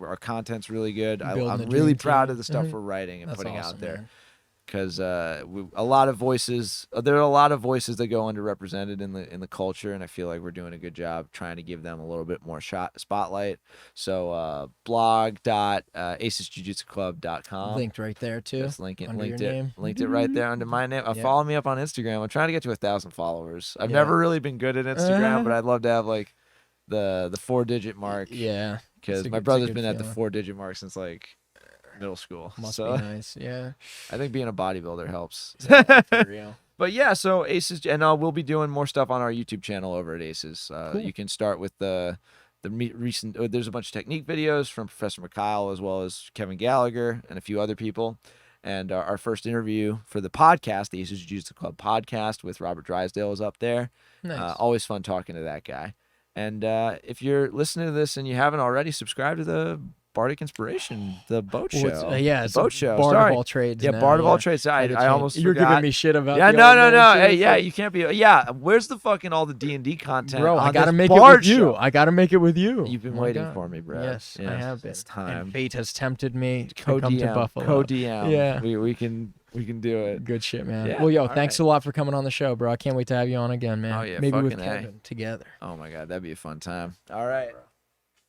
our content's really good. I'm really proud of the stuff we're writing and That's putting awesome, out there. man. Because a lot of voices, there are a lot of voices that go underrepresented in the culture, and I feel like we're doing a good job trying to give them a little bit more spotlight. So blog.acesjujitsuclub.com. Linked right there too. Just linked under your it name. linked it right there under my name. Yeah. Follow me up on Instagram. I'm trying to get to 1,000 followers. I've Yeah. never really been good at Instagram, but I'd love to have like the 4-digit mark. Yeah. Because my brother's been at the 4-digit mark since like middle school. Must so be nice. Yeah. I think being a bodybuilder helps. For real. But yeah, so Aces, and we'll be doing more stuff on our YouTube channel over at Aces. Cool. You can start with the recent. There's a bunch of technique videos from Professor Mikhail as well as Kevin Gallagher and a few other people. And our first interview for the podcast, the Aces Jiu-Jitsu Club podcast with Robert Drysdale, is up there. Nice. Always fun talking to that guy. And if you're listening to this and you haven't already, subscribe to the Bardic Inspiration, the boat show. It's boat show. Bard Sorry. of all trades. Yeah, now, Bard of all trades. I almost You're forgot. giving me shit about. Yeah, the no. old man Hey, shit. yeah, you can't be. Yeah, where's the fucking all the D&D content? Bro, on I gotta this make it Bard with you. show? I gotta make it with you. You've been Oh my waiting God. for me, bro. Yes, I have been. It's time. And fate has tempted me to Co come to Buffalo. DM. Yeah. We can do it. Good shit, man. Yeah, Well, yo, all thanks a lot for coming on the show, bro. I can't wait to have you on again, man. Oh, yeah, Maybe with fucking A. Kevin together. Oh my God, that'd be a fun time. All right.